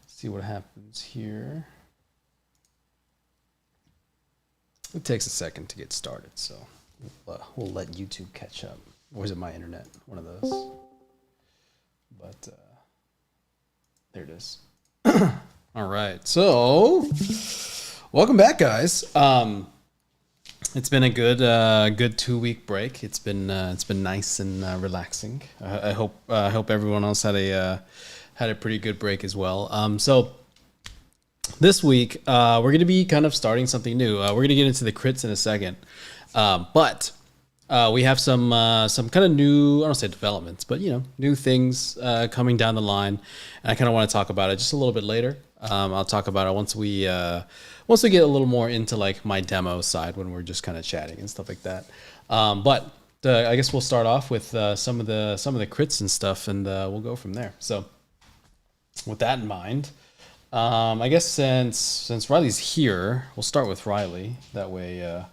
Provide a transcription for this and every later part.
see what happens here. It takes a second to get started, so we'll let YouTube catch up. Or is it my internet? One of those. But there it is. All right, so welcome back, guys. It's been a good 2-week break. It's been nice and relaxing. I hope everyone else had a pretty good break as well. So this week we're going to be kind of starting something new. We're going to get into the crits in a second, but we have some kind of new, I don't say developments, but new things coming down the line, and I kind of want to talk about it just a little bit later. I'll talk about it once we get a little more into like my demo side, when we're just kind of chatting and stuff like that. But I guess we'll start off with some of the crits and stuff, and we'll go from there. So with that in mind, I guess since Riley's here, we'll start with Riley. That way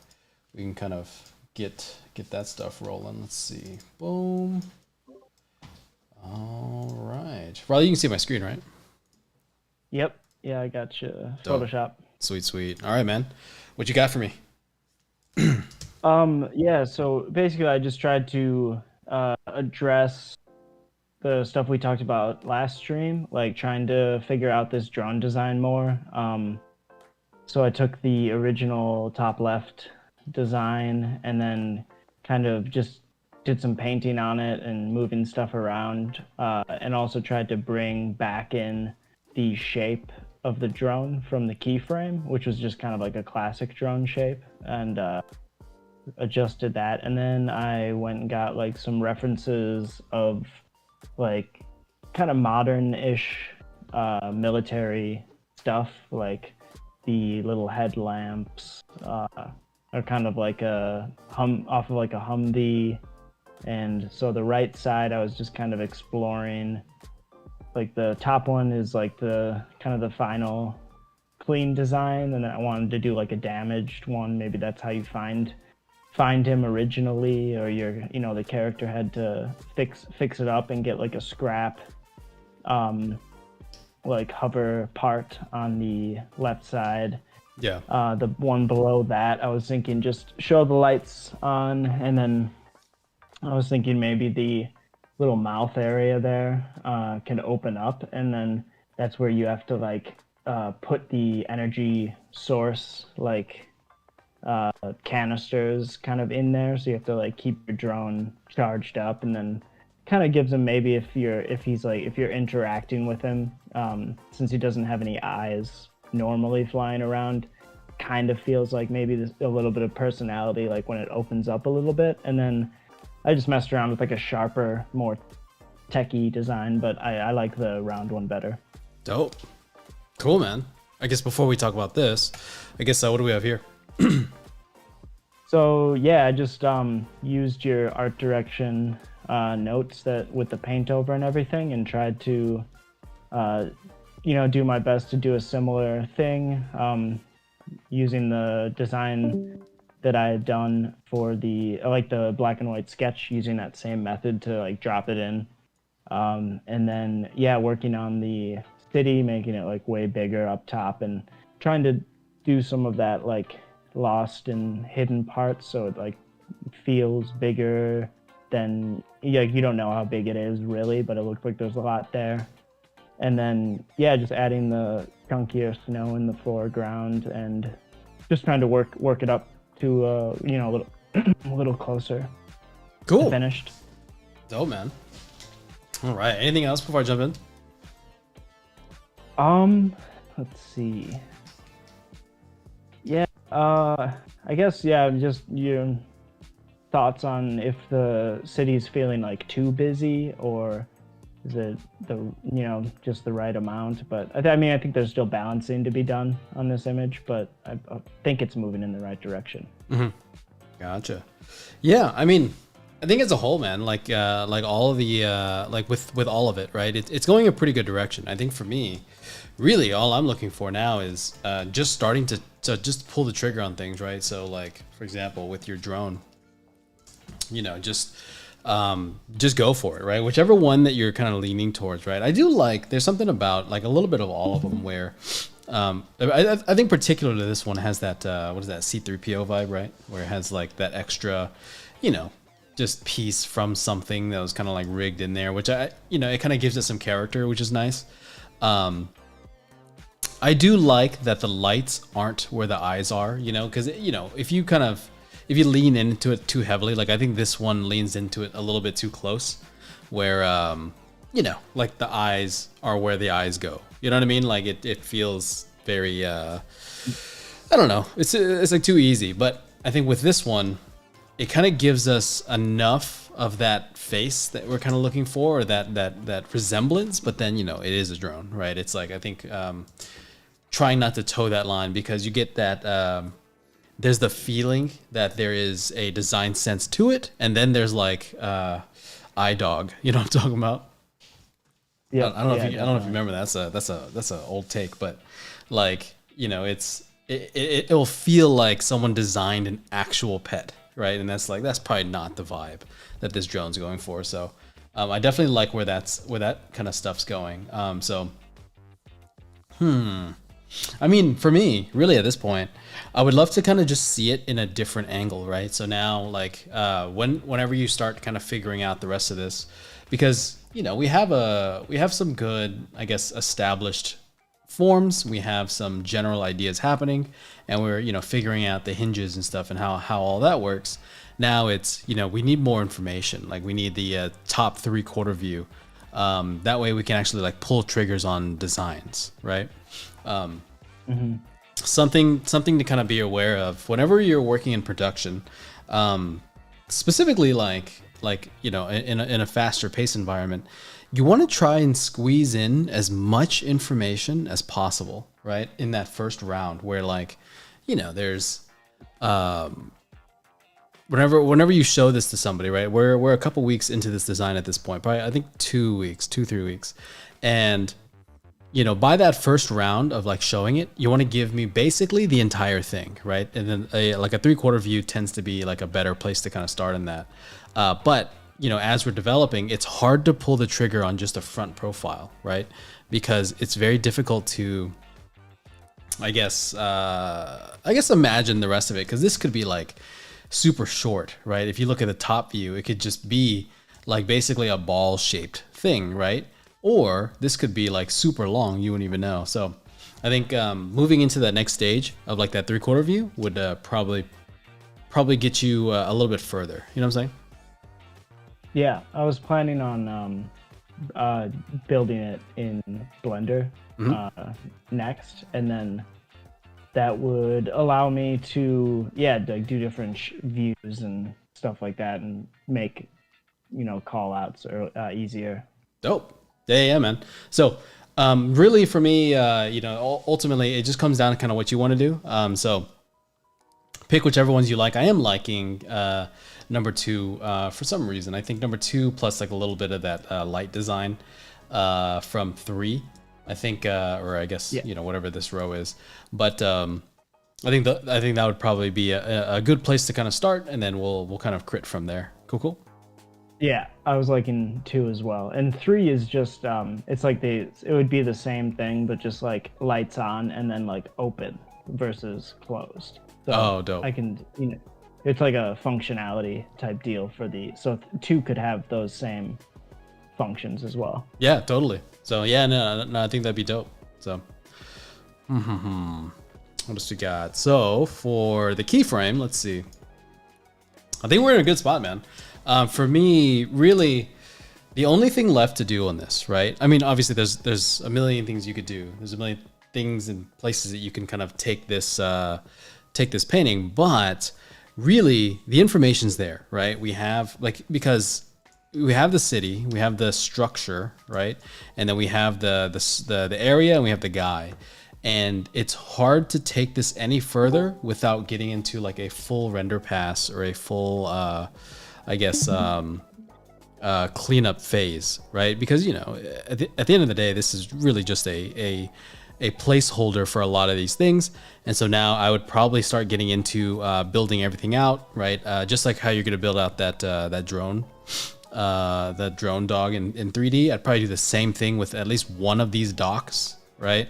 we can kind of get that stuff rolling. Let's see. Boom. All right. Riley, you can see my screen, right? Yep. Yeah, I got you. Photoshop. Sweet. All right, man. What you got for me? Yeah, so basically I just tried to address the stuff we talked about last stream, like trying to figure out this drone design more. So I took the original top left design and then kind of just did some painting on it and moving stuff around, and also tried to bring back in the shape of the drone from the keyframe, which was just kind of like a classic drone shape, and adjusted that. And then I went and got like some references of like kind of modern-ish military stuff, like the little headlamps are kind of like off of like a Humvee. And so the right side, I was just kind of exploring. Like the top one is like the kind of the final clean design, and then I wanted to do like a damaged one. Maybe that's how you find him originally, or the character had to fix it up and get like a scrap like hover part on the left side. Yeah. The one below that, I was thinking just show the lights on, and then I was thinking maybe the little mouth area there can open up, and then that's where you have to like put the energy source, like canisters kind of in there, so you have to like keep your drone charged up, and then kind of gives him, maybe if you're interacting with him, since he doesn't have any eyes normally flying around, kind of feels like maybe there's a little bit of personality like when it opens up a little bit. And then I just messed around with like a sharper, more techie design, but I like the round one better. Dope. Cool, man. I guess before we talk about this, what do we have here? So yeah, I just used your art direction notes that with the paint over and everything, and tried to do my best to do a similar thing, using the design that I had done for the black and white sketch, using that same method to like drop it in. And then, yeah, working on the city, making it like way bigger up top, and trying to do some of that like lost and hidden parts, so it like feels bigger than, you don't know how big it is really, but it looks like there's a lot there. And then, yeah, just adding the chunkier snow in the foreground, and just trying to work it up to a little closer. Cool. To finished. Dope, man. All right. Anything else before I jump in? Let's see. Yeah. I guess, yeah. Just your thoughts on if the city's feeling like too busy, or is it just the right amount? But I think there's still balancing to be done on this image, but I think it's moving in the right direction. Mm-hmm. Gotcha. Yeah, I mean, I think as a whole, man, like all of the with all of it, right? It's going a pretty good direction. I think for me, really, all I'm looking for now is just starting to just pull the trigger on things, right? So, like for example, with your drone, just just go for it, right? Whichever one that you're kind of leaning towards, right? I do like, there's something about like a little bit of all of them where, I think particularly this one has that, what is that, C3PO vibe, right? Where it has like that extra, you know, just piece from something that was kind of like rigged in there, which it kind of gives it some character, which is nice. I do like that the lights aren't where the eyes are, because, if you lean into it too heavily, like I think this one leans into it a little bit too close, where, like the eyes are where the eyes go. You know what I mean? Like it feels very, I don't know. It's like too easy, but I think with this one, it kind of gives us enough of that face that we're kind of looking for, or that resemblance, but then, it is a drone, right? It's like, I think, trying not to toe that line, because you get that, there's the feeling that there is a design sense to it, and then there's like iDog. You know what I'm talking about? Yeah, I don't know if you remember that. That's a old take, but like it'll feel like someone designed an actual pet, right? And that's probably not the vibe that this drone's going for. So I definitely like where that kind of stuff's going. I mean, for me, really at this point, I would love to kind of just see it in a different angle, right? So now, like, whenever you start kind of figuring out the rest of this, because we have some good, I guess, established forms. We have some general ideas happening, and we're figuring out the hinges and stuff and how all that works. Now it's we need more information. Like we need the top 3/4 view. That way we can actually like pull triggers on designs, right? Something to kind of be aware of whenever you're working in production, specifically like in a faster pace environment, you want to try and squeeze in as much information as possible, right? In that first round where there's whenever you show this to somebody, right? We're a couple weeks into this design at this point, probably I think 2-3 weeks, and by that first round of like showing it, you want to give me basically the entire thing, right? And then like a 3/4 view tends to be like a better place to kind of start in that. But as we're developing, it's hard to pull the trigger on just a front profile, right? Because it's very difficult to, I guess imagine the rest of it, because this could be like super short, right? If you look at the top view, it could just be like basically a ball shaped thing, right? Or this could be like super long, you wouldn't even know. So I think moving into that next stage of like that 3/4 view would probably get you a little bit further. You know what I'm saying? Yeah, I was planning on building it in Blender next, and then that would allow me to like do different views and stuff like that, and make call outs easier. Dope. Yeah, man. So really for me, ultimately it just comes down to kind of what you want to do. So pick whichever ones you like. I am liking number 2 for some reason. I think number 2 plus like a little bit of that light design from 3. I think, or I guess whatever this row is. But I think that would probably be a good place to kind of start, and then we'll kind of crit from there. Cool. Yeah, I was liking 2 as well, and 3 is just it's like it would be the same thing, but just like lights on and then like open versus closed. So dope. I can it's like a functionality type deal so 2 could have those same functions as well. Yeah, totally. So yeah, no, I think that'd be dope. So what else we got? So for the keyframe, let's see. I think we're in a good spot, man. For me, really, the only thing left to do on this, right? I mean, obviously, there's a million things you could do. There's a million things and places that you can kind of take this painting, but really, the information's there, right? We have because we have the city, we have the structure, right, and then we have the area, and we have the guy. And it's hard to take this any further without getting into like a full render pass or a full cleanup phase, right? Because at the end of the day, this is really just a a placeholder for a lot of these things. And so now I would probably start getting into building everything out, right? Just like how you're going to build out that drone dog in 3D. I'd probably do the same thing with at least one of these docks, right?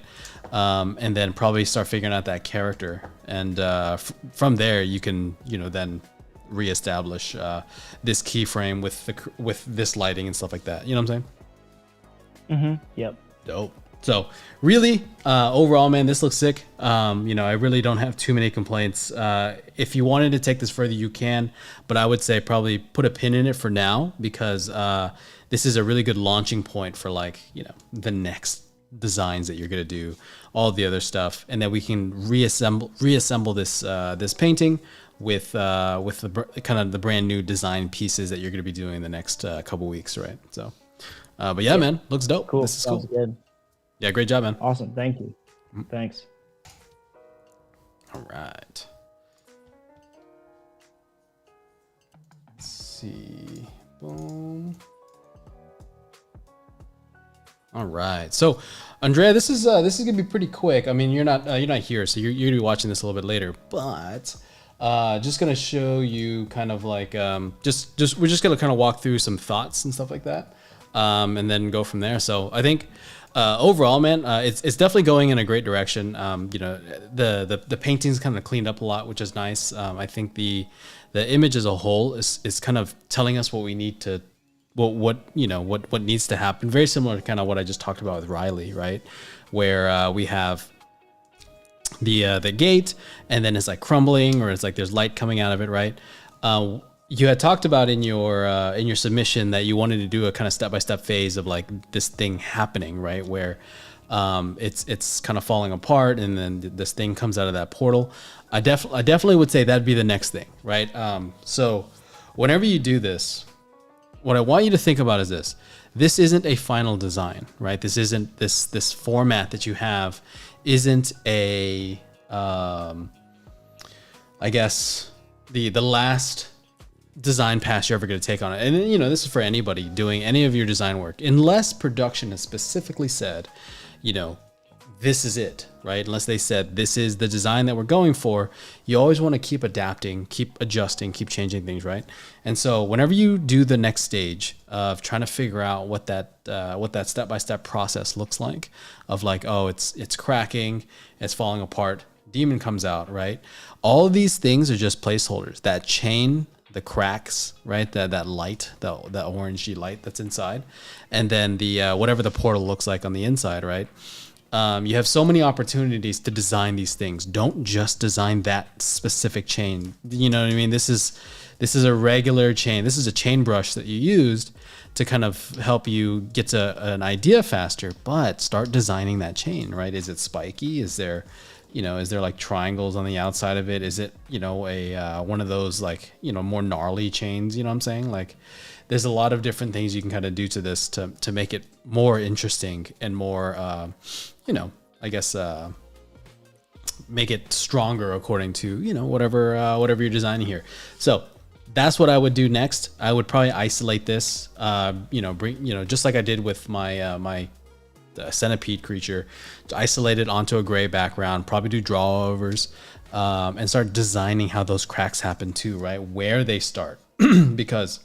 And then probably start figuring out that character. And from there, you can, then reestablish this keyframe with this lighting and stuff like that. You know what I'm saying? Yep. Dope. So really, overall, man, this looks sick. I really don't have too many complaints. If you wanted to take this further, you can, but I would say probably put a pin in it for now, because this is a really good launching point for the next designs that you're going to do, all the other stuff. And then we can reassemble this painting with the kind of the brand new design pieces that you're going to be doing in the next couple weeks. Right. So, but yeah, man, looks dope. Cool. This is Sounds cool. Good. Yeah, great job, man. Awesome. Thank you. Thanks. All right. Let's see. Boom. All right. So, Andrea, this is gonna be pretty quick. I mean, you're not here, so you're gonna be watching this a little bit later. But just gonna show you kind of like we're just gonna kind of walk through some thoughts and stuff like that, and then go from there. So I think. Overall, man, it's definitely going in a great direction. The painting's kind of cleaned up a lot, which is nice. I think the image as a whole is kind of telling us what we need to, what needs to happen. Very similar to kind of what I just talked about with Riley, right? Where we have the gate, and then it's like crumbling, or it's like there's light coming out of it, right? You had talked about in your submission that you wanted to do a kind of step-by-step phase of like this thing happening, right? Where it's kind of falling apart, and then this thing comes out of that portal. I definitely would say that'd be the next thing, right? So whenever you do this, what I want you to think about is this. This isn't a final design, right? This isn't this format that you have isn't a I guess the last design pass you're ever going to take on it. And this is for anybody doing any of your design work, unless production has specifically said, this is it, right? Unless they said this is the design that we're going for, you always want to keep adapting, keep adjusting, keep changing things, right? And so whenever you do the next stage of trying to figure out what that step-by-step process looks like, of like, oh, it's cracking, it's falling apart, demon comes out, right? All of these things are just placeholders. That chain, the cracks, right? That light, the orangey light that's inside, and then the whatever the portal looks like on the inside, right? You have so many opportunities to design these things. Don't just design that specific chain. You know what I mean? This is a regular chain. This is a chain brush that you used to kind of help you get to an idea faster. But start designing that chain, right? Is it spiky? Is there like triangles on the outside of it? Is it, a one of those like, more gnarly chains? You know what I'm saying? Like, there's a lot of different things you can kind of do to this to make it more interesting and more, I guess, make it stronger according to, whatever you're designing here. So that's what I would do next. I would probably isolate this, just like I did with my centipede creature, to isolate it onto a gray background, probably do draw overs, and start designing how those cracks happen too, right? Where they start. Because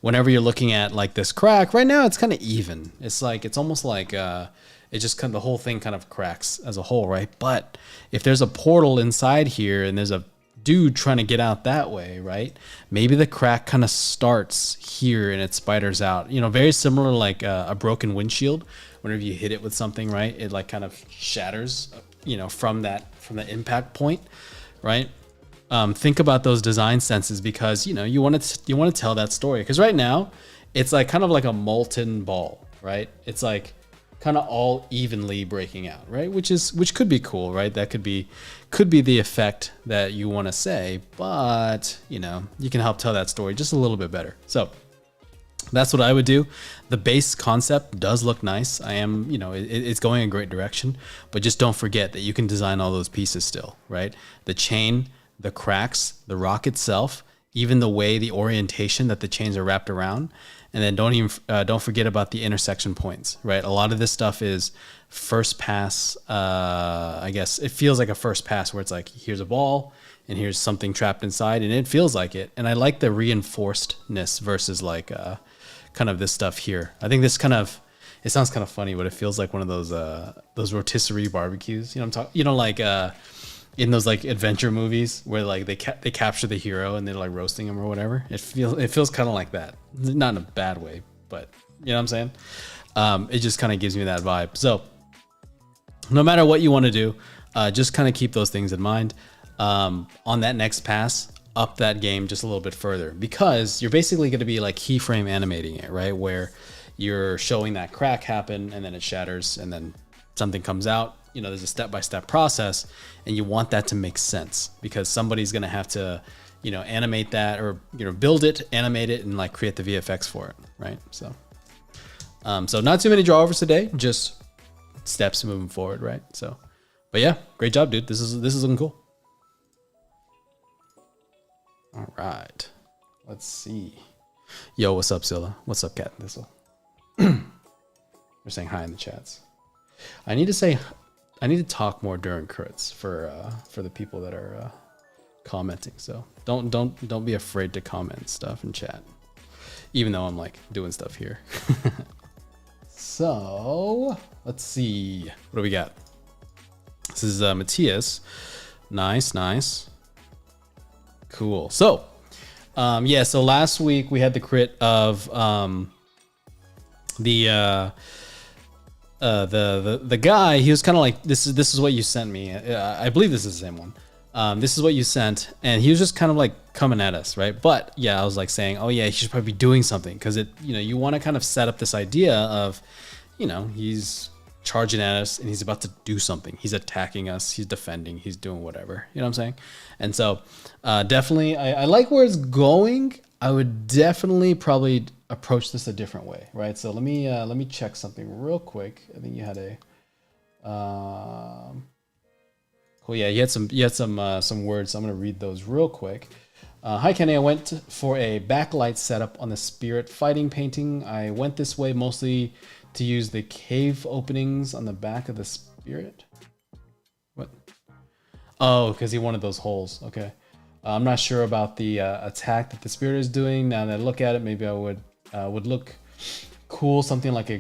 whenever you're looking at like this crack right now, it's kind of even. It's almost like, it just kind of, the whole thing kind of cracks as a whole, right? But if there's a portal inside here and there's a dude trying to get out that way, right? Maybe the crack kind of starts here and it spiders out, very similar like a broken windshield. Whenever you hit it with something, right, it like kind of shatters, from the impact point, right? Think about those design senses, because you want to tell that story. Because right now, it's like kind of like a molten ball, right? It's like kind of all evenly breaking out, right? Which could be cool, right? That could be the effect that you want to say, but you can help tell that story just a little bit better. So that's what I would do. The base concept does look nice. It's going in a great direction, but just don't forget that you can design all those pieces still, right? The chain, the cracks, the rock itself, even the way the orientation that the chains are wrapped around, And then don't forget about the intersection points, right? A lot of this stuff is first pass. I guess it feels like a first pass where it's like, here's a ball and here's something trapped inside, and it feels like it. And I like the reinforcedness versus like kind of this stuff here. I think this kind of, it sounds kind of funny, but it feels like one of those rotisserie barbecues. You know what I'm talking? You know, like in those like adventure movies where like they capture the hero and they're like roasting him or whatever. It feels kind of like that, not in a bad way, but you know what I'm saying? It just kind of gives me that vibe. So no matter what you want to do, just kind of keep those things in mind. On that next pass, up that game just a little bit further, because you're basically going to be like keyframe animating it, right? Where you're showing that crack happen and then it shatters and then something comes out. You know, there's a step-by-step process, and you want that to make sense because somebody's going to have to, you know, animate that, or, you know, build it, animate it, and like create the VFX for it, right? So not too many drawovers today, just steps moving forward, right? So, but yeah, great job, dude. This is looking cool. All right, let's see. Yo, what's up, Zilla? What's up, Cat Thistle? They're saying hi in the chats. I need to talk more during crits for the people that are commenting. So don't be afraid to comment stuff in chat, even though I'm like doing stuff here. So let's see, what do we got? This is Matias. Nice, cool. So yeah, so last week we had the crit of the guy. He was kind of like, this is what you sent me. I believe this is the same one. This is what you sent, and he was just kind of like coming at us, right? But yeah, I was like saying, oh yeah, he should probably be doing something, because it, you know, you want to kind of set up this idea of, you know, he's charging at us and he's about to do something. He's attacking us. He's defending. He's doing whatever. You know what I'm saying? And so definitely, I like where it's going. I would definitely probably approach this a different way, right? So let me check something real quick. I think you had a cool. Yeah, you had some words. So I'm gonna read those real quick. Hi Kenny, I went for a backlight setup on the spirit fighting painting. I went this way mostly to use the cave openings on the back of the spirit. What? Oh, because he wanted those holes. Okay. I'm not sure about the attack that the spirit is doing. Now that I look at it, maybe I would look cool, something like a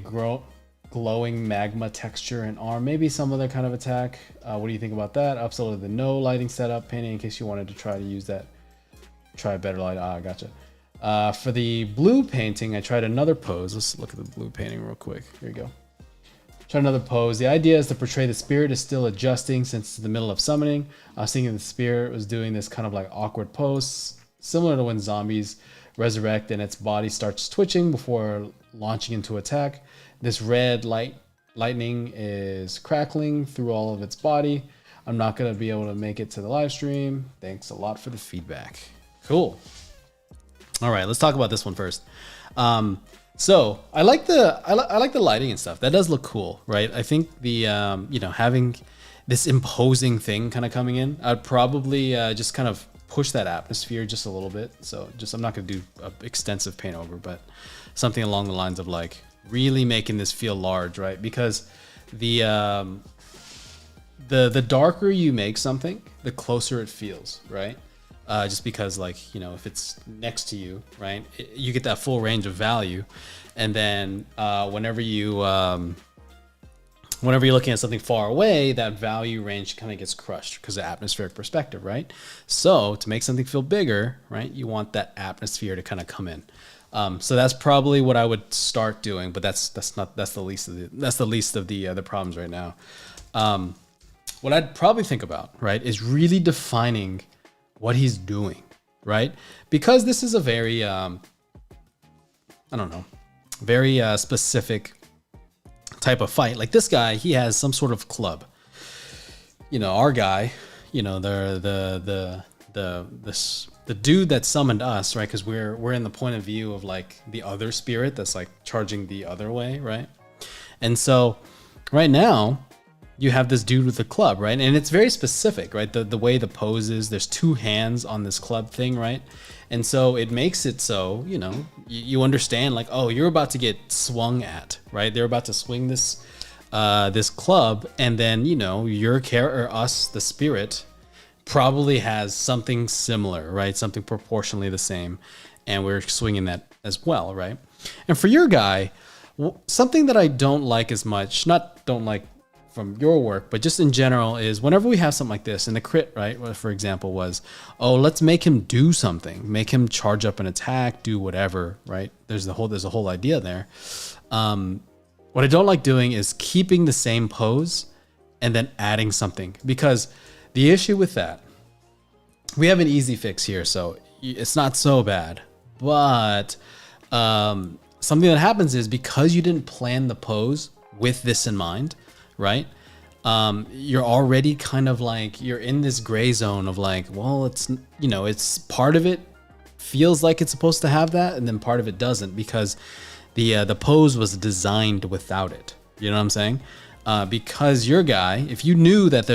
glowing magma texture and arm, maybe some other kind of attack. What do you think about that? Absolutely the no lighting setup painting, in case you wanted to try to use that. Try a better light. Gotcha. For the blue painting, I tried another pose. Let's look at the blue painting real quick. Here you go. Try another pose. The idea is to portray the spirit is still adjusting since it's the middle of summoning. I was thinking the spirit was doing this kind of like awkward pose, similar to when zombies resurrect and its body starts twitching before launching into attack. This red lightning is crackling through all of its body. I'm not going to be able to make it to the live stream. Thanks a lot for the feedback. Cool. All right, let's talk about this one first. So I like the lighting and stuff. That does look cool, right? I think the you know, having this imposing thing kind of coming in, I'd probably just kind of push that atmosphere just a little bit. So I'm not gonna do an extensive paint over, but something along the lines of like really making this feel large, right? Because the darker you make something, the closer it feels, right? Just because, like, you know, if it's next to you, right, you get that full range of value. And then whenever you're looking at something far away, that value range kind of gets crushed because of atmospheric perspective, right? So to make something feel bigger, right, you want that atmosphere to kind of come in. So that's probably what I would start doing, but that's the least of the problems right now. What I'd probably think about, right, is really defining what he's doing, right? Because this is a very, I don't know, very specific type of fight. Like this guy, he has some sort of club. You know, our guy, you know, the dude that summoned us, right? Because we're in the point of view of like the other spirit that's like charging the other way, right? And so right now, you have this dude with a club, right? And it's very specific, right? The way the pose is, there's two hands on this club thing, right? And so it makes it so, you know, you understand like, oh, you're about to get swung at, right? They're about to swing this this club, and then, you know, your character, or us, the spirit, probably has something similar, right? Something proportionally the same, and we're swinging that as well, right? And for your guy, something that I don't like as much, not don't like from your work, but just in general, is whenever we have something like this, and the crit, right, for example, was, oh, let's make him do something, make him charge up an attack, do whatever, right? There's a whole idea there. What I don't like doing is keeping the same pose and then adding something, because the issue with that, we have an easy fix here, so it's not so bad, but something that happens is, because you didn't plan the pose with this in mind, right? You're already kind of like, you're in this gray zone of like, well, it's, you know, it's part of it feels like it's supposed to have that, and then part of it doesn't, because the pose was designed without it. You know what I'm saying? Because your guy, if you knew that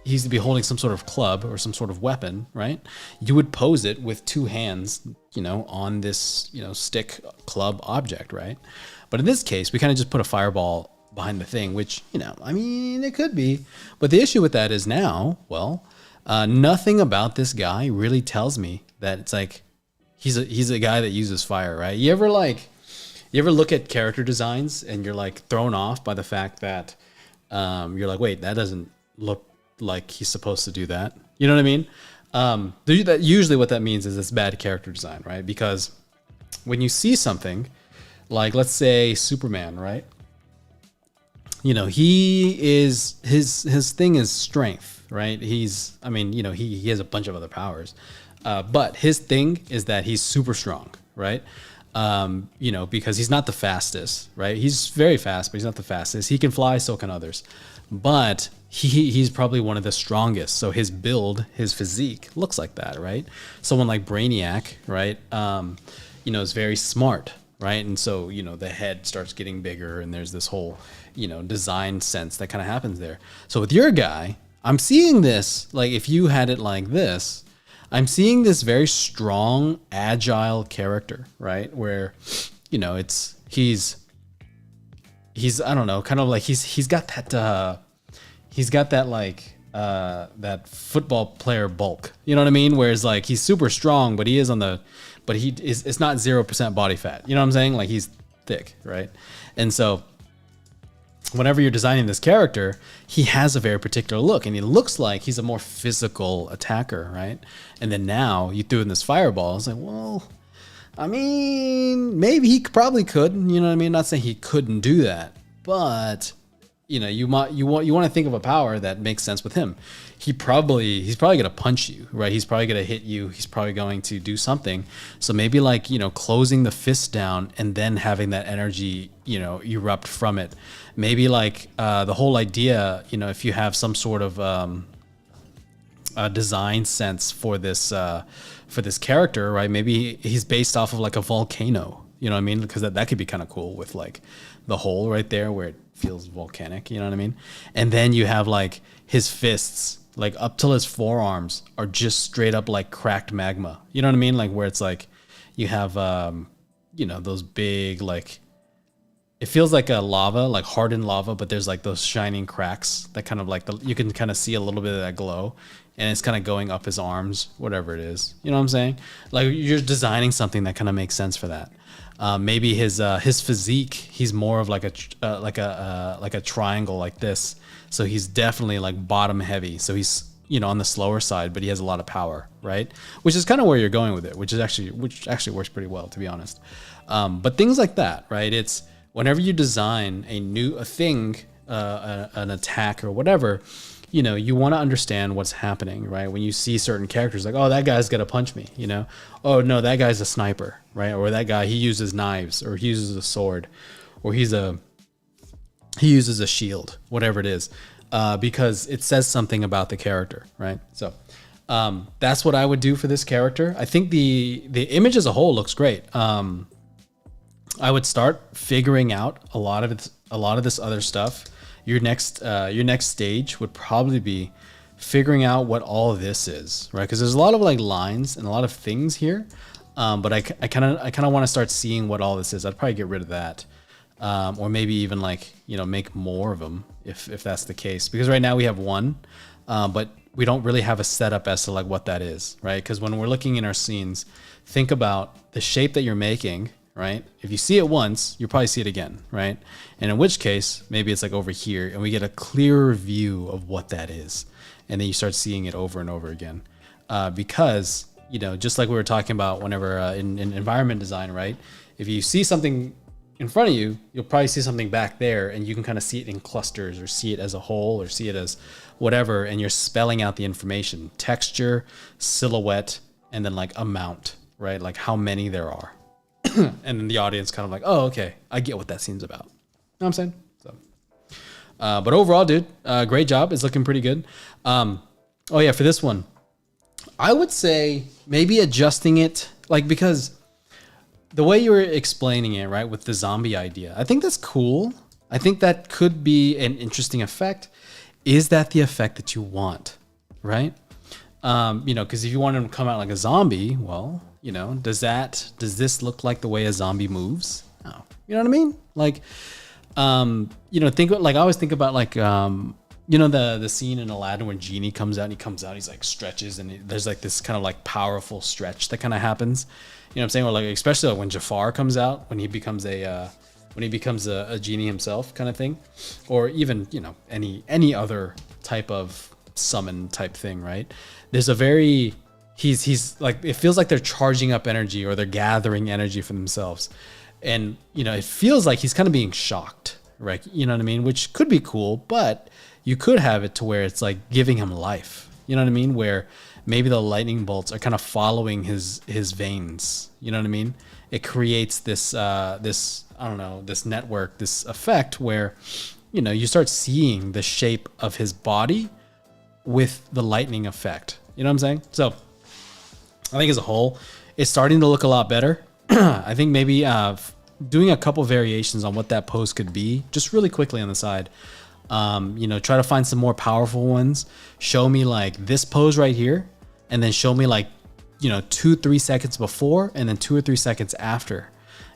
he's to be holding some sort of club or some sort of weapon, right? You would pose it with two hands, you know, on this, you know, stick club object, right? But in this case, we kind of just put a fireball behind the thing, which, you know, I mean, it could be, but the issue with that is now, well, nothing about this guy really tells me that it's like he's a guy that uses fire, right? You ever look at character designs and you're like thrown off by the fact that you're like, wait, that doesn't look like he's supposed to do that. You know what I mean? That usually what that means is it's bad character design, right? Because when you see something like, let's say Superman, right? You know, he is, his thing is strength, right? He's, I mean, you know, he has a bunch of other powers, but his thing is that he's super strong, right? You know, because he's not the fastest, right? He's very fast, but he's not the fastest. He can fly, so can others, but he's probably one of the strongest. So his build, his physique looks like that, right? Someone like Brainiac, right? You know, is very smart, right? And so, you know, the head starts getting bigger, and there's this whole, you know, design sense that kind of happens there. So with your guy, I'm seeing this, like, if you had it like this, I'm seeing this very strong, agile character, right? Where, you know, he's I don't know, kind of like he's got that like that football player bulk. You know what I mean? Whereas like he's super strong, but it's not 0% body fat. You know what I'm saying? Like he's thick, right? And so whenever you're designing this character, he has a very particular look, and he looks like he's a more physical attacker, right? And then now you threw in this fireball. It's like, well, I mean, maybe he probably could, you know what I mean? Not saying he couldn't do that, but you know, you want to think of a power that makes sense with him. He's probably going to punch you, right? He's probably going to hit you. He's probably going to do something. So maybe like, you know, closing the fist down and then having that energy, you know, erupt from it. Maybe like the whole idea, you know, if you have some sort of design sense for this character, right? Maybe he's based off of like a volcano, you know what I mean? Because that could be kind of cool with like the hole right there where it feels volcanic, you know what I mean? And then you have like his fists, like up till his forearms are just straight up like cracked magma, you know what I mean? Like where it's like you have you know, those big, like, it feels like a lava, like hardened lava, but there's like those shining cracks that kind of like you can kind of see a little bit of that glow, and it's kind of going up his arms, whatever it is, you know what I'm saying? Like you're designing something that kind of makes sense for that. Maybe his physique, he's more of like a triangle like this. So he's definitely like bottom heavy. So he's, you know, on the slower side, but he has a lot of power, right? Which is kind of where you're going with it, which actually works pretty well, to be honest. But things like that, right? It's whenever you design a thing, an attack or whatever, you know, you want to understand what's happening, right? When you see certain characters, like, oh, that guy's gonna punch me, you know? Oh no, that guy's a sniper, right? Or that guy, he uses knives, or he uses a sword, or he uses a shield, whatever it is, because it says something about the character, right? So that's what I would do for this character. I think the image as a whole looks great. I would start figuring out a lot of this other stuff your next stage would probably be figuring out what all of this is, right? Because there's a lot of like lines and a lot of things here, but I kind of want to start seeing what all this is. I'd probably get rid of that, or maybe even like, you know, make more of them if that's the case. Because right now we have one, but we don't really have a setup as to like what that is, right? Because when we're looking in our scenes, think about the shape that you're making, right? If you see it once, you'll probably see it again, right? And in which case, maybe it's like over here and we get a clearer view of what that is. And then you start seeing it over and over again. Because, you know, just like we were talking about whenever in environment design, right? If you see something in front of you, you'll probably see something back there and you can kind of see it in clusters or see it as a whole or see it as whatever. And you're spelling out the information, texture, silhouette, and then like amount, right? Like how many there are. And then the audience kind of like, oh, okay, I get what that scene's about. You know what I'm saying? So, but overall, dude, great job. It's looking pretty good. Oh yeah, for this one, I would say maybe adjusting it, like, because the way you were explaining it, right, with the zombie idea, I think that's cool. I think that could be an interesting effect. Is that the effect that you want, right? You know, because if you want him to come out like a zombie, well, you know, does this look like the way a zombie moves? No. You know what I mean? Like, you know, I always think about like, you know, the scene in Aladdin when Genie comes out and he's like stretches and there's like this kind of like powerful stretch that kind of happens. You know what I'm saying? Or like, especially like when Jafar comes out, when he becomes a genie himself kind of thing, or even, you know, any other type of summon type thing, right? There's a very, he's like, it feels like they're charging up energy or they're gathering energy for themselves. And, you know, it feels like he's kind of being shocked, right? You know what I mean? Which could be cool, but you could have it to where it's like giving him life. You know what I mean? Where maybe the lightning bolts are kind of following his veins. You know what I mean? It creates this, I don't know, this network, this effect where, you know, you start seeing the shape of his body with the lightning effect. You know what I'm saying? So I think as a whole, it's starting to look a lot better. I think maybe doing a couple variations on what that pose could be, just really quickly on the side. You know, try to find some more powerful ones. Show me like this pose right here, and then show me like, you know, 2-3 seconds before and then 2 or 3 seconds after,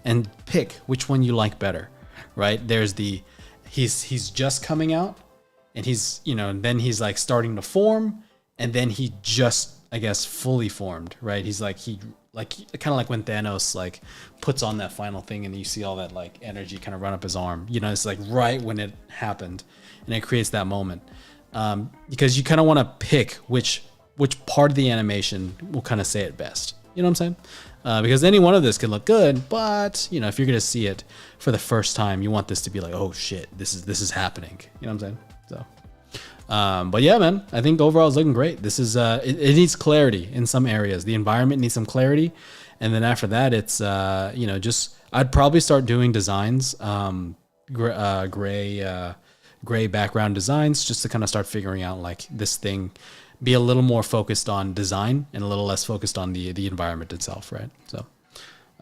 and pick which one you like better, right? There's the, he's just coming out and he's, you know, and then he's like starting to form, and then he just, I guess, fully formed, right? He's like, kind of like when Thanos like puts on that final thing and you see all that like energy kind of run up his arm, you know, it's like right when it happened, and it creates that moment. Because you kind of want to pick which part of the animation will kind of say it best. You know what I'm saying? Because any one of this can look good, but you know, if you're gonna see it for the first time, you want this to be like, oh shit, this is happening. You know what I'm saying? So, but yeah, man, I think overall it's looking great. This is it needs clarity in some areas. The environment needs some clarity, and then after that, it's you know, just I'd probably start doing designs, gray background designs, just to kind of start figuring out like this thing. Be a little more focused on design and a little less focused on the environment itself, right? So,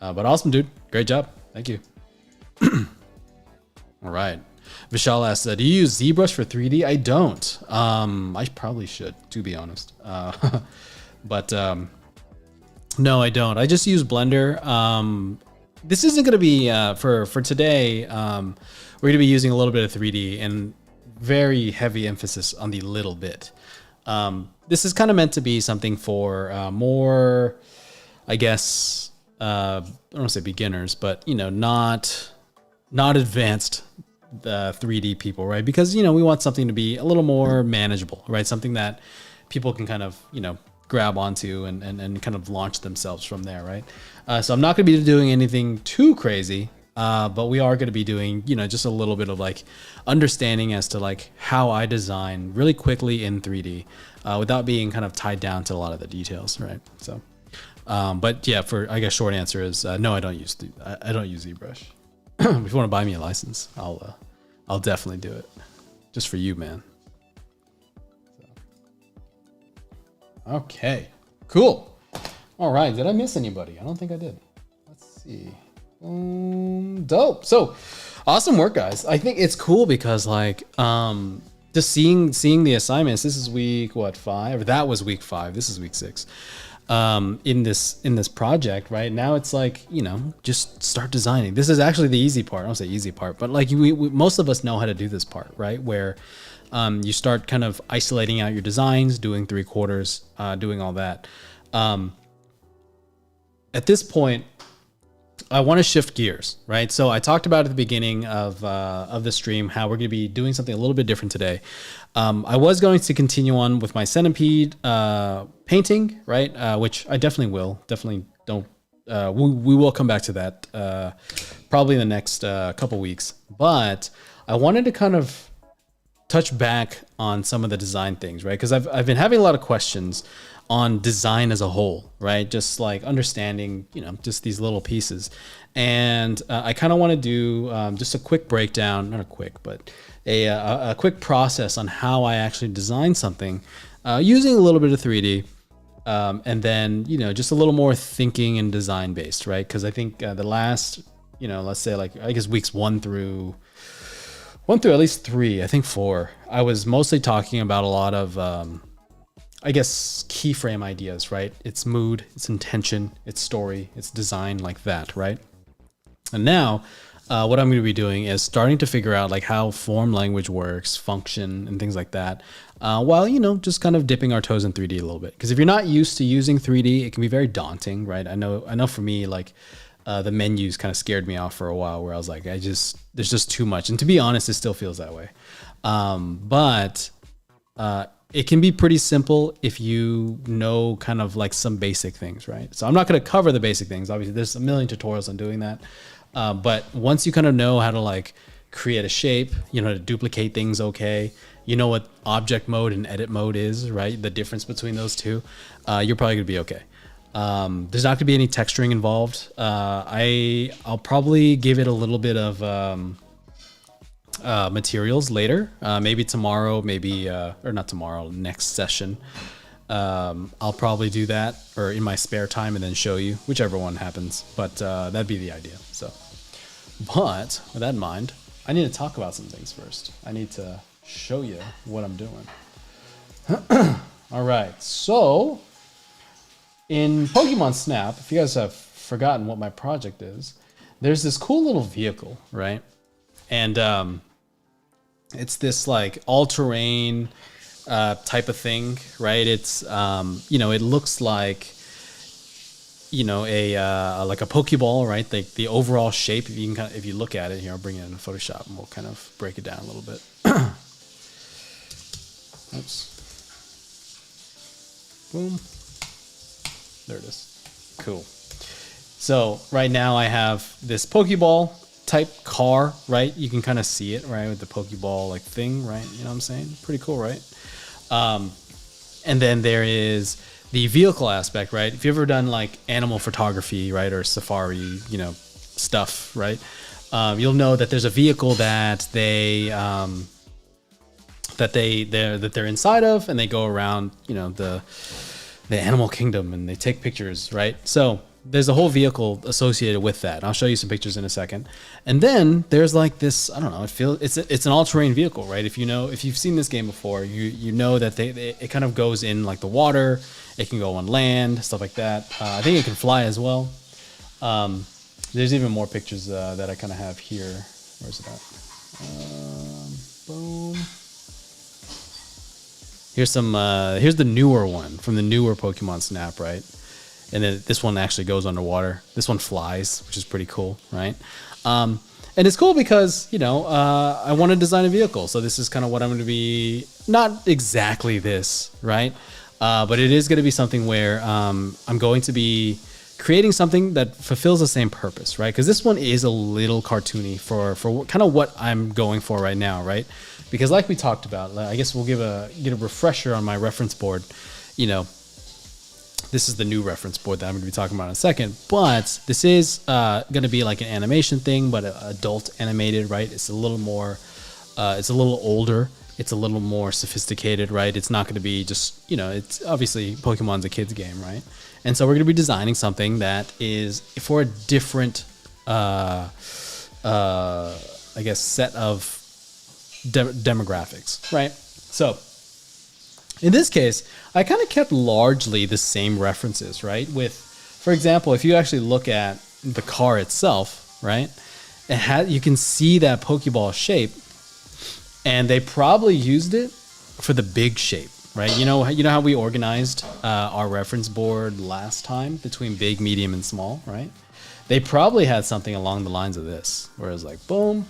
but awesome, dude. Great job. Thank you. All right. Vishal asks, do you use ZBrush for 3D? I don't. I probably should, to be honest. But no, I don't. I just use Blender. This isn't going to be, for today, we're going to be using a little bit of 3D and very heavy emphasis on the little bit. This is kind of meant to be something for more, I guess, I don't want to say beginners, but, you know, not advanced 3D people, right? Because, you know, we want something to be a little more manageable, right? Something that people can kind of, you know, grab onto and kind of launch themselves from there, right? So I'm not going to be doing anything too crazy. But we are going to be doing, you know, just a little bit of like understanding as to like how I design really quickly in 3D without being kind of tied down to a lot of the details, right? So, but yeah, for I guess short answer is no, I don't use ZBrush. If you want to buy me a license, I'll definitely do it, just for you, man. So. Okay, cool. All right, did I miss anybody? I don't think I did. Let's see. Dope. So, Awesome work, guys. I think it's cool because like just seeing the assignments. This is week what 5? Or that was week 5. This is week 6. In this project, right now it's like, you know, just start designing. This is actually the easy part. I don't say easy part, but like we most of us know how to do this part, right? Where you start kind of isolating out your designs, doing 3/4, doing all that. At this point, I want to shift gears, right? So I talked about at the beginning of the stream how we're going to be doing something a little bit different today. I was going to continue on with my centipede painting, right? Which I definitely will. Definitely don't. We will come back to that probably in the next couple weeks. But I wanted to kind of touch back on some of the design things, right? Because I've been having a lot of questions on design as a whole, right? Just like understanding, you know, just these little pieces. And I kind of want to do just a quick breakdown, not a quick, but a quick process on how I actually design something using a little bit of 3D. And then, you know, just a little more thinking and design based, right? Because I think the last, you know, let's say like, I guess weeks 1 through at least 3, I think 4, I was mostly talking about a lot of, I guess, keyframe ideas, right? It's mood, it's intention, it's story, it's design, like that, right? And now what I'm going to be doing is starting to figure out like how form language works, function, and things like that, while, you know, just kind of dipping our toes in 3D a little bit. Because if you're not used to using 3D, it can be very daunting, right? I know for me, like the menus kind of scared me off for a while, where I was like, there's just too much. And to be honest, it still feels that way. But it can be pretty simple if you know kind of like some basic things, right? So I'm not going to cover the basic things. Obviously, there's a million tutorials on doing that. But once you kind of know how to like create a shape, you know, to duplicate things, okay, you know what object mode and edit mode is, right? The difference between those two, you're probably going to be okay. There's not going to be any texturing involved. I'll probably give it a little bit of materials later, maybe tomorrow, maybe or not tomorrow, next session. I'll probably do that, or in my spare time, and then show you, whichever one happens. But that'd be the idea. So, but with that in mind, I need to talk about some things first. I need to show you what I'm doing. All right, so in Pokemon Snap, if you guys have forgotten what my project is, there's this cool little vehicle, right? And it's this like all-terrain type of thing, right? It's you know, it looks like, you know, a like a Pokeball, right? The overall shape. If you can if you look at it here, I'll bring it in Photoshop and we'll kind of break it down a little bit. Oops. Boom. There it is. Cool. So right now I have this Pokeball type car, right? You can kind of see it, right, with the Pokeball like thing, right? You know what I'm saying? Pretty cool, right? And then there is the vehicle aspect, right? If you've ever done like animal photography, right, or safari, you know, stuff, right? You'll know that there's a vehicle that they're inside of, and they go around, you know, the animal kingdom, and they take pictures, right? So there's a whole vehicle associated with that. I'll show you some pictures in a second. And then there's like this, I don't know, it's an all-terrain vehicle, right? If you've seen this game before, you know that it kind of goes in like the water, it can go on land, stuff like that. I think it can fly as well. There's even more pictures that I kind of have here. Where's it at? Boom. Here's the newer one from the newer Pokemon Snap, right? And then this one actually goes underwater. This one flies, which is pretty cool, right? And it's cool because, you know, I want to design a vehicle. So this is kind of what I'm going to be, not exactly this, right? But it is going to be something where I'm going to be creating something that fulfills the same purpose, right? Because this one is a little cartoony for kind of what I'm going for right now, right? Because like we talked about, I guess we'll get a refresher on my reference board. You know, this is the new reference board that I'm going to be talking about in a second, but this is going to be like an animation thing, but adult animated, right? It's a little more, it's a little older. It's a little more sophisticated, right? It's not going to be just, you know, it's obviously Pokemon's a kid's game, right? And so we're going to be designing something that is for a different I guess, set of demographics, right? So in this case, I kind of kept largely the same references, right? With, for example, if you actually look at the car itself, right? You can see that Pokeball shape, and they probably used it for the big shape, right? You know how we organized our reference board last time between big, medium, and small, right? They probably had something along the lines of this, where it's like boom,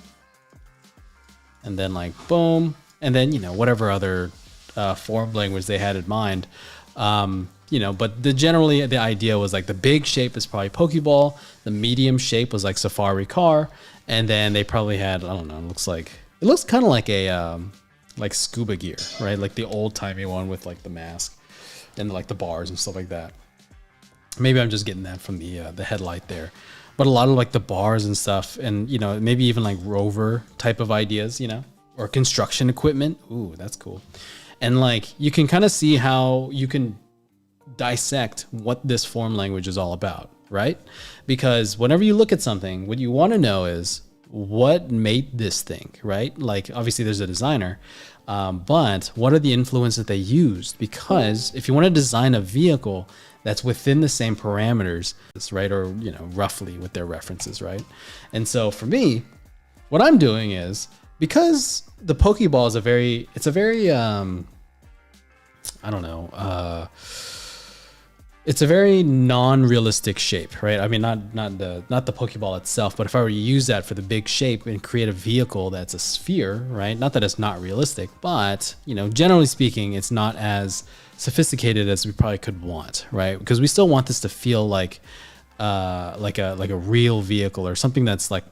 and then like boom, and then whatever other form language they had in mind. But generally the idea was like the big shape is probably Pokeball, the medium shape was like Safari Car, and then they probably had, I don't know, it looks kind of like a like scuba gear, right? Like the old timey one with like the mask and like the bars and stuff like that. Maybe I'm just getting that from the headlight there, but a lot of like the bars and stuff, and maybe even like rover type of ideas, or construction equipment. Ooh, that's cool. And like you can kind of see how you can dissect what this form language is all about, right? Because whenever you look at something, what you want to know is what made this thing, right? Like obviously there's a designer, but what are the influences that they used? Because if you want to design a vehicle that's within the same parameters, right? Or, roughly with their references, right? And so for me, what I'm doing is, because the Pokeball is a very, it's a very non-realistic shape, right? I mean, not the Pokeball itself, but if I were to use that for the big shape and create a vehicle that's a sphere, right? Not that it's not realistic, but generally speaking, it's not as sophisticated as we probably could want, right? Because we still want this to feel like a real vehicle or something that's like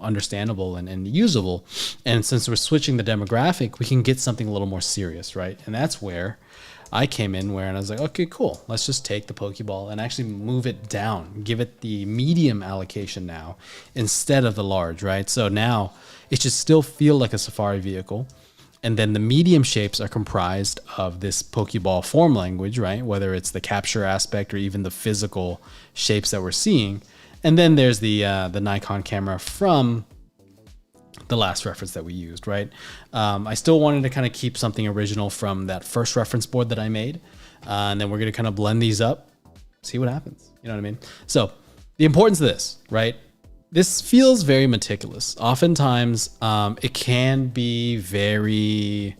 understandable and usable. And since we're switching the demographic, we can get something a little more serious, right? And that's where I came in, and I was like, okay, cool. Let's just take the Pokeball and actually move it down, give it the medium allocation now instead of the large, right? So now it should still feel like a safari vehicle. And then the medium shapes are comprised of this Pokeball form language, right? Whether it's the capture aspect or even the physical shapes that we're seeing. And then there's the Nikon camera from the last reference that we used, right? I still wanted to kind of keep something original from that first reference board that I made. And then we're going to kind of blend these up, see what happens. You know what I mean? So the importance of this, right? This feels very meticulous. Oftentimes, it can be very,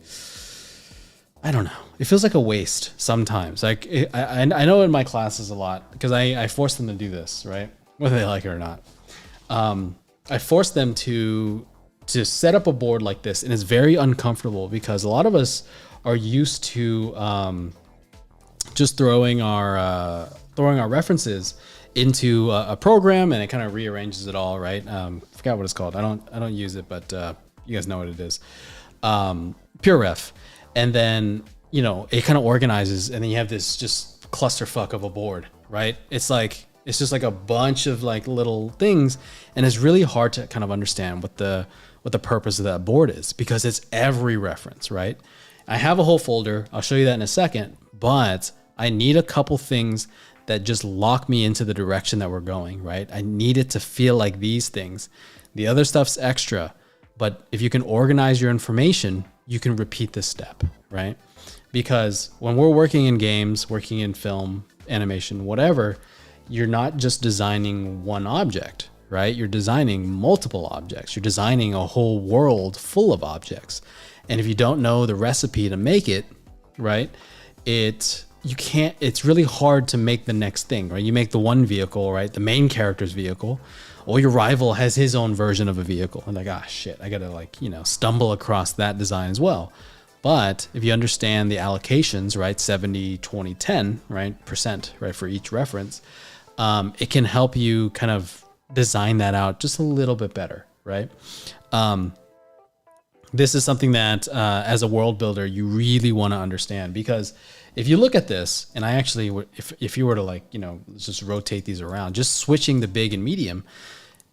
I don't know. It feels like a waste sometimes. Like I know in my classes a lot, because I force them to do this, right? Whether they like it or not. I force them to set up a board like this, and it's very uncomfortable because a lot of us are used to just throwing our references into a program, and it kind of rearranges it all, right? Forgot what it's called. I don't use it, but you guys know what it is. Pure Ref, and then it kind of organizes, and then you have this just clusterfuck of a board, right? It's just like a bunch of like little things, and it's really hard to kind of understand what the purpose of that board is, because it's every reference, right? I have a whole folder. I'll show you that in a second, but I need a couple things that just lock me into the direction that we're going, right? I need it to feel like these things. The other stuff's extra, but if you can organize your information, you can repeat this step, right? Because when we're working in games, working in film, animation, whatever, you're not just designing one object, right? You're designing multiple objects. You're designing a whole world full of objects. And if you don't know the recipe to make it, right, it's really hard to make the next thing, right? You make the one vehicle, right? The main character's vehicle, or your rival has his own version of a vehicle. And like, shit, I gotta stumble across that design as well. But if you understand the allocations, right, 70, 20, 10, right, percent, right, for each reference, it can help you kind of design that out just a little bit better, right? This is something that, as a world builder, you really want to understand, because if you look at this, and I actually, if you were to let's just rotate these around, just switching the big and medium,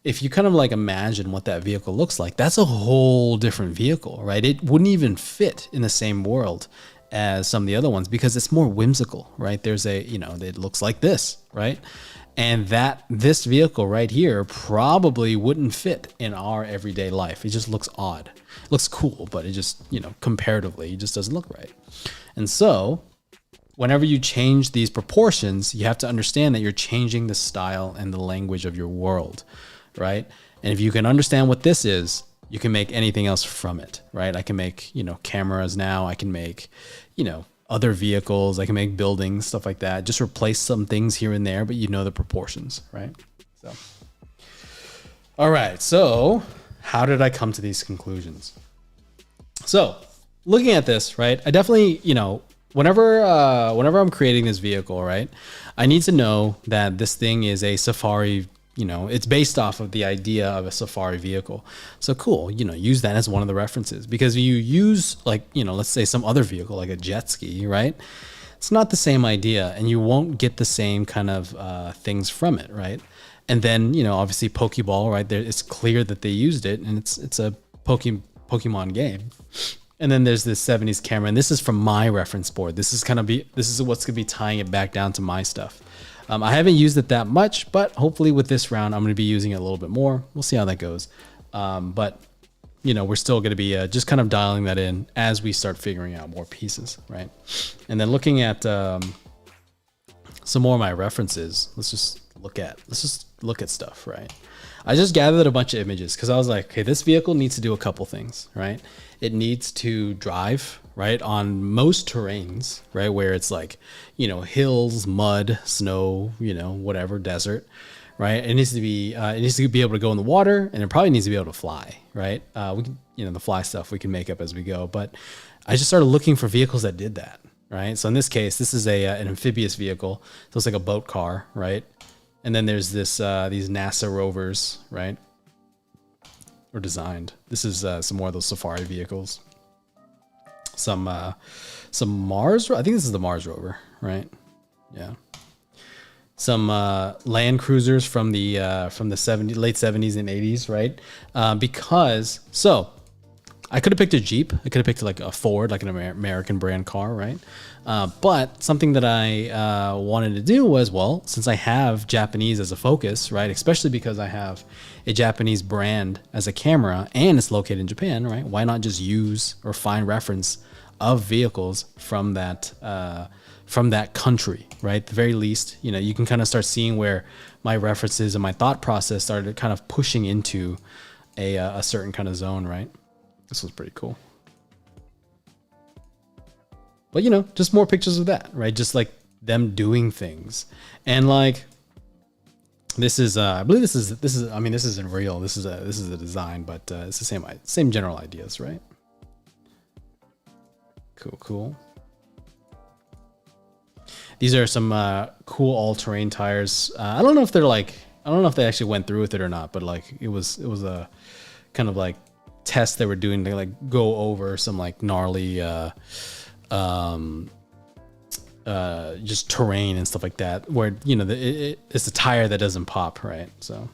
if you kind of imagine what that vehicle looks like, that's a whole different vehicle, right? It wouldn't even fit in the same world as some of the other ones because it's more whimsical, right? There's it looks like this, right? And this vehicle right here probably wouldn't fit in our everyday life. It just looks odd. It looks cool, but it just, comparatively, it just doesn't look right. And so whenever you change these proportions, you have to understand that you're changing the style and the language of your world, right? And if you can understand what this is, you can make anything else from it, right? I can make, cameras now. I can make, other vehicles. I can make buildings, stuff like that. Just replace some things here and there, but the proportions, right? So, all right. So how did I come to these conclusions? So looking at this, right, I definitely, whenever I'm creating this vehicle, right, I need to know that this thing is a Safari, it's based off of the idea of a Safari vehicle. So cool, use that as one of the references, because you use let's say some other vehicle like a jet ski, right? It's not the same idea and you won't get the same kind of things from it, right? And then, obviously Pokeball, right there, it's clear that they used it and it's a Pokemon game. And then there's this 70s camera, and this is from my reference board. This is what's gonna be tying it back down to my stuff. I haven't used it that much, but hopefully with this round, I'm gonna be using it a little bit more. We'll see how that goes. But we're still gonna be just kind of dialing that in as we start figuring out more pieces, right? And then looking at some more of my references, let's just look at stuff, right? I just gathered a bunch of images because I was like, okay, this vehicle needs to do a couple things, right? It needs to drive, right, on most terrains, right, where it's like, hills, mud, snow, whatever, desert, right? It needs to be able to go in the water, and it probably needs to be able to fly, right? We can, the fly stuff we can make up as we go, but I just started looking for vehicles that did that, right? So in this case, this is an amphibious vehicle, so it's like a boat car, right? And then there's this these NASA rovers, right? Or designed. This is some more of those Safari vehicles. Some Mars. I think this is the Mars rover, right? Yeah. Some Land Cruisers from the late 70s and 80s, right? Because I could have picked a Jeep. I could have picked like a Ford, like an American brand car, right? But something that I wanted to do was, well, since I have Japanese as a focus, right? Especially because I have a Japanese brand as a camera and it's located in Japan, right? Why not just use or find reference of vehicles from that country, right? At the very least, you can kind of start seeing where my references and my thought process started kind of pushing into a certain kind of zone, right? This was pretty cool. But just more pictures of that, right? Just like them doing things. And like this is I believe this is I mean, this isn't real. This is a design, but it's the same general ideas, right? Cool. These are some cool all-terrain tires. I don't know if they actually went through with it or not, but like it was a kind of like test they were doing to like go over some like gnarly just terrain and stuff like that, where it's a tire that doesn't pop, right? So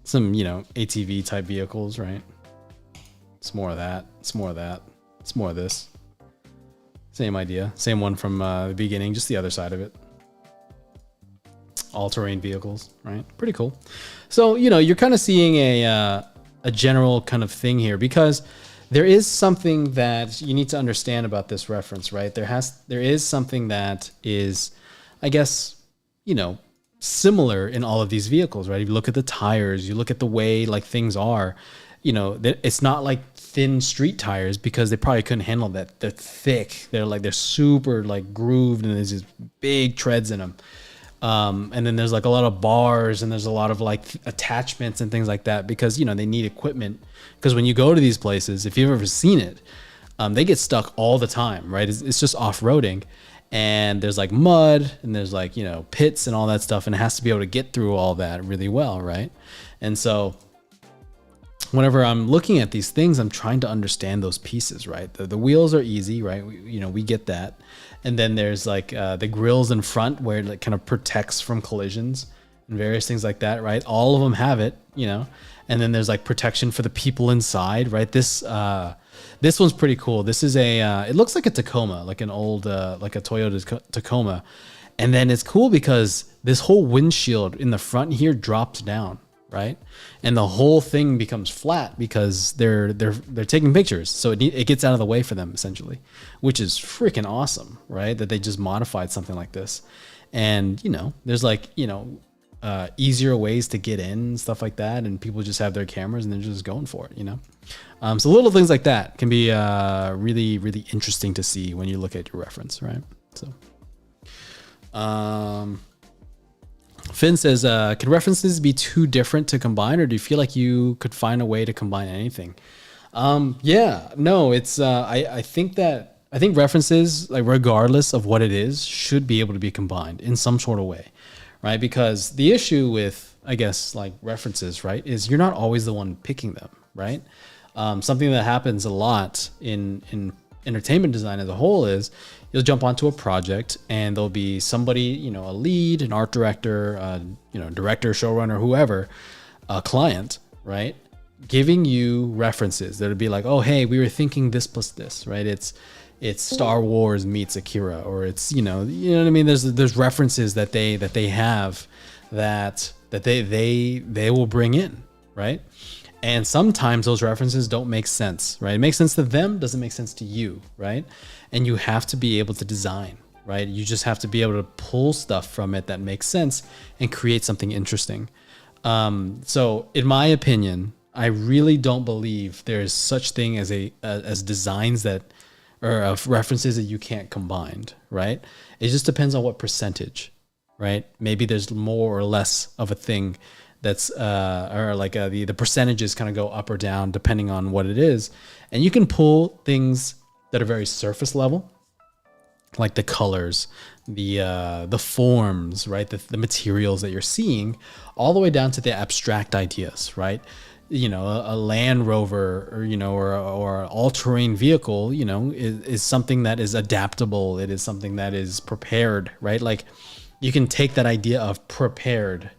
some ATV type vehicles, right? It's more of that. It's more of that. It's more of this. Same idea. Same one from the beginning, just the other side of it. All-terrain vehicles, right? Pretty cool. So you're kind of seeing a general kind of thing here, because there is something that you need to understand about this reference, right? There is something that is, I guess, similar in all of these vehicles, right? If you look at the tires, you look at the way like things are, it's not like thin street tires, because they probably couldn't handle that. They're thick. They're super like grooved, and there's these big treads in them. And then there's like a lot of bars, and there's a lot of like attachments and things like that, because they need equipment. Because when you go to these places, if you've ever seen it, they get stuck all the time, right? It's just off-roading, and there's like mud, and there's like pits and all that stuff, and it has to be able to get through all that really well, right? And so whenever I'm looking at these things, I'm trying to understand those pieces, right? The wheels are easy, right? We get that. And then there's like the grills in front, where it like kind of protects from collisions and various things like that, right? All of them have it, And then there's like protection for the people inside, right? This one's pretty cool. This is it looks like a Tacoma, like an old like a Toyota Tacoma, And then it's cool because this whole windshield in the front here drops down, right? And the whole thing becomes flat because they're taking pictures. So it gets out of the way for them essentially, which is freaking awesome, right? That they just modified something like this. And, you know, there's like, you know, easier ways to get in and stuff like that. And people just have their cameras and they're just going for it, you know? So little things like that can be really, really interesting to see when you look at your reference, right? So, Finn says, can references be too different to combine, or do you feel like you could find a way to combine anything? Yeah, no, it's, I think references, like regardless of what it is, should be able to be combined in some sort of way, right? Because the issue with, I guess, like references, right, is you're not always the one picking them, right? Something that happens a lot in entertainment design as a whole is you'll jump onto a project and there'll be somebody, you know, a lead, an art director, you know, director, showrunner, whoever, a client, right, giving you references that'll be like, oh, hey, we were thinking this plus this, right? It's Star Wars meets Akira, or it's, you know what I mean? There's references that they have that they will bring in, right? And sometimes those references don't make sense, right? It makes sense to them, doesn't make sense to you, right? And you have to be able to design, right? You just have to be able to pull stuff from it that makes sense and create something interesting. So in my opinion, I really don't believe there's such thing as designs that, or of references that you can't combine, right? It just depends on what percentage, right? Maybe there's more or less of a thing that's or like the percentages kind of go up or down depending on what it is. And you can pull things that are very surface level, like the colors, the forms, right? The materials that you're seeing, all the way down to the abstract ideas, right? You know, a Land Rover, or, you know, or an all-terrain vehicle, you know, is something that is adaptable. It is something that is prepared, right? Like you can take that idea of prepared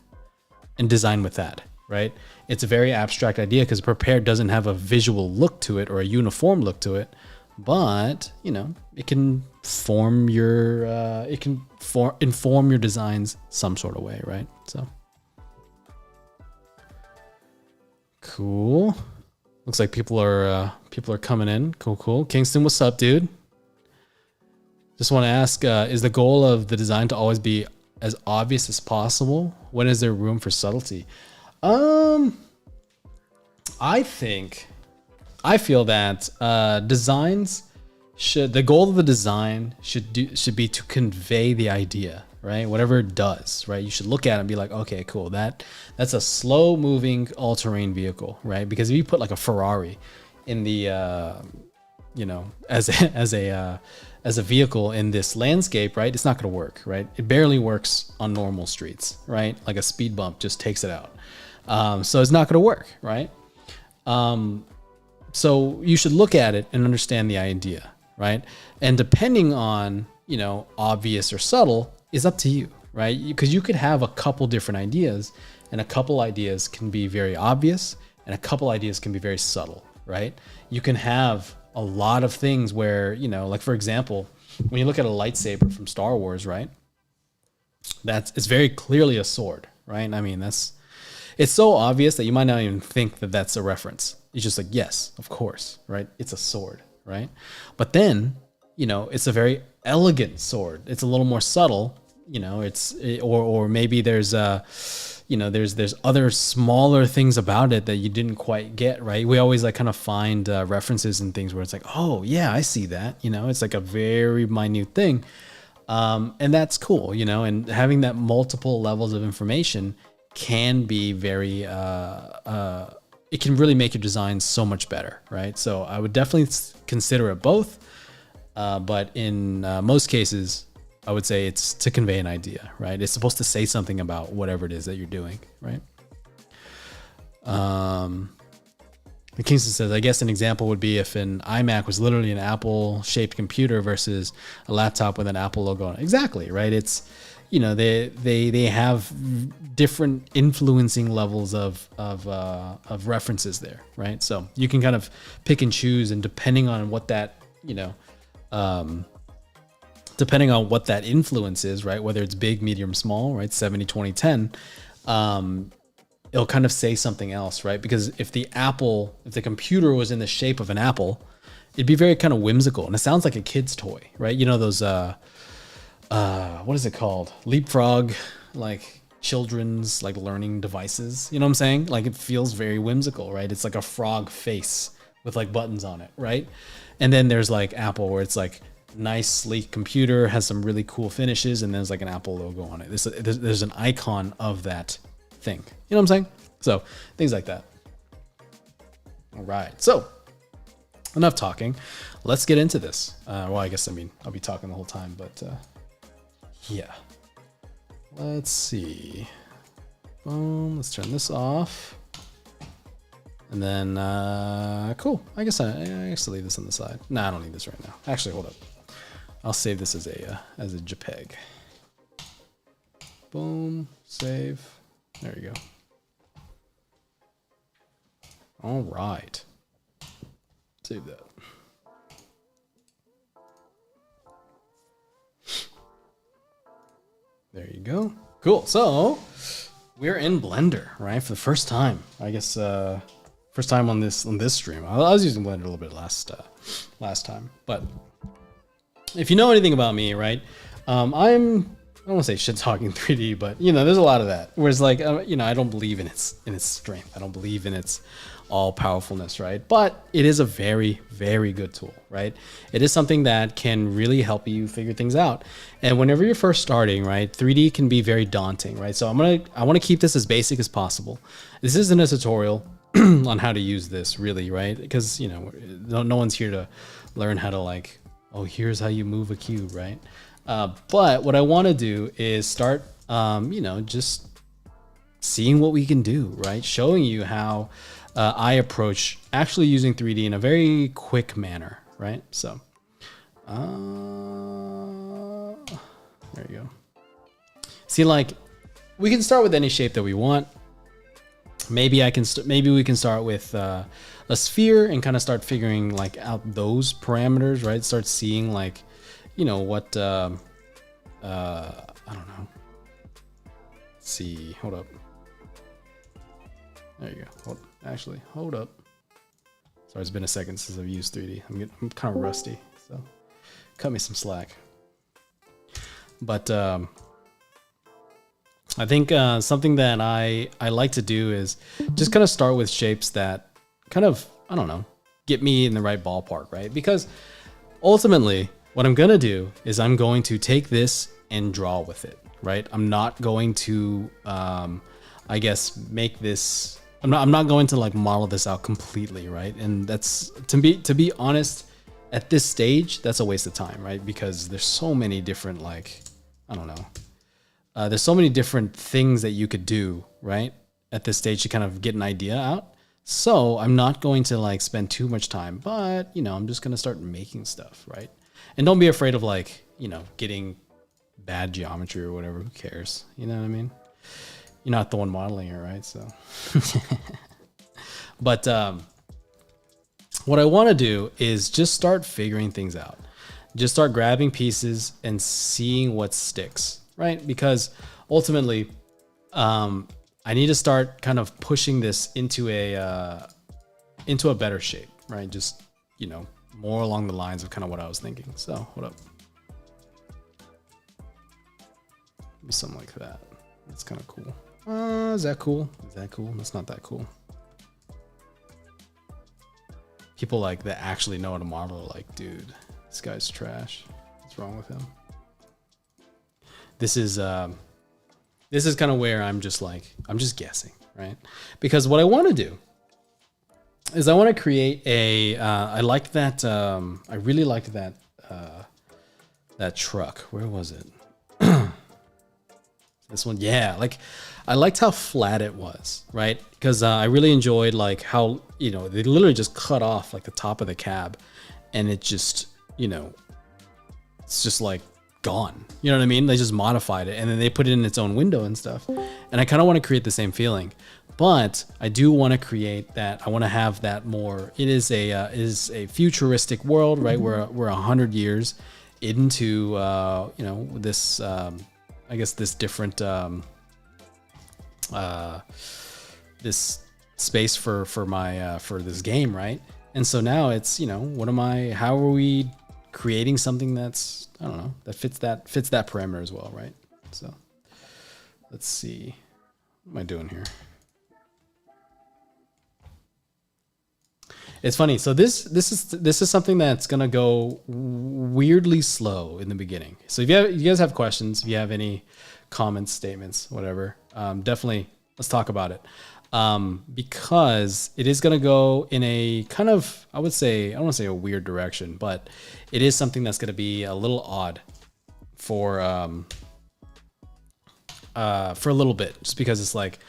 and design with that, right? It's a very abstract idea because prepared doesn't have a visual look to it or a uniform look to it, but, you know, it can form your, inform your designs some sort of way, right? So. Cool. Looks like people are coming in. Cool. Kingston, what's up, dude? Just want to ask, is the goal of the design to always be as obvious as possible? When is there room for subtlety? I feel that the goal of the design should be to convey the idea, right? Whatever it does, right? You should look at it and be like, okay, cool. That's a slow moving all-terrain vehicle, right? Because if you put like a Ferrari in the, you know, as a vehicle in this landscape, right? It's not going to work, right? It barely works on normal streets, right? Like a speed bump just takes it out. So it's not going to work, right? So you should look at it and understand the idea, right? And depending on, you know, obvious or subtle is up to you, right? Because you could have a couple different ideas, and a couple ideas can be very obvious and a couple ideas can be very subtle, right? You can have a lot of things where, you know, like for example, when you look at a lightsaber from Star Wars, right? It's very clearly a sword, right? I mean, it's so obvious that you might not even think that that's a reference. It's just like, yes, of course, right? It's a sword, right? But then, you know, it's a very elegant sword. It's a little more subtle, you know, or maybe there's you know, there's other smaller things about it that you didn't quite get, right? We always like kind of find references and things where it's like, oh yeah, I see that, you know, it's like a very minute thing. And that's cool, you know, and having that multiple levels of information can be very, it can really make your design so much better, right? So I would definitely consider it both. But in most cases, I would say it's to convey an idea, right? It's supposed to say something about whatever it is that you're doing, right? Kingston says, I guess an example would be if an iMac was literally an Apple-shaped computer versus a laptop with an Apple logo on it. Exactly, right? It's, you know, they have different influencing levels of references there, right? So you can kind of pick and choose, and depending on what that, you know, depending on what that influence is, right? Whether it's big, medium, small, right? 70, 20, 10, it'll kind of say something else, right? Because if the computer was in the shape of an apple, it'd be very kind of whimsical, and it sounds like a kid's toy, right? You know, those, what is it called? Leapfrog, like children's like learning devices. You know what I'm saying? Like it feels very whimsical, right? It's like a frog face with like buttons on it, right? And then there's like Apple, where it's like nice, sleek computer, has some really cool finishes, and there's like an Apple logo on it. There's an icon of that thing. You know what I'm saying? So things like that. All right. So enough talking. Let's get into this. Well, I guess, I'll be talking the whole time, but yeah. Let's see. Boom. Let's turn this off. And then, cool. I guess I leave this on the side. No, I don't need this right now. Actually, hold up. I'll save this as a JPEG. Boom. Save. There you go. All right. Save that. There you go. Cool. So we're in Blender, right? For the first time, I guess. First time on this stream. I was using Blender a little bit last time, but if you know anything about me, right? I don't want to say shit talking 3D, but you know, there's a lot of that. Whereas like, you know, I don't believe in its strength. I don't believe in its all powerfulness, right? But it is a very, very good tool, right? It is something that can really help you figure things out. And whenever you're first starting, right, 3D can be very daunting, right? So I want to keep this as basic as possible. This isn't a tutorial on how to use this, really, right? Because, you know, no one's here to learn how to like, oh, here's how you move a cube, right? But what I want to do is start, you know, just seeing what we can do, right? Showing you how I approach actually using 3D in a very quick manner, right? So, there you go. See, like, we can start with any shape that we want. Maybe maybe we can start with a sphere and kind of start figuring like out those parameters, right? Start seeing like, you know, what, I don't know. Let's see, hold up. There you go. Hold up. Sorry, it's been a second since I've used 3D. I'm kind of rusty, so cut me some slack. But I think something that I like to do is just kind of start with shapes that kind of, I don't know, get me in the right ballpark, right? Because ultimately, what I'm going to do is I'm going to take this and draw with it, right? I'm not going to, I guess, make this... I'm not going to like model this out completely, right? And that's, to be honest, at this stage, that's a waste of time, right? Because there's so many different, like, I don't know. There's so many different things that you could do, right? At this stage to kind of get an idea out. So I'm not going to like spend too much time, but you know, I'm just going to start making stuff, right? And don't be afraid of like, you know, getting bad geometry or whatever. Who cares? You know what I mean? You're not the one modeling it, right? So, but what I want to do is just start figuring things out. Just start grabbing pieces and seeing what sticks, right? Because ultimately, I need to start kind of pushing this into a better shape, right? Just, you know, more along the lines of kind of what I was thinking. So, hold up. Maybe something like that. That's kind of cool. Is that cool? Is that cool? That's not that cool. People like that actually know how to model are like, dude, this guy's trash. What's wrong with him? This is kind of where I'm just guessing, right? Because what I want to do is I want to create I like that, I really liked that, that truck. Where was it? This one, yeah, like I liked how flat it was, right? Because I really enjoyed like how, you know, they literally just cut off like the top of the cab and it just, you know, it's just like gone. You know what I mean? They just modified it and then they put it in its own window and stuff. And I kind of want to create the same feeling, but I do want to create that. I want to have that more. It is a futuristic world, right? We're 100 years into you know, this I guess this different this space for my for this game, right? And so now it's, you know, how are we creating something that's, I don't know, that fits that parameter as well, right? So let's see, what am I doing here? It's funny. So this is something that's gonna go weirdly slow in the beginning. So if you guys have questions, if you have any comments, statements, whatever, definitely let's talk about it. Because it is gonna go in a kind of, I would say, I don't want to say a weird direction, but it is something that's gonna be a little odd for a little bit, just because it's like,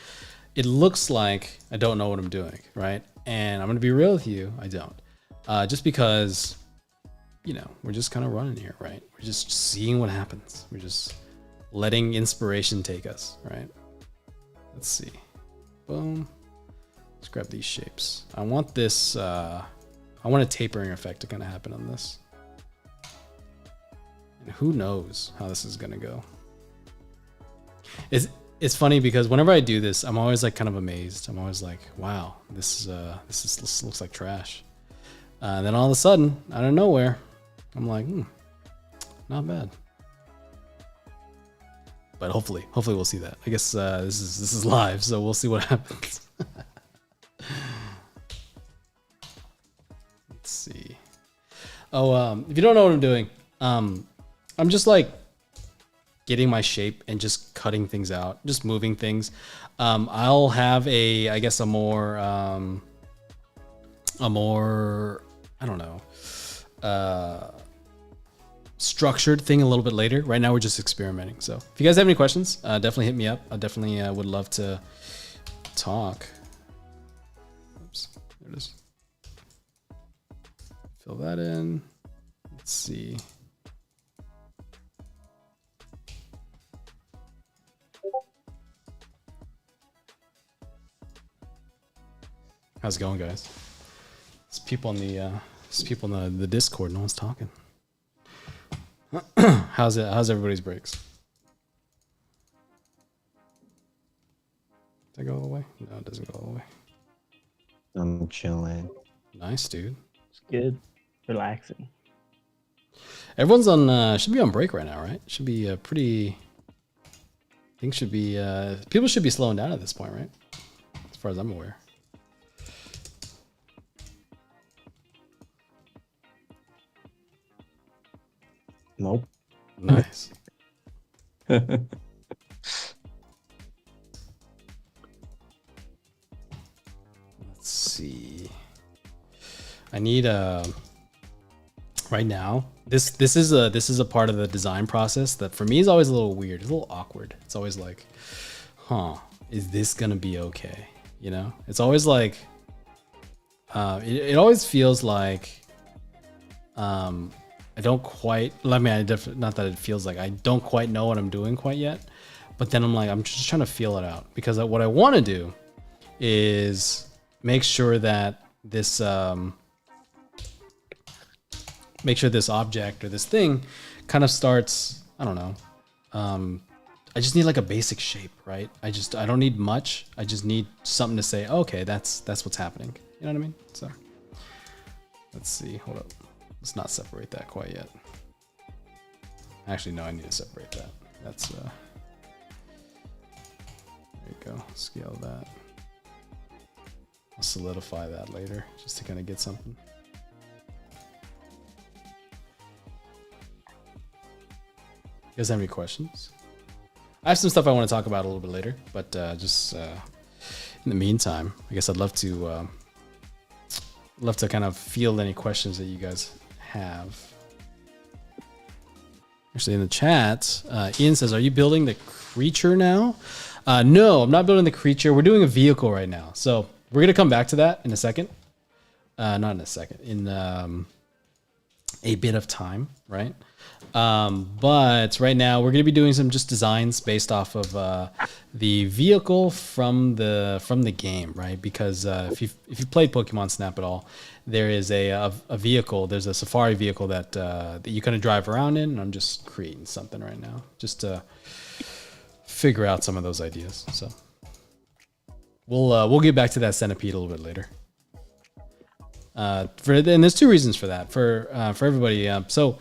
it looks like I don't know what I'm doing, right? And I'm gonna be real with you, I don't. Just because, you know, we're just kind of running here, right? We're just seeing what happens. We're just letting inspiration take us, right? Let's see. Boom. Let's grab these shapes. I want this, I want a tapering effect to kind of happen on this. And who knows how this is gonna go. It's funny because whenever I do this, I'm always like kind of amazed. I'm always like, wow, this looks like trash. And then all of a sudden, out of nowhere, I'm like, not bad. But hopefully we'll see that. I guess this is live, so we'll see what happens. Let's see. Oh, if you don't know what I'm doing, I'm just like getting my shape and just cutting things out, just moving things. I'll have I guess a more, I don't know, structured thing a little bit later. Right now we're just experimenting. So if you guys have any questions, definitely hit me up. I definitely would love to talk. Oops, there it is. Fill that in. Let's see. How's it going, guys? There's people in the Discord. No one's talking. How's everybody's breaks? Does that go all the way? No, it doesn't go all the way. I'm chilling. Nice, dude. It's good. Relaxing. Everyone's on should be on break right now, right? Should be pretty. Things should be people should be slowing down at this point, right? As far as I'm aware. Nope. Nice. Let's see. I need right now. This is a part of the design process that for me is always a little weird. It's a little awkward. It's always like, is this gonna be okay? You know? It's always like it always feels like I don't quite, I mean, not that it feels like I don't quite know what I'm doing quite yet, but then I'm like, I'm just trying to feel it out, because what I want to do is make sure that this, make sure this object or this thing kind of starts, I don't know. I just need like a basic shape, right? I don't need much. I just need something to say, okay, that's what's happening. You know what I mean? So let's see, hold up. Let's not separate that quite yet. Actually, no, I need to separate that. That's, there you go, scale that. I'll solidify that later, just to kind of get something. You guys have any questions? I have some stuff I want to talk about a little bit later, but just in the meantime, I guess I'd love to kind of field any questions that you guys have. Actually, in the chat, Ian says, "Are you building the creature now?" No, I'm not building the creature. We're doing a vehicle right now, so we're gonna come back to that in a second. Not in a second. In a bit of time, right? But right now we're going to be doing some just designs based off of the vehicle from the game, right? Because if you played Pokemon Snap at all, there is a vehicle. There's a safari vehicle that you kind of drive around in. And I'm just creating something right now, just to figure out some of those ideas. So we'll get back to that centipede a little bit later. And there's two reasons for that for everybody. So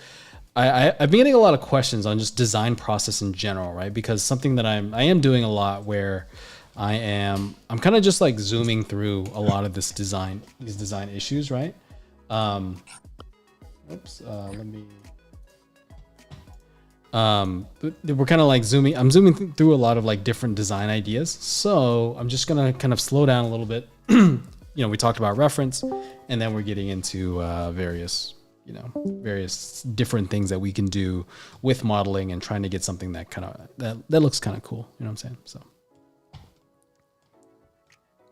I've been getting a lot of questions on just design process in general, right? Because something that I am doing a lot where I'm kind of just like zooming through a lot of these design issues, right? Oops, let me. We're kind of like I'm zooming through a lot of like different design ideas. So I'm just gonna kind of slow down a little bit. You know, we talked about reference, and then we're getting into various different things that we can do with modeling and trying to get something that kind of that looks kind of cool. You know what I'm saying? So,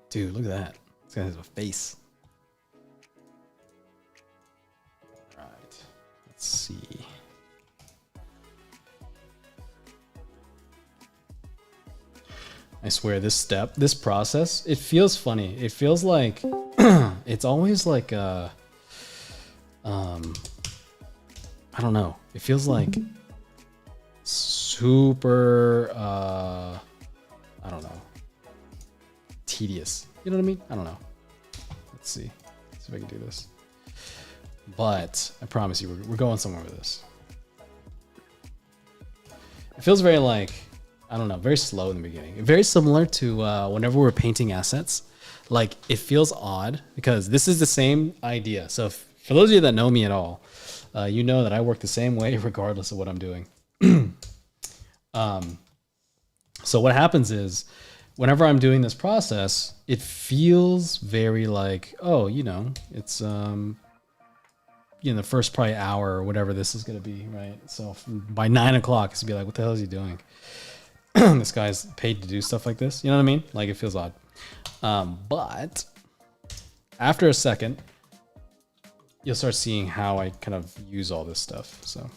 dude, look at that. This guy has a face. Right. Let's see. I swear this process, it feels funny. It feels like it's always like I don't know. It feels like super I don't know. Tedious. You know what I mean? I don't know. Let's see. Let's see if I can do this. But I promise you we're going somewhere with this. It feels very like, I don't know, very slow in the beginning. Very similar to whenever we're painting assets. Like, it feels odd because this is the same idea. So for those of you that know me at all, you know that I work the same way regardless of what I'm doing. So what happens is whenever I'm doing this process, it feels very like, oh, you know, it's the first probably hour or whatever this is going to be, right? So by 9 o'clock, it's going to be like, what the hell is he doing? This guy's paid to do stuff like this. You know what I mean? Like, it feels odd. But after a second, you'll start seeing how I kind of use all this stuff. So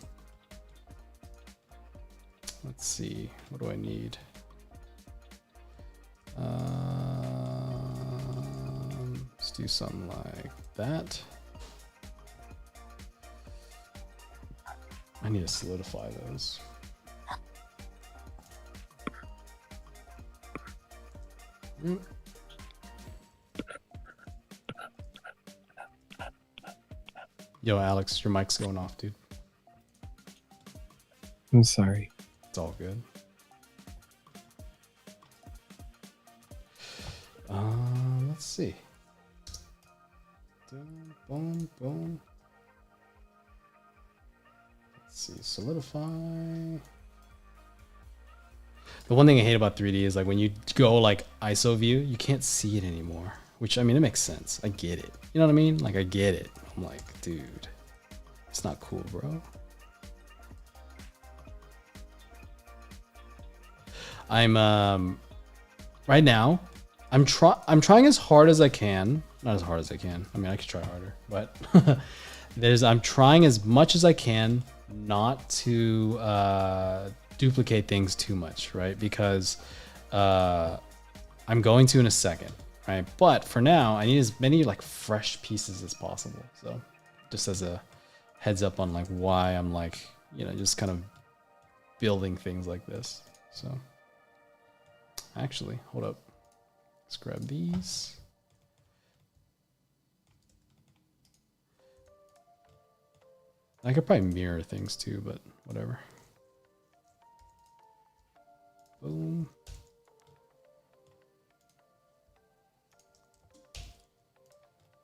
let's see. What do I need? Let's do something like that. I need to solidify those. Yo, Alex, your mic's going off, dude. I'm sorry. It's all good. Let's see. Boom, boom. Let's see, solidify. The one thing I hate about 3D is like when you go like ISO view, you can't see it anymore. Which, I mean, it makes sense. I get it. You know what I mean? Like, I get it. I'm like, dude, it's not cool, bro. I'm right now, I'm trying as hard as I can. Not as hard as I can. I mean, I could try harder, but I'm trying as much as I can not to duplicate things too much, right? Because I'm going to in a second, right? But for now, I need as many like fresh pieces as possible. So just as a heads up on like why I'm like, you know, just kind of building things like this. So actually, hold up. Let's grab these. I could probably mirror things too, but whatever. Boom.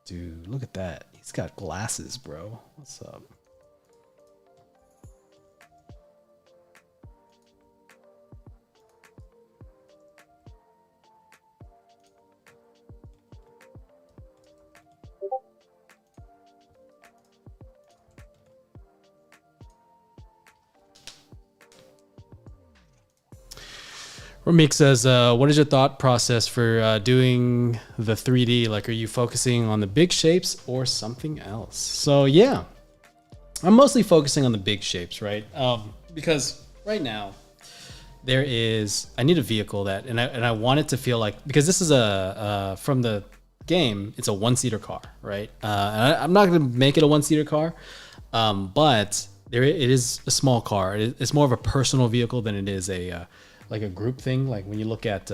Dude, look at that. He's got glasses, bro. What's up? Ramik says, what is your thought process for doing the 3D? Like, are you focusing on the big shapes or something else? So, yeah. I'm mostly focusing on the big shapes, right? Because right now I need a vehicle that, and I want it to feel like, because this is from the game, it's a one-seater car, right? I'm not going to make it a one-seater car, but it is a small car. It's more of a personal vehicle than it is like a group thing. Like when you look at,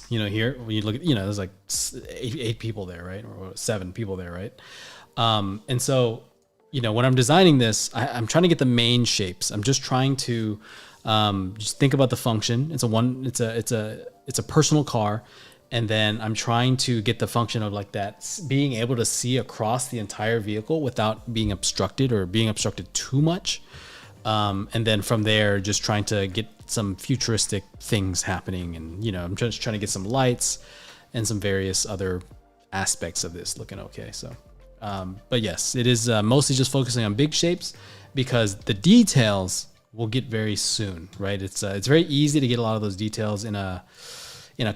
here, when you look at, there's like eight people there, right? Or 7 people there, right? And so, when I'm designing this, I'm trying to get the main shapes. I'm just trying to just think about the function. It's a personal car. And then I'm trying to get the function of like that, being able to see across the entire vehicle without being obstructed or being obstructed too much. And then from there, just trying to get some futuristic things happening. And, I'm just trying to get some lights and some various other aspects of this looking okay. So, but yes, it is mostly just focusing on big shapes because the details will get very soon, right? It's very easy to get a lot of those details in a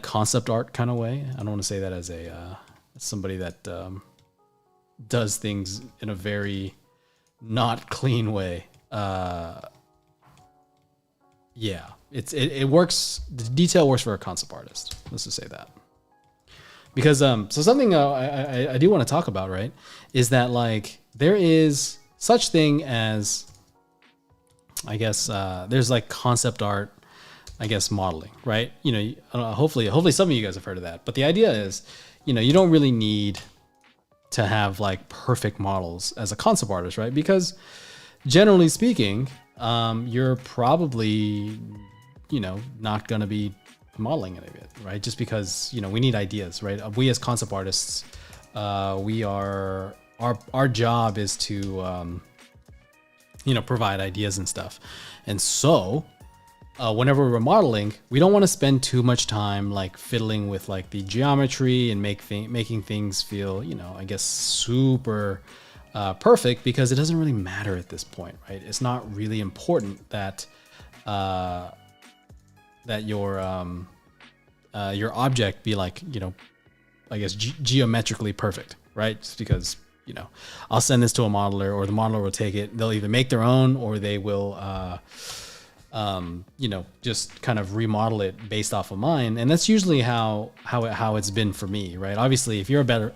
concept art kind of way. I don't want to say that as somebody that does things in a very not clean way. Yeah, it works. The detail works for a concept artist. Let's just say that. Because so something I do want to talk about, right, is that like there is such thing as, I guess, there's like concept art, I guess, modeling, right? I don't know, hopefully some of you guys have heard of that. But the idea is, you don't really need to have like perfect models as a concept artist, right? Because generally speaking, you're probably, not going to be modeling any of it, right? Just because, we need ideas, right? We as concept artists, our job is to, provide ideas and stuff. And so, whenever we're modeling, we don't want to spend too much time like fiddling with like the geometry and making things feel, I guess, super perfect, because it doesn't really matter at this point, right? It's not really important that your object be like, I guess geometrically perfect, right? Just because, I'll send this to a modeler, or the modeler will take it. They'll either make their own, or they will just kind of remodel it based off of mine. And that's usually how it's been for me, right? Obviously, if you're a better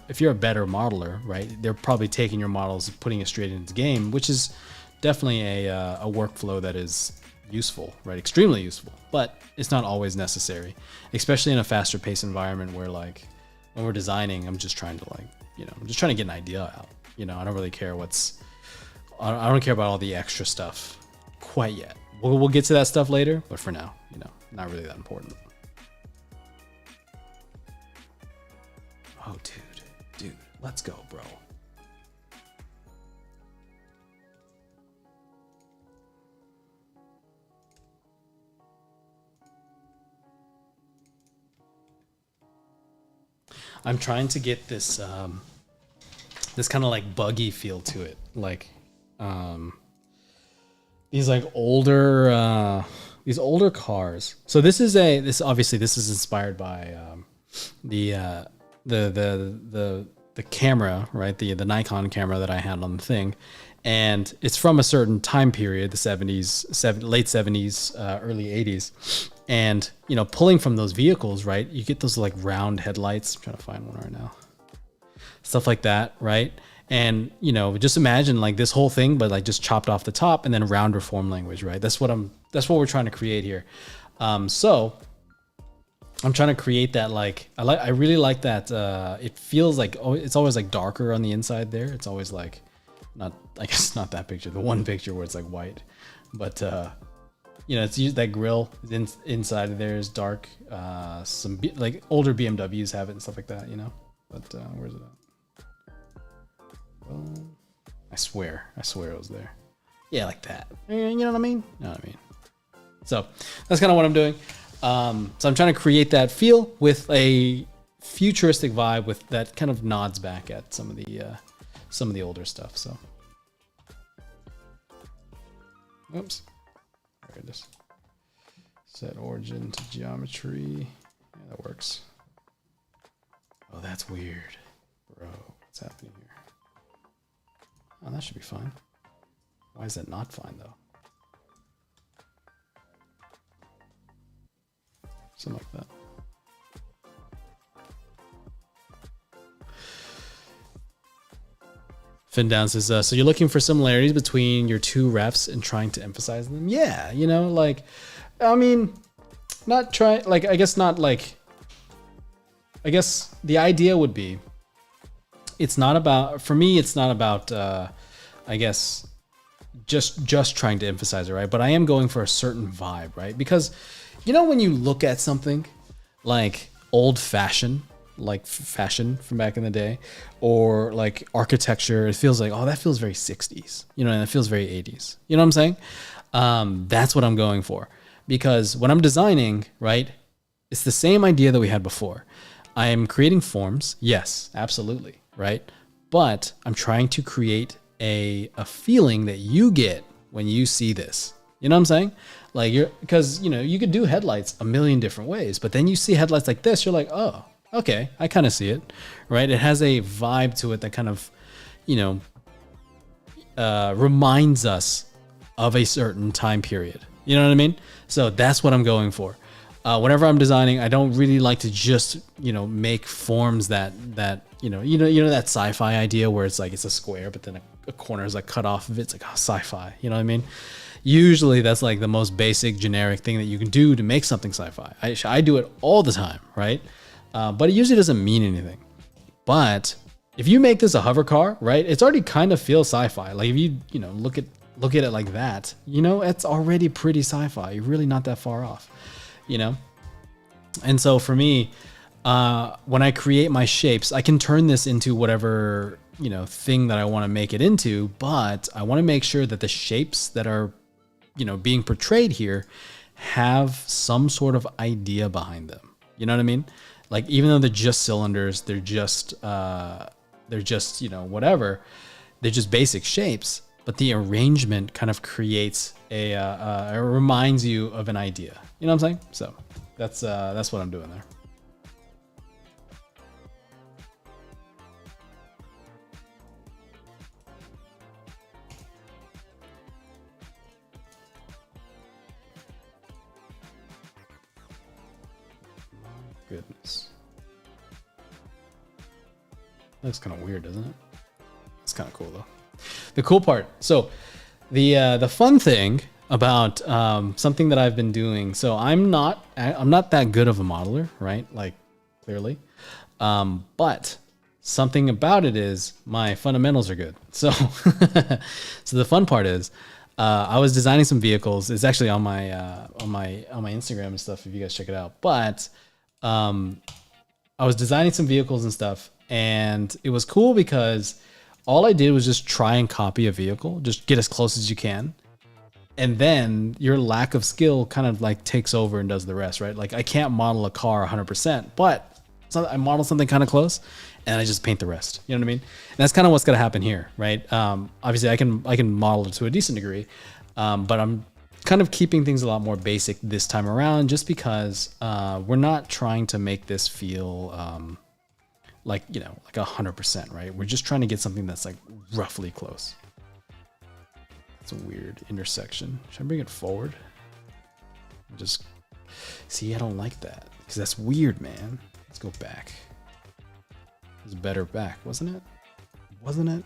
modeler, right, they're probably taking your models, putting it straight into the game, which is definitely a workflow that is useful, right? Extremely useful, but it's not always necessary, especially in a faster paced environment where like when we're designing, I'm just trying to get an idea out. I don't really care I don't care about all the extra stuff quite yet. We'll get to that stuff later, but for now, not really that important. Oh, dude, let's go, bro. I'm trying to get this this kind of like buggy feel to it, like these like older cars. So this is inspired by the camera, right? The Nikon camera that I had on the thing, and it's from a certain time period, the 70s, late 70s, early 80s. And, pulling from those vehicles, right, you get those like round headlights. I'm trying to find one right now. Stuff like that, right? And, just imagine like this whole thing, but like just chopped off the top and then rounder form language, right? That's what we're trying to create here. So I'm trying to create that, like, I really like that. It feels like, it's always like darker on the inside there. It's always like, I guess not that picture, the one picture where it's like white, but, it's used, that grill inside of there is dark. Some like older BMWs have it and stuff like that, but where's it at? I swear it was there. Yeah, like that. You know what I mean? So that's kind of what I'm doing. So I'm trying to create that feel with a futuristic vibe, with that kind of nods back at some of the older stuff. So, oops. There it is. Set origin to geometry. Yeah, that works. Oh, that's weird. Bro, what's happening here? Oh, that should be fine. Why is that not fine though? Something like that. Fin Down says, so you're looking for similarities between your two refs and trying to emphasize them? Yeah, you know, like, I mean, not try, like, I guess not like, I guess the idea would be, it's not about, for me, it's not about, I guess, just trying to emphasize it, right? But I am going for a certain vibe, right? Because, you know, when you look at something like old fashioned, like fashion from back in the day, or like architecture, it feels like, oh, that feels very 60s, you know, and it feels very 80s. You know what I'm saying? That's what I'm going for. Because when I'm designing, right, it's the same idea that we had before. I am creating forms, yes, absolutely, right? But I'm trying to create a feeling that you get when you see this. You know what I'm saying? Like because, you know, you could do headlights a million different ways, but then you see headlights like this, you're like, oh, okay, I kind of see it, right? It has a vibe to it that kind of, you know, reminds us of a certain time period. You know what I mean? So that's what I'm going for. Whenever I'm designing, I don't really like to just, you know, make forms that you know that sci-fi idea where it's like it's a square, but then a corner is like cut off of it. It's like, oh, sci-fi. You know what I mean? Usually that's like the most basic generic thing that you can do to make something sci-fi. I do it all the time, right? But it usually doesn't mean anything. But if you make this a hover car, right, it's already kind of feels sci-fi. Like if you know, look at it like that, you know, it's already pretty sci-fi. You're really not that far off, you know? And so for me, when I create my shapes, I can turn this into whatever, you know, thing that I want to make it into, but I want to make sure that the shapes that are, you know, being portrayed here have some sort of idea behind them. You know what I mean? Like, even though they're just cylinders, they're just, you know, whatever, they're just basic shapes, but the arrangement kind of creates it reminds you of an idea. You know what I'm saying? So that's what I'm doing there. Goodness. Looks kind of weird, doesn't it? It's kind of cool though. The cool part. So the fun thing about something that I've been doing. So I'm not that good of a modeler, right? Like, clearly. But something about it is my fundamentals are good. So so the fun part is I was designing some vehicles. It's actually on my Instagram and stuff if you guys check it out. But I was designing some vehicles and stuff, and it was cool because all I did was just try and copy a vehicle, just get as close as you can. And then your lack of skill kind of like takes over and does the rest, right? Like, I can't model a car 100%, but I model something kind of close and I just paint the rest. You know what I mean? And that's kind of what's going to happen here, right? Obviously I can model it to a decent degree, but I'm kind of keeping things a lot more basic this time around, just because we're not trying to make this feel like, you know, like 100%, right? We're just trying to get something that's like roughly close. It's a weird intersection. Should I bring it forward? Just see, I don't like that because that's weird, man. Let's go back. It's better back, wasn't it? Wasn't it?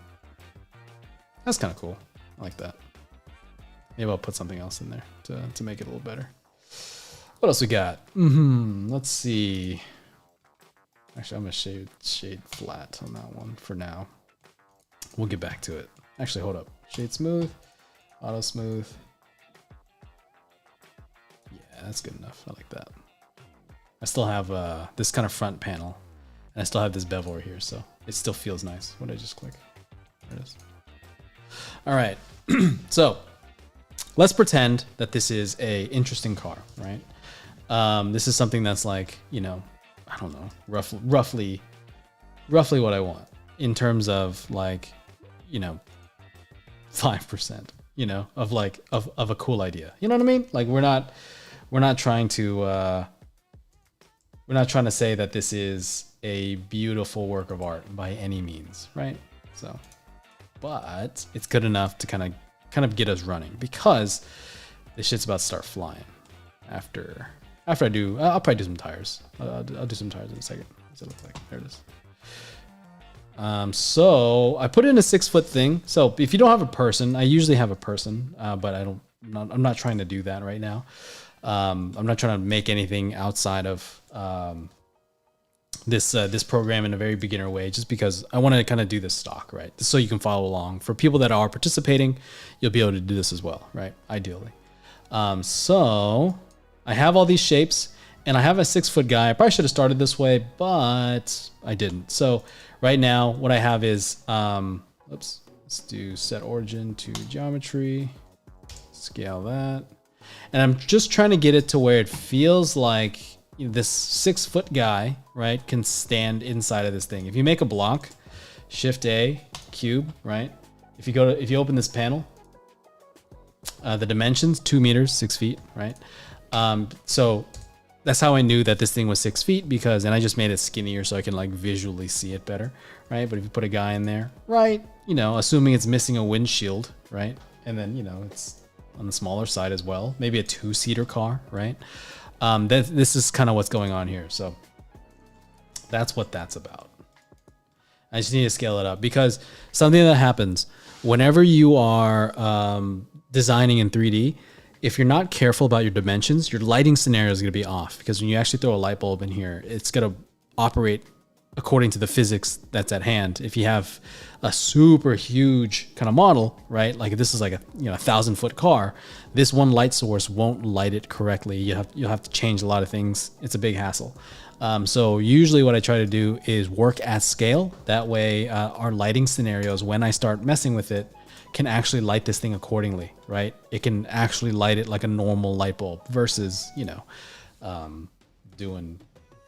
That's kind of cool. I like that. Maybe I'll put something else in there to make it a little better. What else we got? Let's see. Actually, I'm gonna shade flat on that one for now. We'll get back to it. Actually, hold up. Shade smooth, auto smooth. Yeah, that's good enough. I like that. I still have this kind of front panel, and I still have this bevel over here, so it still feels nice. What did I just click? There it is. All right, so let's pretend that this is a interesting car, right? This is something that's like, you know, I don't know, roughly what I want in terms of like, you know, 5%, you know, of like of a cool idea. You know what I mean? Like, we're not trying to say that this is a beautiful work of art by any means, right? So but it's good enough to kind of get us running, because this shit's about to start flying. After I do, I'll probably do some tires. I'll do some tires in a second. What's it look like? There it is. So I put in a 6 foot thing. So if you don't have a person, I usually have a person, but I'm not trying to do that right now. I'm not trying to make anything outside of this program in a very beginner way, just because I want to kind of do this stock, right? So you can follow along. For people that are participating, you'll be able to do this as well, right? Ideally. So I have all these shapes, and I have a 6 foot guy. I probably should have started this way, but I didn't. So right now what I have is, let's do set origin to geometry, scale that. And I'm just trying to get it to where it feels like this 6 foot guy, right, can stand inside of this thing. If you make a block, Shift A, cube, right? If you open this panel, the dimensions 2 meters, 6 feet, right? So that's how I knew that this thing was 6 feet, and I just made it skinnier so I can like visually see it better, right? But if you put a guy in there, right, assuming it's missing a windshield, right? And then, it's on the smaller side as well, maybe a 2-seater car, right? This is kind of what's going on here. So that's what that's about. I just need to scale it up, because something that happens whenever you are designing in 3D, if you're not careful about your dimensions, your lighting scenario is going to be off, because when you actually throw a light bulb in here, it's going to operate according to the physics that's at hand. If you have a super huge kind of model, right? Like if this is like a 1,000-foot car, this one light source won't light it correctly. You'll have to change a lot of things. It's a big hassle. So usually what I try to do is work at scale. That way our lighting scenarios, when I start messing with it, can actually light this thing accordingly, right? It can actually light it like a normal light bulb versus, doing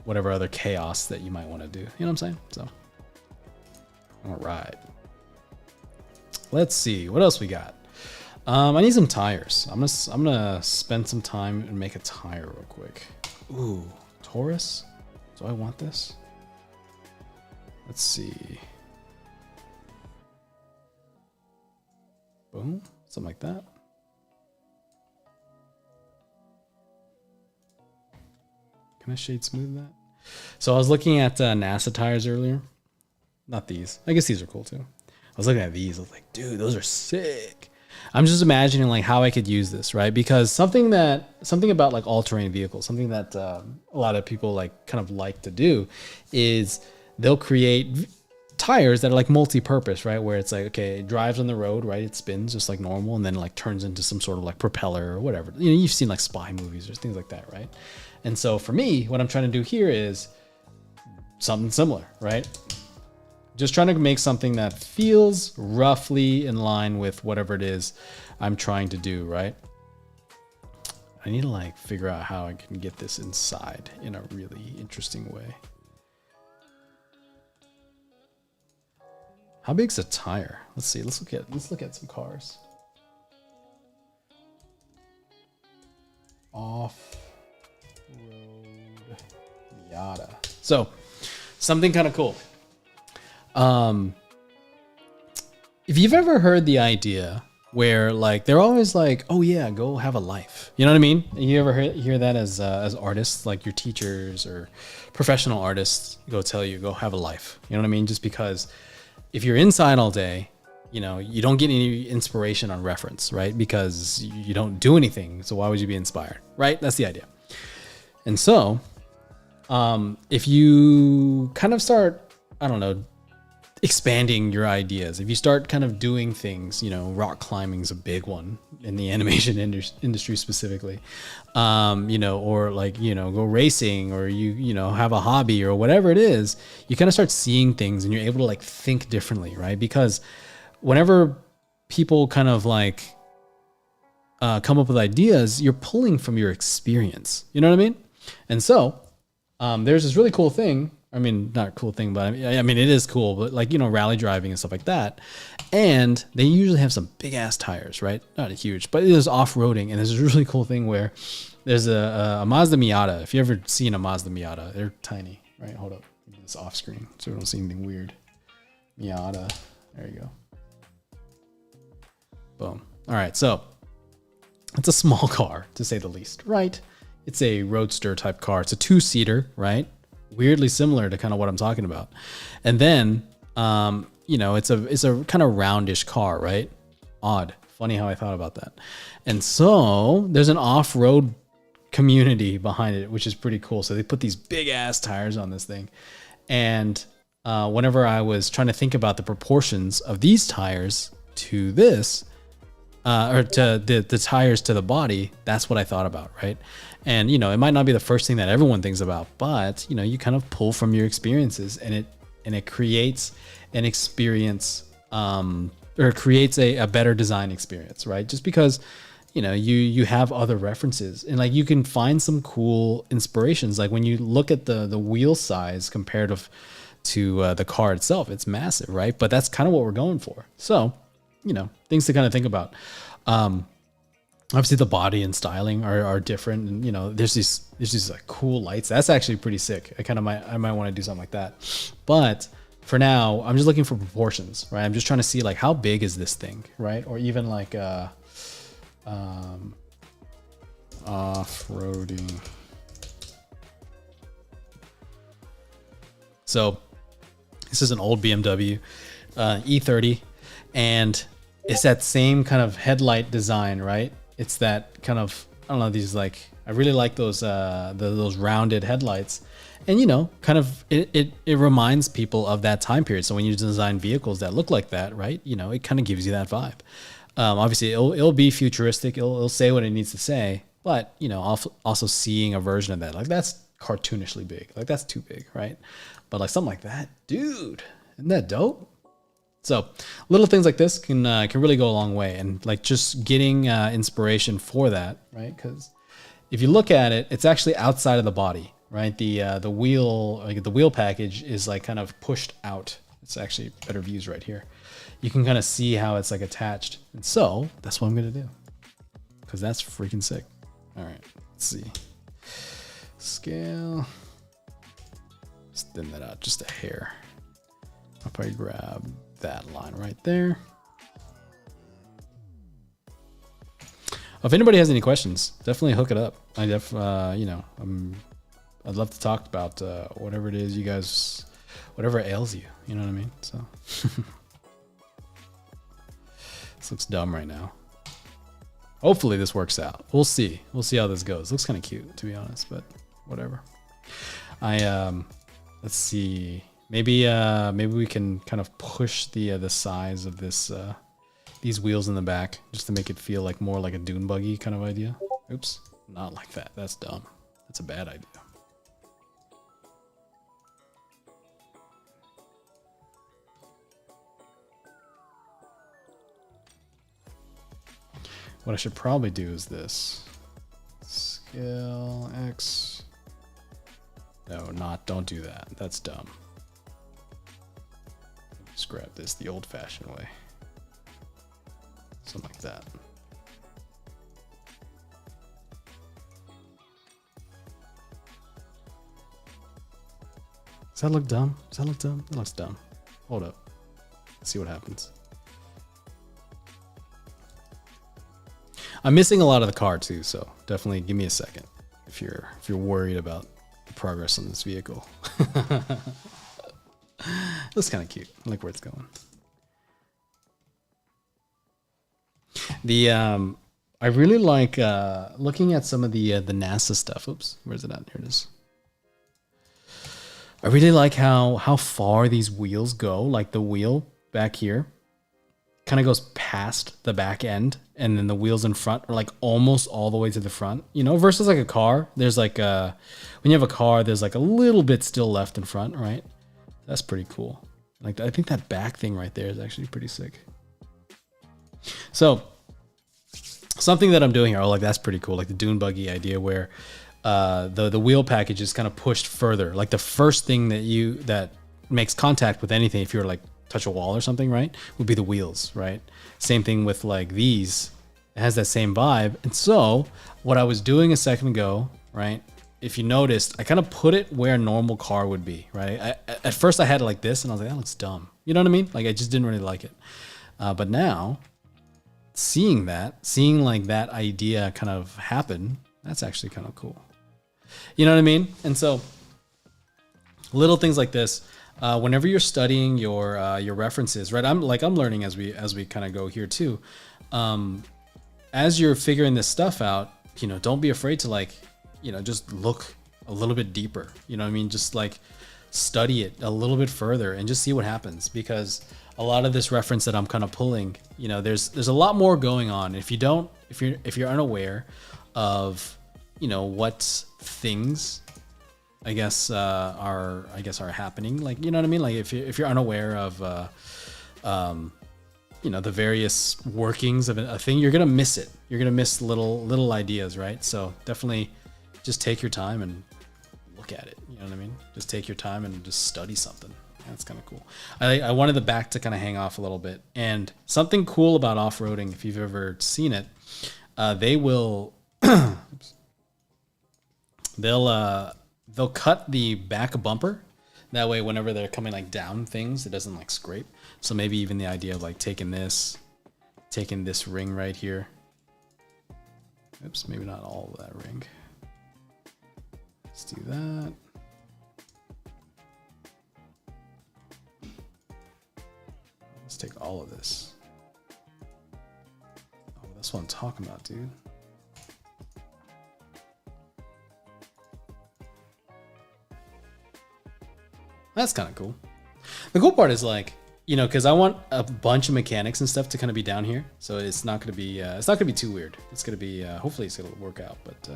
whatever other chaos that you might want to do. You know what I'm saying? So, all right. Let's see what else we got. I need some tires. I'm gonna spend some time and make a tire real quick. Ooh, Taurus. Do I want this? Let's see. Boom, something like that. Can I shade smooth that? So I was looking at NASA tires earlier. Not these. I guess these are cool too. I was looking at these. I was like, dude, those are sick. I'm just imagining like how I could use this, right? Because something about like all-terrain vehicles, something that a lot of people like kind of like to do is they'll create tires that are like multi-purpose, right? Where it's like, okay, it drives on the road, right? It spins just like normal, and then like turns into some sort of like propeller or whatever. You've seen like spy movies or things like that, right? And so for me, what I'm trying to do here is something similar, right? Just trying to make something that feels roughly in line with whatever it is I'm trying to do, right? I need to like figure out how I can get this inside in a really interesting way. How big's a tire? Let's see. Let's look at some cars. Off-road Miata. So something kind of cool. If you've ever heard the idea where like they're always like, oh yeah, go have a life. You know what I mean? You ever hear that as artists, like your teachers or professional artists go tell you, go have a life. You know what I mean? Just because if you're inside all day, you don't get any inspiration on reference, right? Because you don't do anything. So why would you be inspired, right? That's the idea. And so if you kind of start, I don't know, expanding your ideas, if you start kind of doing things, rock climbing is a big one in the animation industry specifically, or like, go racing, or have a hobby or whatever it is, you kind of start seeing things and you're able to like think differently, right? Because whenever people kind of like come up with ideas, you're pulling from your experience, you know what I mean? And so there's this really cool thing. I mean, not a cool thing, but I mean, it is cool, but like, rally driving and stuff like that. And they usually have some big ass tires, right? Not huge, but it is off-roading. And there's a really cool thing where there's a Mazda Miata. If you ever seen a Mazda Miata, they're tiny, right? Hold up. It's off screen so we don't see anything weird. Miata. There you go. Boom. All right, so it's a small car to say the least, right? It's a roadster type car. It's a 2-seater, right? Weirdly similar to kind of what I'm talking about. And then, it's a kind of roundish car, right? Odd. Funny how I thought about that. And so there's an off-road community behind it, which is pretty cool. So they put these big ass tires on this thing. And whenever I was trying to think about the proportions of these tires to this, or to the tires to the body, that's what I thought about, right? And, it might not be the first thing that everyone thinks about, but, you kind of pull from your experiences and it creates an experience, or creates a better design experience, right? Just because, you have other references and like you can find some cool inspirations. Like when you look at the wheel size comparative to the car itself, it's massive, right? But that's kind of what we're going for. So, things to kind of think about. Obviously the body and styling are different, and there's these like cool lights. That's actually pretty sick. I might want to do something like that. But for now, I'm just looking for proportions, right? I'm just trying to see like how big is this thing, right? Or even like off-roading. So this is an old BMW E30, and it's that same kind of headlight design, right? It's that kind of, I don't know, these like, I really like those rounded headlights. And kind of it reminds people of that time period. So when you design vehicles that look like that, right? It kind of gives you that vibe. Obviously it'll be futuristic. It'll say what it needs to say, but also seeing a version of that, like that's cartoonishly big. Like that's too big, right? But like something like that, dude, isn't that dope? So little things like this can really go a long way, and like just getting inspiration for that, right? Because if you look at it, it's actually outside of the body, right? The wheel package is like kind of pushed out. It's actually better views right here. You can kind of see how it's like attached, and so that's what I'm gonna do because that's freaking sick. All right, let's see. Scale. Let's thin that out just a hair. I'll probably grab that line right there. If anybody has any questions, definitely hook it up. I'd love to talk about whatever it is you guys, whatever ails you. You know what I mean? So this looks dumb right now. Hopefully this works out. We'll see. We'll see how this goes. Looks kind of cute, to be honest, but whatever. Let's see. Maybe we can kind of push the size of this these wheels in the back just to make it feel like more like a dune buggy kind of idea. Oops, not like that. That's dumb. That's a bad idea. What I should probably do is this. Scale X. No, don't do that. That's dumb. Just grab this the old-fashioned way. Something like that. Does that look dumb? Does that look dumb? That looks dumb. Hold up. Let's see what happens. I'm missing a lot of the car too, so definitely give me a second if you're worried about the progress on this vehicle. Looks kind of cute. I like where it's going. I really like looking at some of the NASA stuff. Oops, where's it at? Here it is. I really like how far these wheels go. Like the wheel back here kind of goes past the back end, and then the wheels in front are like almost all the way to the front. Versus like a car. There's like when you have a car, there's like a little bit still left in front, right? That's pretty cool. Like I think that back thing right there is actually pretty sick. So something that I'm doing here, like that's pretty cool. Like the dune buggy idea where the wheel package is kind of pushed further. Like the first thing that makes contact with anything, if you're like touch a wall or something, right, would be the wheels, right? Same thing with like these. It has that same vibe. And so what I was doing a second ago, right? If you noticed, I kind of put it where a normal car would be, right? At first I had it like this and I was like, that looks dumb. You know what I mean? Like I just didn't really like it. But now seeing like that idea kind of happen, that's actually kind of cool. You know what I mean? And so little things like this, whenever you're studying your references, right? I'm learning as we kind of go here too. As you're figuring this stuff out, don't be afraid to just look a little bit deeper. You know what I mean? Just like study it a little bit further and just see what happens, because a lot of this reference that I'm kind of pulling, there's a lot more going on. If you're unaware of, what things I guess are happening, like, you know what I mean? Like if you're unaware of the various workings of a thing, you're gonna miss it. You're gonna miss little ideas, right? So definitely just take your time and look at it. You know what I mean? Just take your time and just study something. That's kind of cool. I wanted the back to kind of hang off a little bit. And something cool about off-roading, if you've ever seen it, they will they'll cut the back bumper. That way, whenever they're coming like down things, it doesn't like scrape. So maybe even the idea of like taking this ring right here. Oops, maybe not all of that ring. Let's do that. Let's take all of this. Oh, that's what I'm talking about, dude. That's kind of cool. The cool part is like, because I want a bunch of mechanics and stuff to kind of be down here, so it's not gonna be too weird. It's gonna be hopefully it's gonna work out, but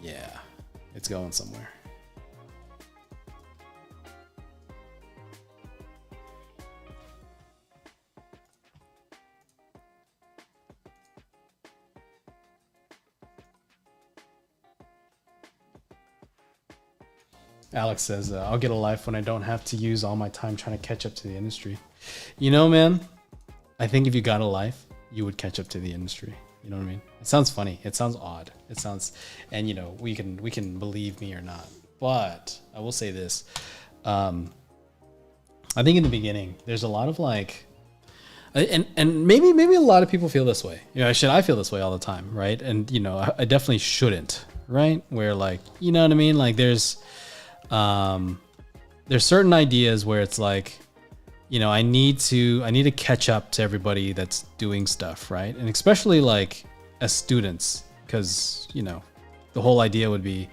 yeah, it's going somewhere. Alex says, I'll get a life when I don't have to use all my time trying to catch up to the industry. Man, I think if you got a life, you would catch up to the industry. You know what I mean? It sounds funny. It sounds odd. It sounds, and we can believe me or not. But I will say this. I think in the beginning, there's a lot of like, and maybe a lot of people feel this way. I feel this way all the time, right? And I definitely shouldn't, right? Where like, you know what I mean? Like there's certain ideas where it's like, I need to catch up to everybody that's doing stuff, right? And especially like as students, because the whole idea would be,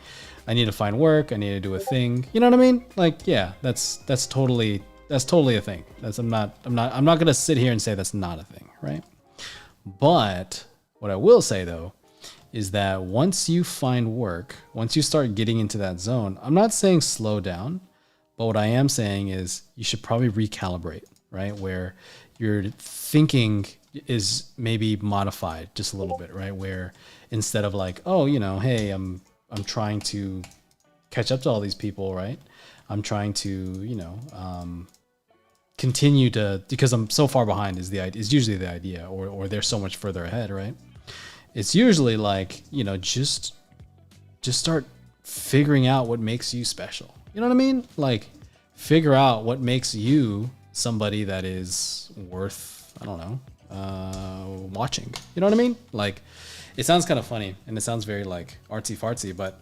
I need to find work, I need to do a thing. You know what I mean? Like, yeah, that's totally a thing. I'm not gonna sit here and say that's not a thing, right? But what I will say though is that once you find work, once you start getting into that zone, I'm not saying slow down, but what I am saying is you should probably recalibrate, right? Where your thinking is maybe modified just a little bit, right? Where instead of like, oh, hey, I'm trying to catch up to all these people, right? I'm trying to, continue to, because I'm so far behind is usually the idea, or they're so much further ahead, right? It's usually like, just start figuring out what makes you special. You know what I mean? Like figure out what makes you somebody that is worth, I don't know, watching. You know what I mean? Like it sounds kind of funny and it sounds very like artsy fartsy, but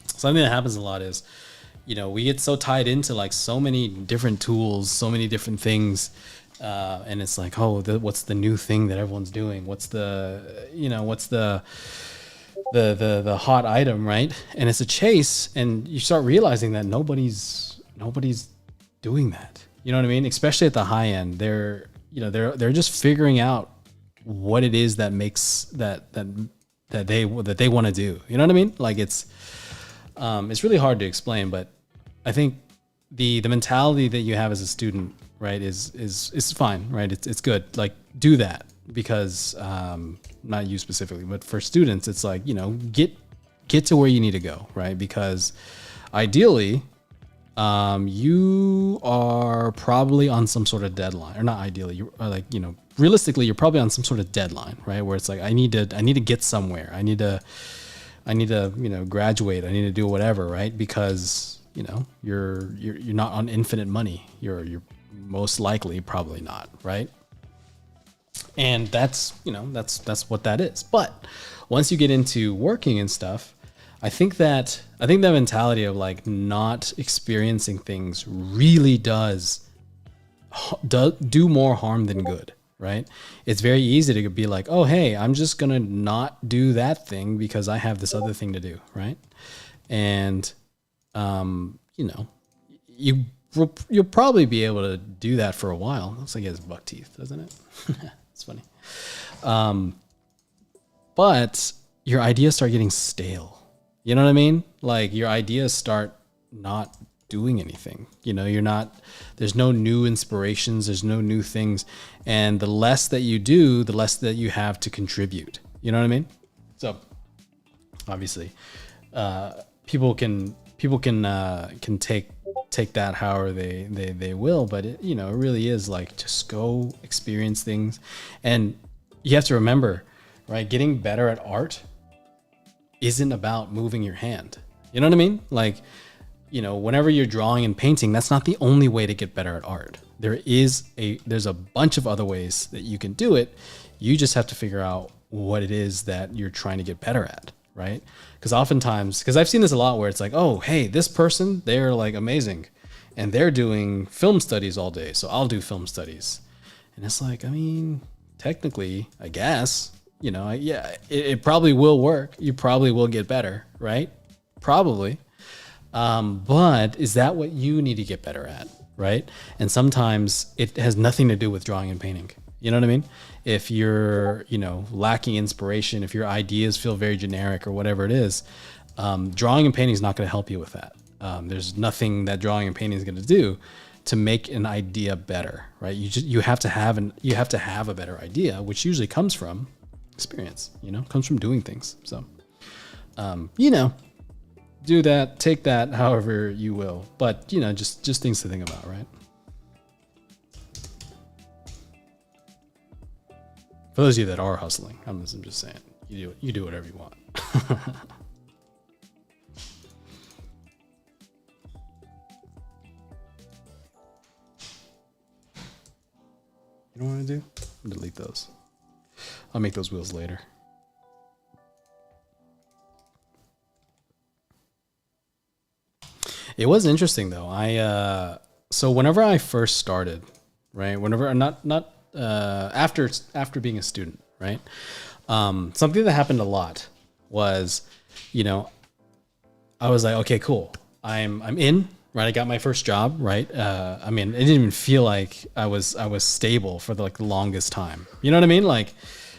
something that happens a lot is, we get so tied into like so many different tools, so many different things. And it's like, oh, what's the new thing that everyone's doing? What's the hot item, right? And it's a chase, and you start realizing that nobody's doing that. You know what I mean? Especially at the high end, they're just figuring out what it is that makes that they want to do. You know what I mean? Like it's really hard to explain, but I think the mentality that you have as a student, right, is fine, right? It's good. Like do that, because not you specifically, but for students, it's like, get to where you need to go, right? Because ideally, you are probably on some sort of deadline, or not ideally, you are like, realistically, you're probably on some sort of deadline, right? Where it's like, I need to get somewhere. I need to, graduate. I need to do whatever, right? Because, you're not on infinite money. You're most likely probably not, right? And that's, that's what that is. But once you get into working and stuff, I think that mentality of like not experiencing things really does do more harm than good, right? It's very easy to be like, oh, hey, I'm just going to not do that thing because I have this other thing to do, right? And, you'll probably be able to do that for a while. Looks like he has buck teeth, doesn't it? It's funny. But your ideas start getting stale. You know what I mean? Like your ideas start not doing anything. There's no new inspirations. There's no new things. And the less that you do, the less that you have to contribute. You know what I mean? So obviously, people can take that however they will, but it really is like just go experience things. And you have to remember, right? Getting better at art isn't about moving your hand. You know what I mean? Like, whenever you're drawing and painting, that's not the only way to get better at art. There's a bunch of other ways that you can do it. You just have to figure out what it is that you're trying to get better at, right? Because I've seen this a lot where it's like, oh, hey, this person, they're like amazing and they're doing film studies all day, so I'll do film studies. And it's like, I mean, technically, I guess, it probably will work. You probably will get better, right? Probably. But is that what you need to get better at, right? And sometimes it has nothing to do with drawing and painting. You know what I mean? If you're, lacking inspiration, if your ideas feel very generic or whatever it is, drawing and painting is not going to help you with that. There's nothing that drawing and painting is going to do to make an idea better, right? You have to have a better idea, which usually comes from experience, comes from doing things. So, do that, take that however you will, but just things to think about, right? For those of you that are hustling, I'm just saying, you do whatever you want. You know what I'm gonna do? Delete those. I'll make those wheels later. It was interesting though. So whenever I first started, right? After being a student, right? Something that happened a lot was, I was like, okay, cool. I'm in, right? I got my first job, right? I mean, it didn't even feel like I was stable for the longest time. You know what I mean? Like,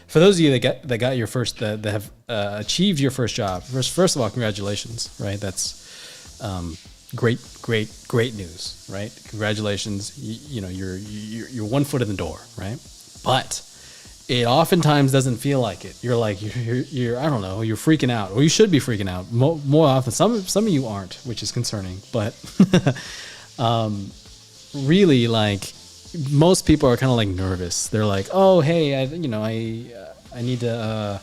for those of you that got your first, that have achieved your first job, first of all, congratulations, right? That's great news, right? Congratulations. You're 1 foot in the door, right? But it oftentimes doesn't feel like it. You're like, you're I don't know, you're freaking out, or you should be freaking out more often. Some of you aren't, which is concerning, but really, like, most people are kind of like nervous. They're like, oh, hey, I need to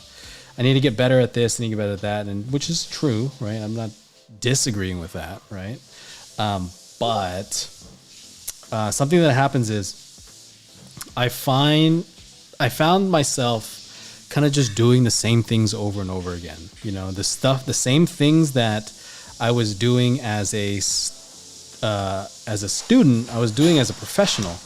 get better at this, I need to get better at that. And which is true, right? I'm not disagreeing with that, right? But something that happens is I found myself kind of just doing the same things over and over again. The same things that I was doing as a student, I was doing as a professional.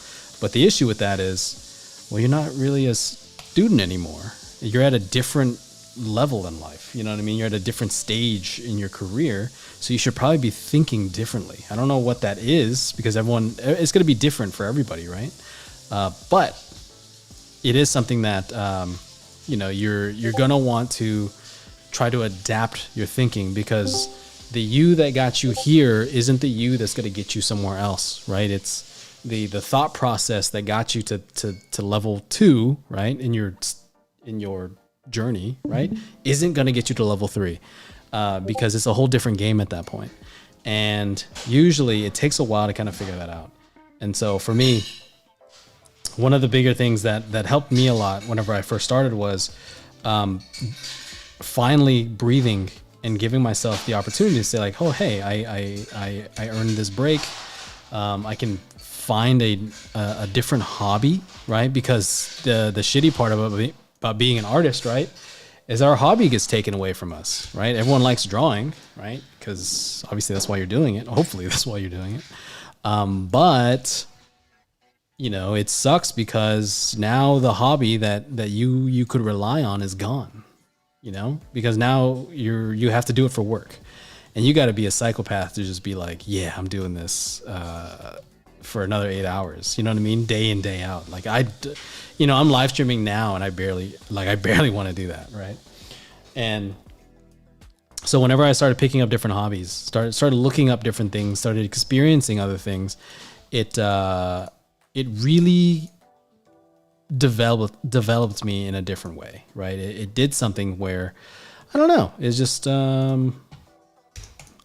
But the issue with that is, well, you're not really a student anymore. You're at a different level in life. You know what I mean? You're at a different stage in your career. So you should probably be thinking differently. I don't know what that is, because it's going to be different for everybody, right? But it is something that, you're going to want to try to adapt your thinking, because the you that got you here isn't the you that's going to get you somewhere else, right? It's the thought process that got you to level 2, right? In your journey, right? Isn't going to get you to level 3, because it's a whole different game at that point. And usually it takes a while to kind of figure that out. And so for me, one of the bigger things that helped me a lot whenever I first started was finally breathing and giving myself the opportunity to say, like, oh, hey, I earned this break. I can find a different hobby, right? Because the shitty part about being an artist, right, is our hobby gets taken away from us, right? Everyone likes drawing, right? Because obviously that's why you're doing it. Hopefully that's why you're doing it. But you know, it sucks because now the hobby that you could rely on is gone, you know, because now you have to do it for work, and you got to be a psychopath to just be like, yeah, I'm doing this for another 8 hours. You know what I mean? Day in, day out. Like you know, I'm live streaming now and I barely want to do that. Right. And so whenever I started picking up different hobbies, started looking up different things, started experiencing other things, it really developed me in a different way, right? It did something where, I don't know, it's just,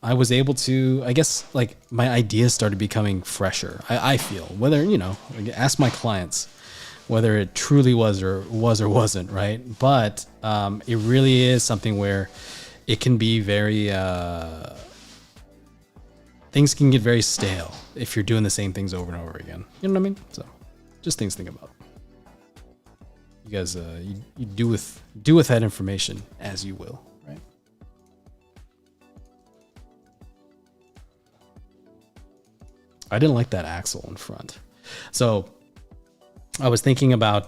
I was able to, I guess, like my ideas started becoming fresher. I feel, whether, you know, ask my clients whether it truly was or wasn't, right? But it really is something where it can be very, things can get very stale if you're doing the same things over and over again. You know what I mean? So just things to think about. You guys, you do with that information as you will, right? I didn't like that axle in front. So I was thinking about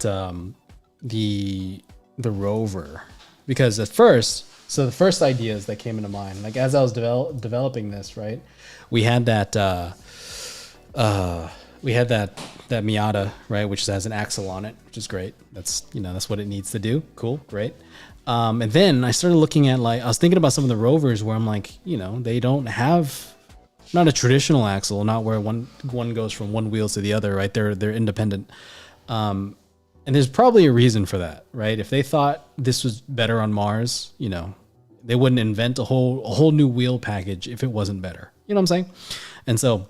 the Rover, because at first, so the first ideas that came into mind, like as I was developing this, right, we had that Miata, right, which has an axle on it, which is great. That's, you know, that's what it needs to do. Cool, great. And then I started looking at, like, I was thinking about some of the Rovers where I'm like, you know, they don't have, not a traditional axle, not where one goes from one wheel to the other, right? They're independent. And there's probably a reason for that, right? If they thought this was better on Mars, you know, they wouldn't invent a whole new wheel package if it wasn't better. You know what I'm saying? And so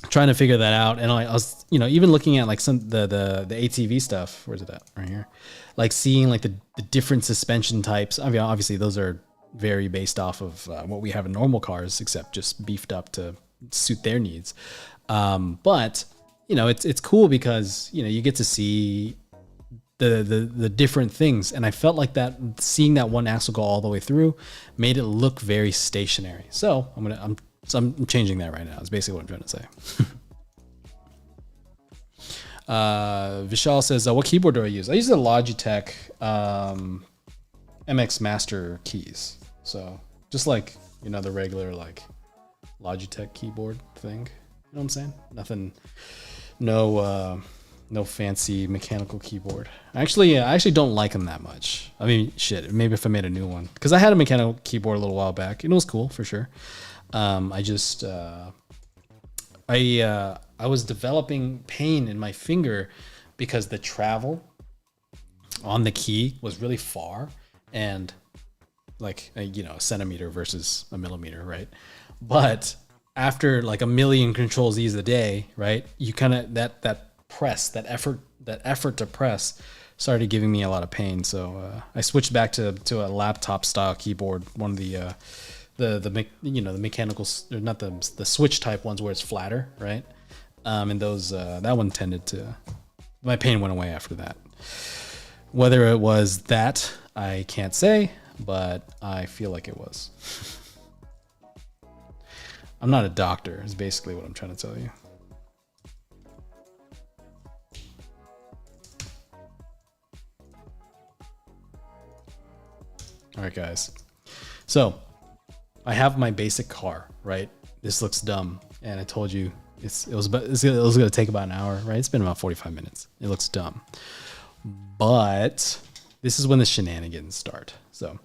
trying to figure that out. And I was, you know, even looking at like some the ATV stuff. Where's it at? Right here. Like seeing like the different suspension types. I mean, obviously those are very based off of what we have in normal cars, except just beefed up to suit their needs. But you know, it's cool because, you know, you get to see the different things. And I felt like that seeing that one axle go all the way through made it look very stationary. So I'm changing that right now. That's basically what I'm trying to say. Vishal says, what keyboard do I use? I use the Logitech MX Master keys. So just like, you know, the regular like Logitech keyboard thing. You know what I'm saying? Nothing, no fancy mechanical keyboard. I actually don't like them that much. I mean, shit, maybe if I made a new one. Because I had a mechanical keyboard a little while back. And it was cool for sure. I was developing pain in my finger because the travel on the key was really far, and like, you know, a centimeter versus a millimeter, right? But after like a million control Z's a day, right, you kind of that effort to press started giving me a lot of pain. So I switched back to a laptop style keyboard, one of the mechanical, or not the switch type ones where it's flatter, right? And those that one tended to, my pain went away after that. Whether it was that, I can't say, but I feel like it was. I'm not a doctor, is basically what I'm trying to tell you. All right, guys. So I have my basic car, right? This looks dumb, and I told you it was going to take about an hour, right? It's been about 45 minutes. It looks dumb, but this is when the shenanigans start. So,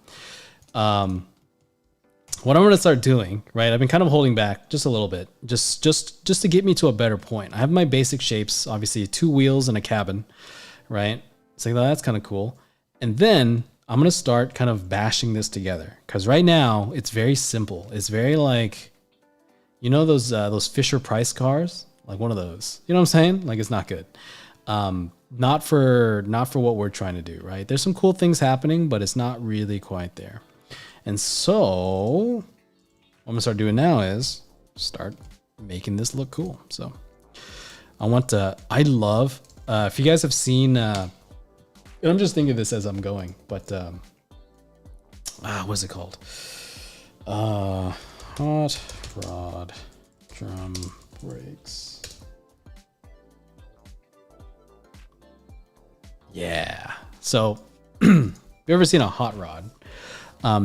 what I'm going to start doing, right? I've been kind of holding back just a little bit, just to get me to a better point. I have my basic shapes, obviously 2 wheels and a cabin, right? So that's kind of cool. And then I'm going to start kind of bashing this together, because right now it's very simple. It's very like, you know, those Fisher Price cars, like one of those, you know what I'm saying? Like, it's not good. Not for what we're trying to do, right? There's some cool things happening, but it's not really quite there. And so what I'm gonna start doing now is start making this look cool. So I love, if you guys have seen, and I'm just thinking this as I'm going, but, what's it called? Hot rod drum brakes. Yeah. So, you ever seen a hot rod?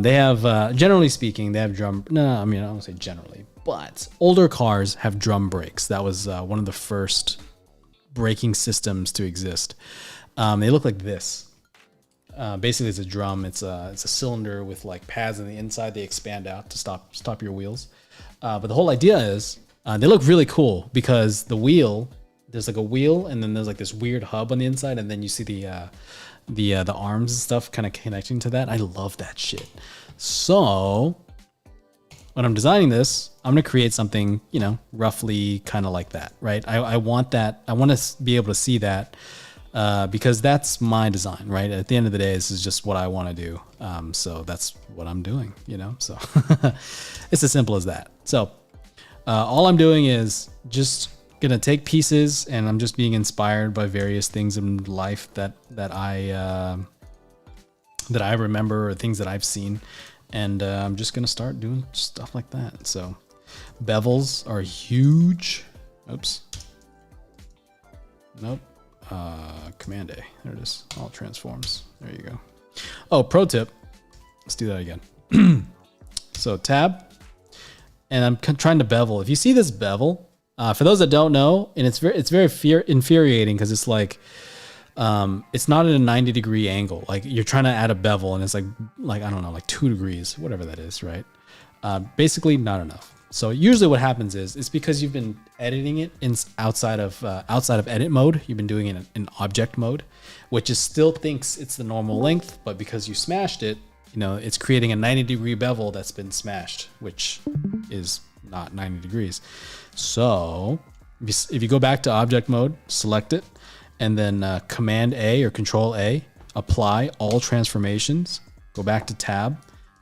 They have, generally speaking, they have drum. No, I mean, I don't say generally, but older cars have drum brakes. That was one of the first braking systems to exist. They look like this. Basically, it's a drum. It's a cylinder with like pads on the inside. They expand out to stop your wheels. But the whole idea is they look really cool because the wheel, there's like a wheel, and then there's like this weird hub on the inside, and then you see the arms and stuff kind of connecting to that. I love that shit. So when I'm designing this, I'm gonna create something, you know, roughly kind of like that, right? I want that. I want to be able to see that because that's my design, right? At the end of the day, this is just what I want to do. So that's what I'm doing, you know. So it's as simple as that. So all I'm doing is just gonna take pieces, and I'm just being inspired by various things in life that I remember, or things that I've seen, and I'm just gonna start doing stuff like that. So bevels are huge. Oops. Nope. Command A. There it is. All transforms. There you go. Oh, pro tip. Let's do that again. So tab, and I'm trying to bevel. If you see this bevel, for those that don't know, and it's very infuriating because it's like, it's not at a 90-degree angle. Like you're trying to add a bevel, and it's like I don't know, like 2 degrees, whatever that is, right? Basically, not enough. So usually, what happens is it's because you've been editing it in outside of edit mode. You've been doing it in object mode, which is still thinks it's the normal length, but because you smashed it, you know, it's creating a 90-degree bevel that's been smashed, which is not 90 degrees. So if you go back to object mode, select it, and then Command A or Control A, apply all transformations, go back to tab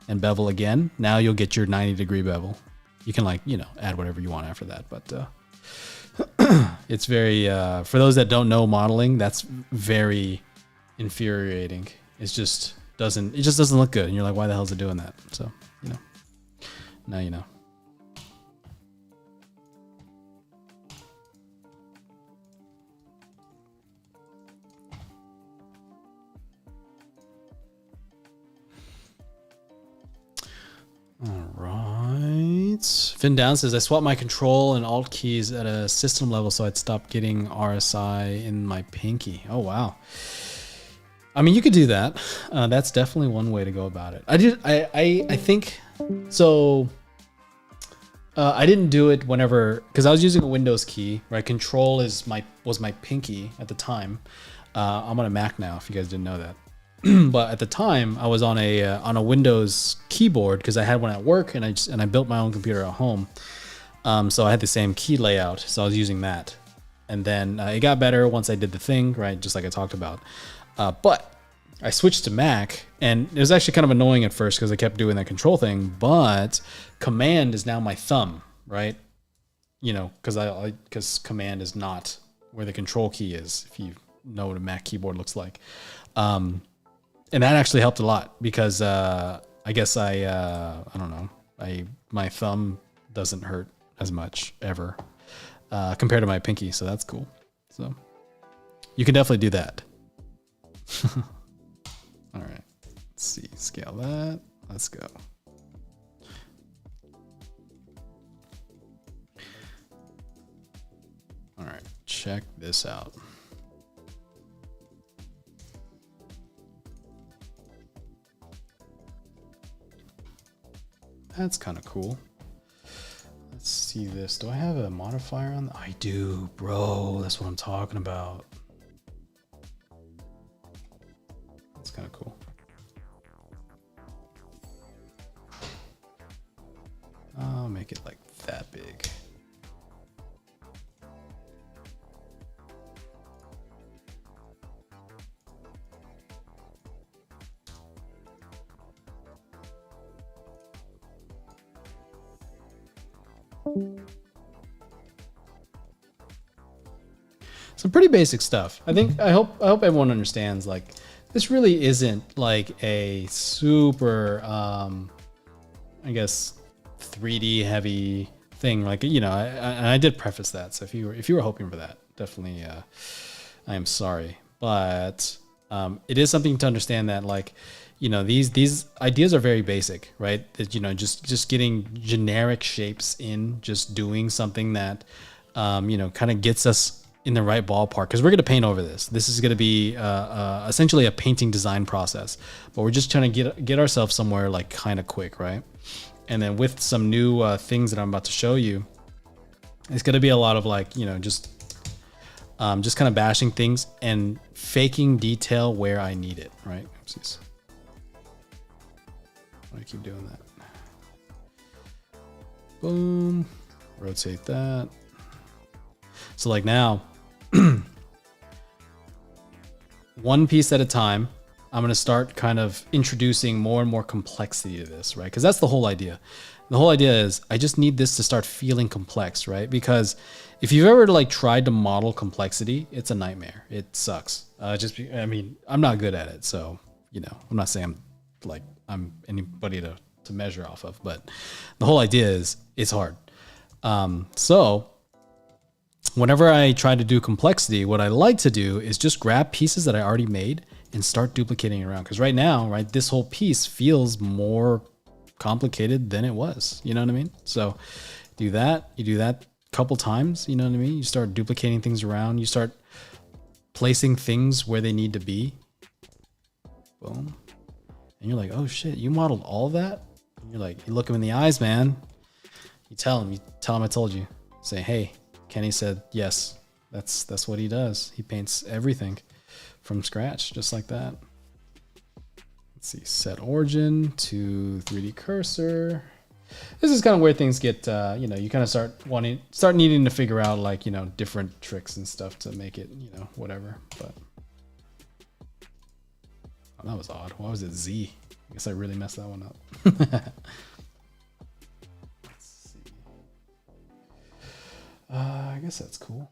and bevel again. Now you'll get your 90-degree bevel. You can, like, you know, add whatever you want after that, but it's very, for those that don't know modeling, that's very infuriating. It just doesn't look good. And you're like, why the hell is it doing that? So, you know, now you know. All right. Finn Down says, I swapped my control and alt keys at a system level so I'd stop getting RSI in my pinky. Oh, wow. I mean, you could do that. That's definitely one way to go about it. I think so. I didn't do it whenever, because I was using a Windows key, right? Control was my pinky at the time. I'm on a Mac now, if you guys didn't know that. But at the time, I was on a Windows keyboard because I had one at work, and I built my own computer at home. So I had the same key layout, so I was using that. And then it got better once I did the thing, right? Just like I talked about. But I switched to Mac, and it was actually kind of annoying at first because I kept doing that control thing. But Command is now my thumb, right? You know, because Command is not where the control key is. If you know what a Mac keyboard looks like. And that actually helped a lot because I guess I don't know, my thumb doesn't hurt as much ever compared to my pinky, so that's cool. So you can definitely do that. All right, let's see, scale that. Let's go. All right, check this out. That's kind of cool. Let's see this. Do I have a modifier on? I do, bro. That's what I'm talking about. That's kind of cool. I'll make it like that big. some pretty basic stuff. I hope everyone understands, like, this really isn't like a super, I guess, 3D heavy thing. Like, you know, I did preface that. So if you were hoping for that, definitely, I am sorry. But it is something to understand that, like, you know, these ideas are very basic, right? That, you know, just getting generic shapes in, just doing something that, you know, kind of gets us in the right ballpark, because we're going to paint over this. This is going to be essentially a painting design process, but we're just trying to get ourselves somewhere like kind of quick, right? And then with some new things that I'm about to show you, it's going to be a lot of, like, you know, just kind of bashing things and faking detail where I need it, right? Oopsies. I keep doing that. Boom. Rotate that. So like now, one piece at a time, I'm going to start kind of introducing more and more complexity to this, right? Because that's the whole idea. The whole idea is I just need this to start feeling complex, right? Because if you've ever like tried to model complexity, it's a nightmare. It sucks. I mean, I'm not good at it. So, you know, I'm not saying I'm anybody to measure off of, but the whole idea is it's hard. So whenever I try to do complexity, what I like to do is just grab pieces that I already made and start duplicating around. Because right now, right, this whole piece feels more complicated than it was. You know what I mean? So do that. You do that a couple times. You know what I mean? You start duplicating things around. You start placing things where they need to be. Boom. And you're like, oh shit, you modeled all of that? And you're like, you look him in the eyes, man. You tell him I told you. Say, hey, Kenny said yes. That's what he does. He paints everything from scratch, just like that. Let's see, set origin to 3D cursor. This is kind of where things get, you know, you kind of start needing to figure out, like, you know, different tricks and stuff to make it, you know, whatever. But oh, that was odd. Why was it Z? I guess I really messed that one up. Let's see. I guess that's cool.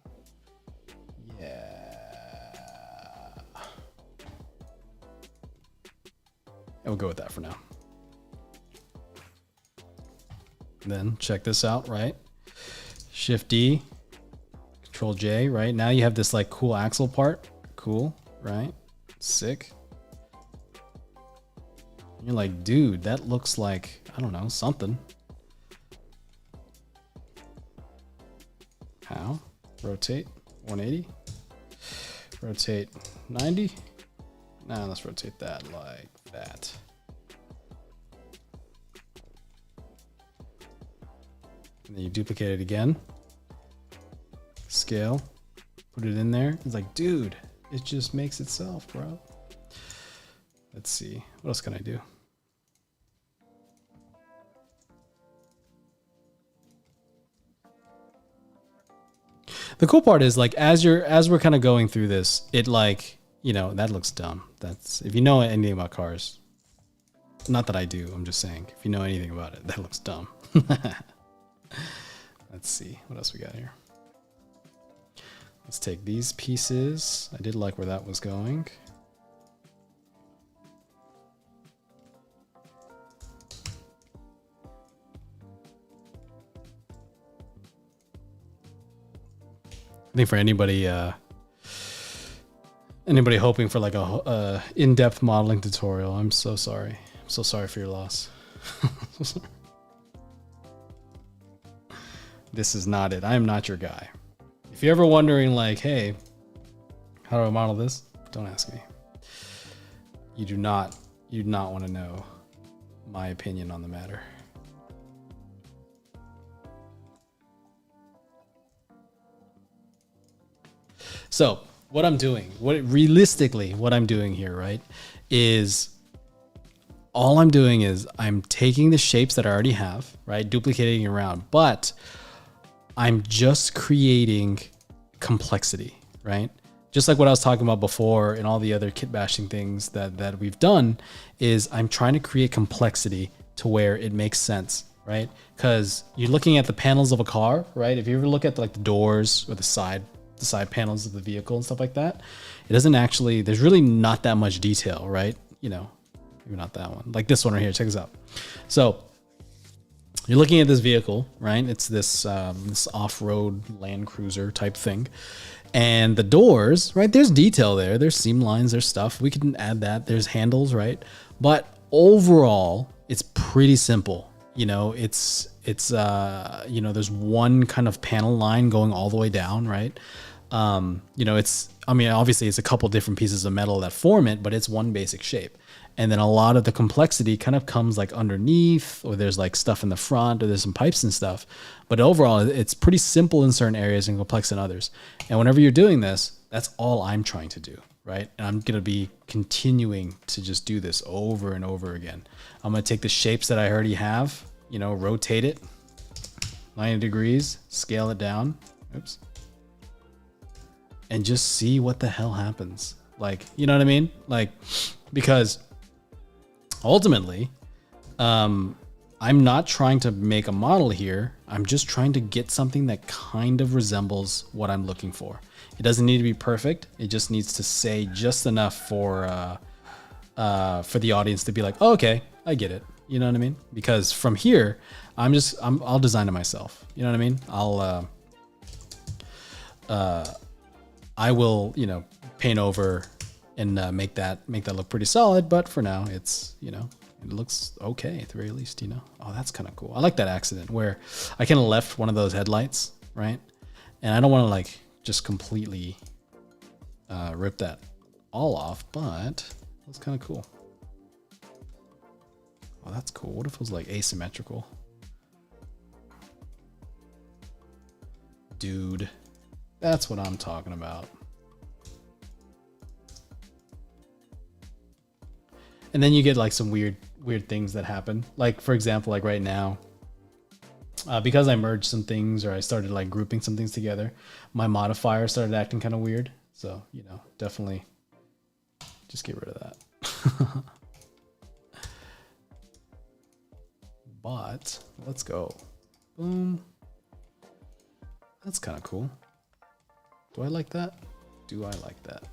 Yeah. We'll go with that for now. And then check this out, right? Shift D, Control J, right? Now you have this like cool axle part. Cool, right? Sick. You're like, dude, that looks like, I don't know, something. How? Rotate 180. Rotate 90. Now let's rotate that like that. And then you duplicate it again. Scale. Put it in there. It's like, dude, it just makes itself, bro. Let's see. What else can I do? The cool part is, like, as we're kind of going through this, it, like, you know, that looks dumb. That's, if you know anything about cars, not that I do, I'm just saying, if you know anything about it, that looks dumb. Let's see, what else we got here? Let's take these pieces. I did like where that was going. I think for anybody hoping for like a in-depth modeling tutorial, I'm so sorry. I'm so sorry for your loss. This is not it. I am not your guy. If you're ever wondering, like, hey, how do I model this? Don't ask me. You do not want to know my opinion on the matter. So what I'm doing, what I'm doing here, right, is all I'm doing is I'm taking the shapes that I already have, right, duplicating around, but I'm just creating complexity, right? Just like what I was talking about before and all the other kit bashing things that we've done, is I'm trying to create complexity to where it makes sense, right? Because you're looking at the panels of a car, right? If you ever look at like the doors or the side the side panels of the vehicle and stuff like that. It doesn't actually, there's really not that much detail, right? You know, maybe not that one. Like this one right here, check this out. So you're looking at this vehicle, right? It's this, this off-road Land Cruiser type thing. And the doors, right? There's detail there. There's seam lines, there's stuff. We can add that. There's handles, right? But overall, it's pretty simple. You know, it's you know, there's one kind of panel line going all the way down, right? You know, I mean, obviously it's a couple different pieces of metal that form it, but it's one basic shape. And then a lot of the complexity kind of comes like underneath, or there's like stuff in the front, or there's some pipes and stuff. But overall, it's pretty simple in certain areas and complex in others. And whenever you're doing this, that's all I'm trying to do, right? And I'm going to be continuing to just do this over and over again. I'm going to take the shapes that I already have, you know, rotate it 90 degrees, scale it down. Oops. And just see what the hell happens. Like, you know what I mean? Like, because ultimately, I'm not trying to make a model here. I'm just trying to get something that kind of resembles what I'm looking for. It doesn't need to be perfect. It just needs to say just enough for the audience to be like, oh, okay, I get it. You know what I mean? Because from here, I'll design it myself. You know what I mean? I will, you know, paint over and make that look pretty solid. But for now, it's, you know, it looks okay at the very least, you know. Oh, that's kind of cool. I like that accident where I kind of left one of those headlights, right? And I don't want to like just completely rip that all off, but that's kind of cool. Oh, that's cool. What if it was like asymmetrical? Dude, that's what I'm talking about. And then you get like some weird things that happen. Like for example, like right now, because I merged some things or I started like grouping some things together, my modifier started acting kind of weird. So, you know, definitely just get rid of that. But let's go. Boom. That's kind of cool. Do I like that? Do I like that?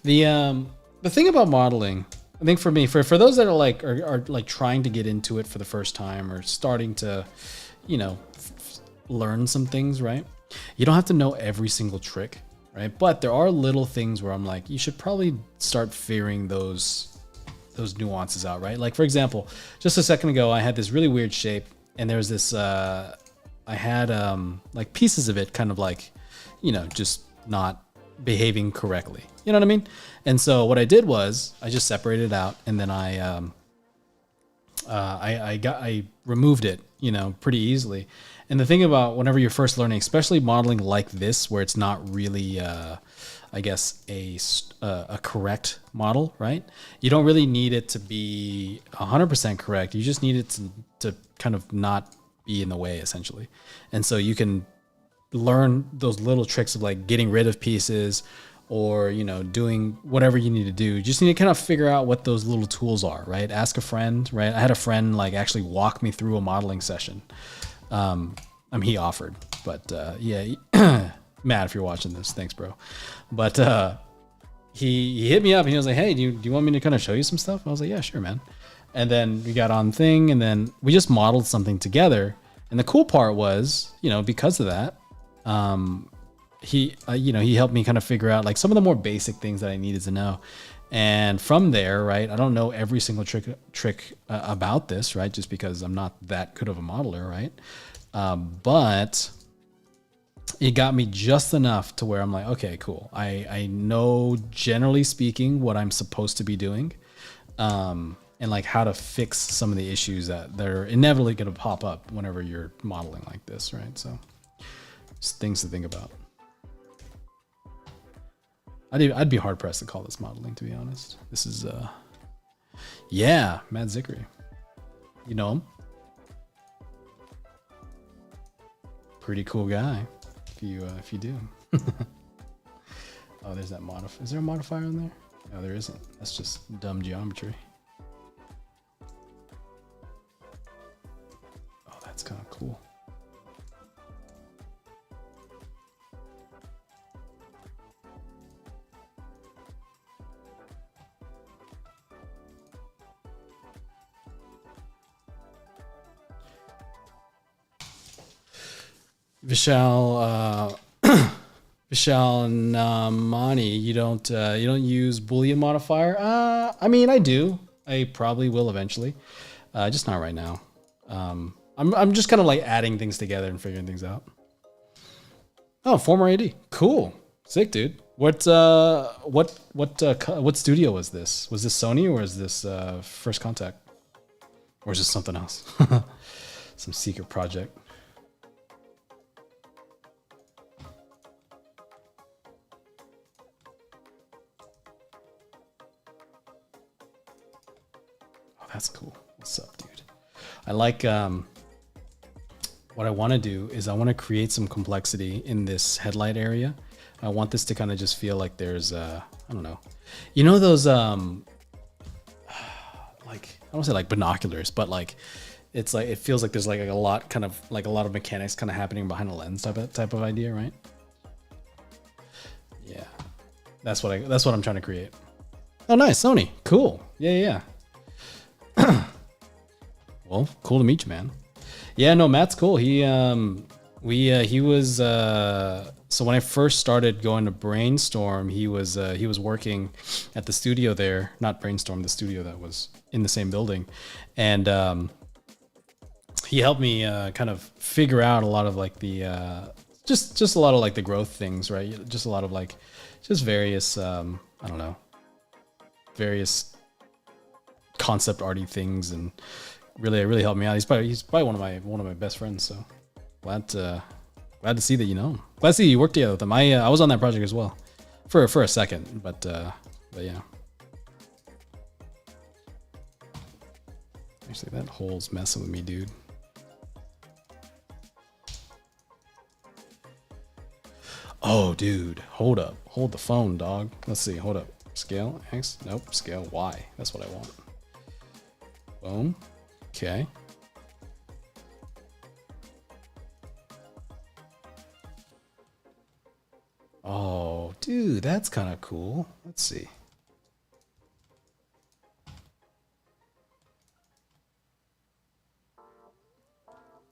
The thing about modeling, I think for me, for those that are like trying to get into it for the first time or starting to, you know, learn some things, right? You don't have to know every single trick, right? But there are little things where I'm like, you should probably start figuring those nuances out, right? Like for example, just a second ago, I had this really weird shape, and there's this, I had like pieces of it kind of like, you know, just not behaving correctly. You know what I mean? And so what I did was I just separated it out, and then I removed it, you know, pretty easily. And the thing about whenever you're first learning, especially modeling like this, where it's not really, I guess, a correct model, right? You don't really need it to be 100% correct. You just need it to kind of not be in the way, essentially. And so you can learn those little tricks of like getting rid of pieces, or, you know, doing whatever you need to do. You just need to kind of figure out what those little tools are, right? Ask a friend, right? I had a friend like actually walk me through a modeling session. He offered, but yeah, Matt, if you're watching this, thanks, bro. But he hit me up and he was like, hey, do you want me to kind of show you some stuff? I was like, yeah, sure, man. And then we got on thing, and then we just modeled something together. And the cool part was, you know, because of that, he helped me kind of figure out like some of the more basic things that I needed to know. And from there, right, I don't know every single trick about this, right, just because I'm not that good of a modeler, right? But it got me just enough to where I'm like, okay, cool. I know, generally speaking, what I'm supposed to be doing, and like how to fix some of the issues that are inevitably going to pop up whenever you're modeling like this, right? So just things to think about. I'd be hard pressed to call this modeling, to be honest. This is, yeah, Matt Zickery. You know him? Pretty cool guy, if you do. Oh, there's that modifier. Is there a modifier on there? No, there isn't. That's just dumb geometry. that's kind of cool. Vishal, Vishal Namani, you don't use Boolean modifier? I mean, I do. I probably will eventually. Just not right now. I'm just kind of like adding things together and figuring things out. Oh, former AD, cool, sick, dude. What studio was this? Was this Sony or is this First Contact, or is this something else? Some secret project. That's cool. What's up, dude? I like what I want to do is I want to create some complexity in this headlight area. I want this to kind of just feel like there's I don't know. You know those like I don't say like binoculars, but like it's like it feels like there's like a lot of mechanics kind of happening behind a lens type of idea, right? Yeah. That's what I'm trying to create. Oh, nice, Sony. Cool. Yeah. Well, cool to meet you, man. Yeah, no, Matt's cool. He was so when I first started going to Brainstorm, he was working at the studio there, not Brainstorm, the studio that was in the same building, and he helped me kind of figure out a lot of like the just a lot of like the growth things, right? Just a lot of like just various I don't know, various concept arty things, and really helped me out. He's probably one of my best friends. So glad to see that you know him. Glad to see you worked together with him. I was on that project as well for a second, but yeah. Actually, that hole's messing with me, dude. Oh, dude, hold up, hold the phone, dog. Let's see, hold up. Scale X, nope. Scale Y. That's what I want. Boom. Okay. Oh, dude, that's kind of cool. Let's see.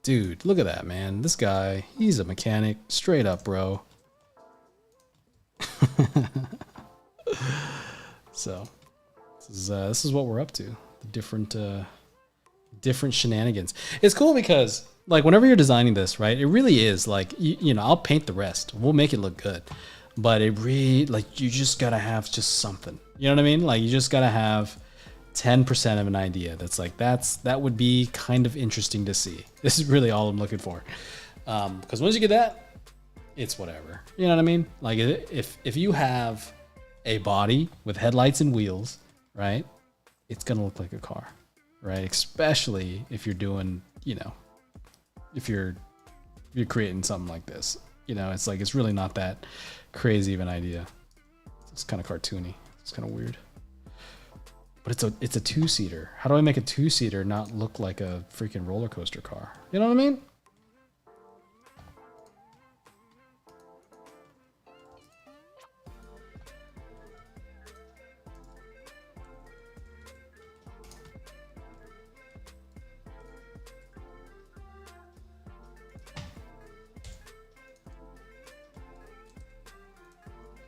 Dude, look at that, man. This guy, he's a mechanic. Straight up, bro. So, this is what we're up to. The different shenanigans. It's cool because like whenever you're designing this, right, it really is like you know, I'll paint the rest, we'll make it look good, but it really like you just gotta have just something, you know what I mean? Like you just gotta have 10% of an idea that's like that would be kind of interesting to see. This is really all I'm looking for, because once you get that, it's whatever, you know what I mean? Like if you have a body with headlights and wheels, right, it's gonna look like a car, right? Especially if you're doing, you know, if you're creating something like this, you know, it's like it's really not that crazy of an idea. It's kind of cartoony. It's kind of weird. But it's a two-seater. How do I make a two-seater not look like a freaking roller coaster car? You know what I mean?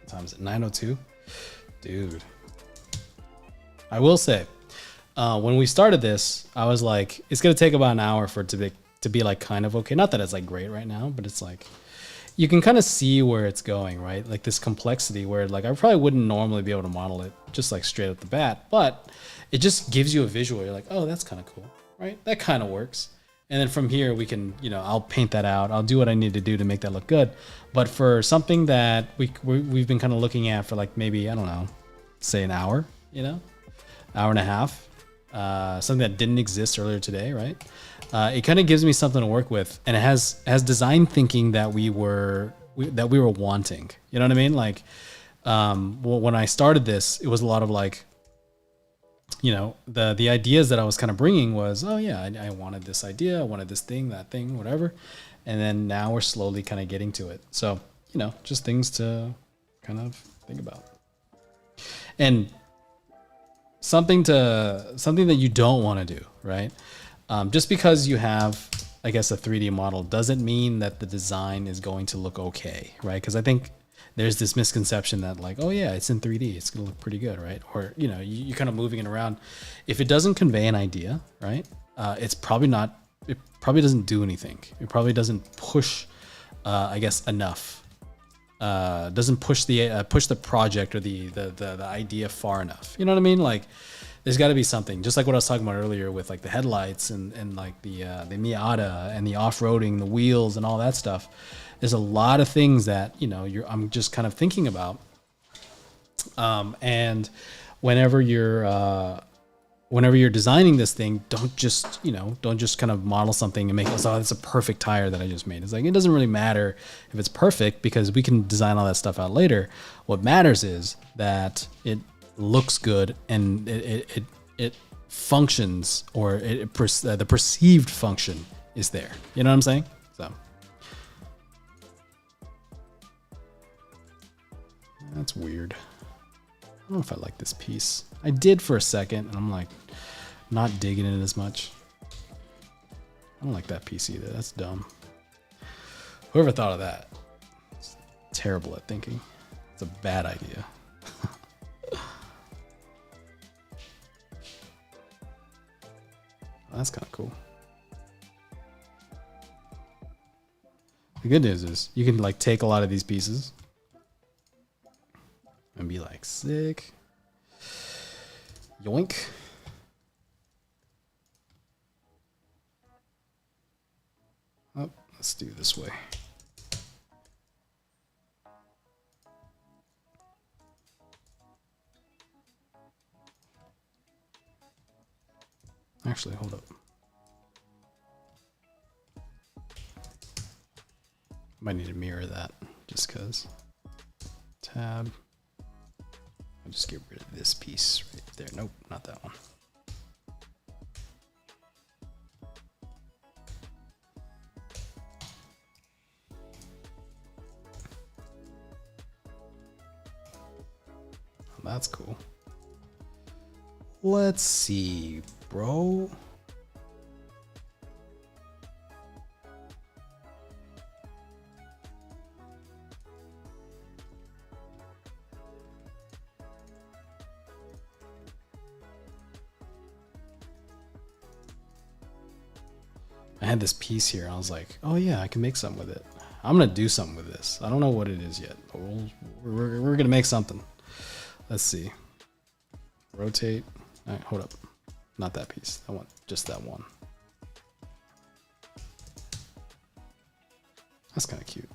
Times at 9:02, dude. I will say, when we started this, I was like, it's gonna take about an hour for it to be like kind of okay. Not that it's like great right now, but it's like you can kind of see where it's going, right? Like this complexity where like I probably wouldn't normally be able to model it just like straight up the bat, but it just gives you a visual. You're like, oh, that's kind of cool, right? That kind of works. And then from here, we can, you know, I'll paint that out. I'll do what I need to do to make that look good. But for something that we've been kind of looking at for like maybe, I don't know, say an hour, you know, hour and a half, something that didn't exist earlier today, right? It kind of gives me something to work with, and it has design thinking that we were wanting. You know what I mean? Like, well, when I started this, it was a lot of like, the ideas that I was kind of bringing was, oh yeah, I wanted this idea, I wanted this thing, that thing, whatever. And then now we're slowly kind of getting to it. So, just things to kind of think about. And something that you don't want to do, right? Just because you have, I guess, a 3D model doesn't mean that the design is going to look okay, right? Because I think there's this misconception that like, oh yeah, it's in 3D, it's gonna look pretty good, right? Or you're kind of moving it around. If it doesn't convey an idea, right? It's probably not. It probably doesn't do anything. It probably doesn't push, I guess, enough. Doesn't push the project or the idea far enough. You know what I mean? Like, there's got to be something. Just like what I was talking about earlier with like the headlights and like the Miata and the off-roading, the wheels and all that stuff. There's a lot of things that I'm just kind of thinking about. And whenever you're designing this thing, don't just kind of model something and make it, oh, it's a perfect tire that I just made. It's like, it doesn't really matter if it's perfect because we can design all that stuff out later. What matters is that it looks good and it functions, or the perceived function is there. You know what I'm saying? So that's weird. I don't know if I like this piece. I did for a second, and I'm like not digging it as much. I don't like that piece either. That's dumb. Whoever thought of that is terrible at thinking. It's a bad idea. That's kind of cool. The good news is you can like take a lot of these pieces and be like, sick. Yoink. Oh, let's do it this way. Actually, hold up. Might need to mirror that just because. Tab. I'll just get rid of this piece right there. Nope, not that one. That's cool. Let's see, bro. I had this piece here. I was like, oh yeah, I can make something with it. I'm gonna do something with this. I don't know what it is yet, but we're gonna make something. Let's see. Rotate. All right, hold up. Not that piece. I want just that one. That's kind of cute.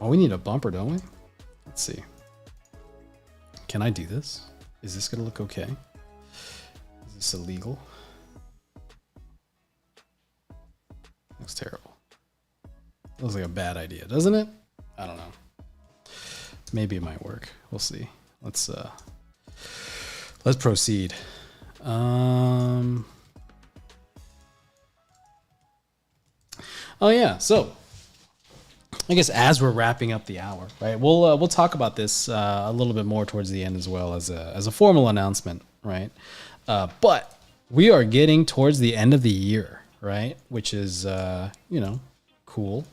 Oh, we need a bumper, don't we? Let's see. Can I do this? Is this gonna look okay? Is this illegal? Looks terrible. Looks like a bad idea, doesn't it? I don't know. Maybe it might work. We'll see. Let's proceed. Oh yeah, so I guess as we're wrapping up the hour, right? We'll talk about this a little bit more towards the end as well as a formal announcement, right? But we are getting towards the end of the year, right? Which is cool.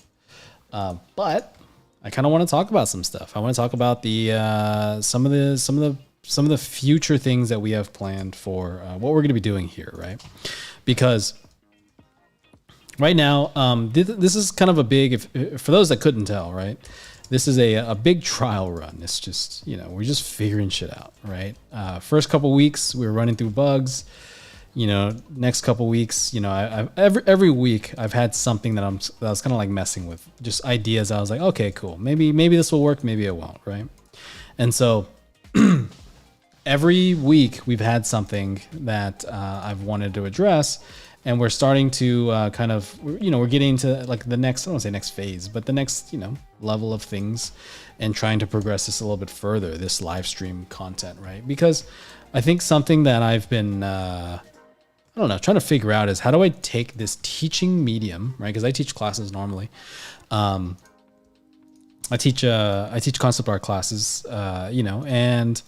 But I kind of want to talk about some stuff. I want to talk about the some of the future things that we have planned for what we're going to be doing here, right? Because right now, this is kind of a big, for those that couldn't tell, right? This is a big trial run. It's just, we're just figuring shit out, right? First couple weeks, we were running through bugs. Next couple weeks, every week I've had something that I was kind of like messing with, just ideas. I was like, okay, cool. Maybe this will work. Maybe it won't, right? And so every week we've had something that I've wanted to address, and we're starting to kind of, we're getting to like the next, I don't want to say next phase, but the next, level of things, and trying to progress this a little bit further, this live stream content, right? Because I think something that I've been, I don't know, trying to figure out is how do I take this teaching medium, right? Because I teach classes normally. I teach concept art classes, and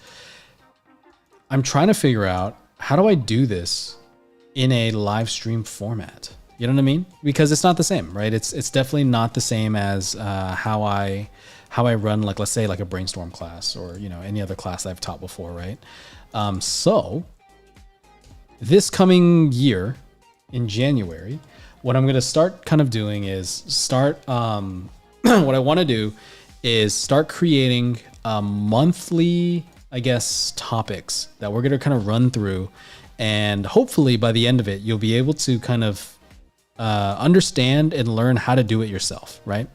I'm trying to figure out how do I do this in a live stream format. You know what I mean? Because it's not the same, right? It's definitely not the same as how I run, like, let's say like a brainstorm class or any other class I've taught before, right? So this coming year in January, what I'm going to start kind of doing is what I want to do is start creating monthly, I guess, topics that we're going to kind of run through. And hopefully by the end of it, you'll be able to kind of understand and learn how to do it yourself, right?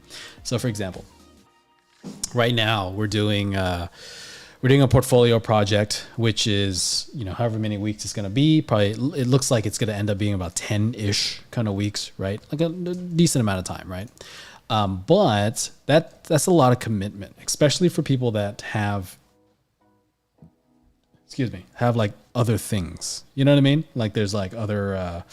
So for example, right now we're doing a portfolio project, which is, however many weeks it's going to be. Probably, it looks like it's going to end up being about 10-ish kind of weeks, right? Like a decent amount of time, right? But that's a lot of commitment, especially for people that have like other things. You know what I mean? Like there's like other,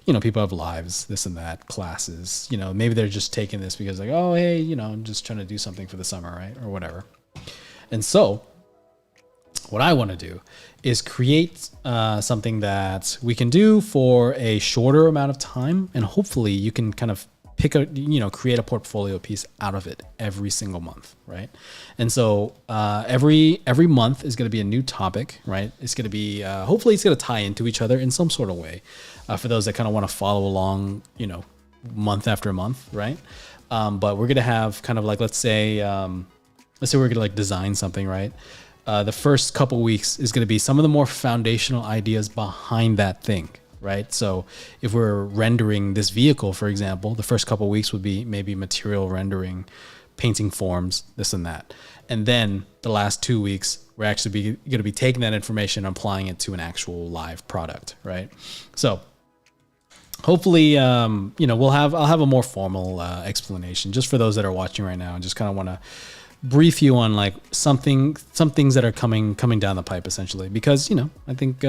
people have lives, this and that, classes, maybe they're just taking this because like, oh, hey, I'm just trying to do something for the summer, right? Or whatever. And so what I want to do is create something that we can do for a shorter amount of time. And hopefully you can kind of create a portfolio piece out of it every single month, right? And so every month is going to be a new topic, right? It's going to be, hopefully it's going to tie into each other in some sort of way for those that kind of want to follow along, month after month, right? But we're going to have kind of like, let's say we're going to like design something, right? The first couple weeks is going to be some of the more foundational ideas behind that thing, right? So if we're rendering this vehicle, for example, the first couple of weeks would be maybe material rendering, painting forms, this and that. And then the last 2 weeks, we're actually going to be taking that information and applying it to an actual live product, right? So hopefully, I'll have a more formal explanation just for those that are watching right now, and just kind of want to brief you on like some things that are coming down the pipe, essentially, because, I think,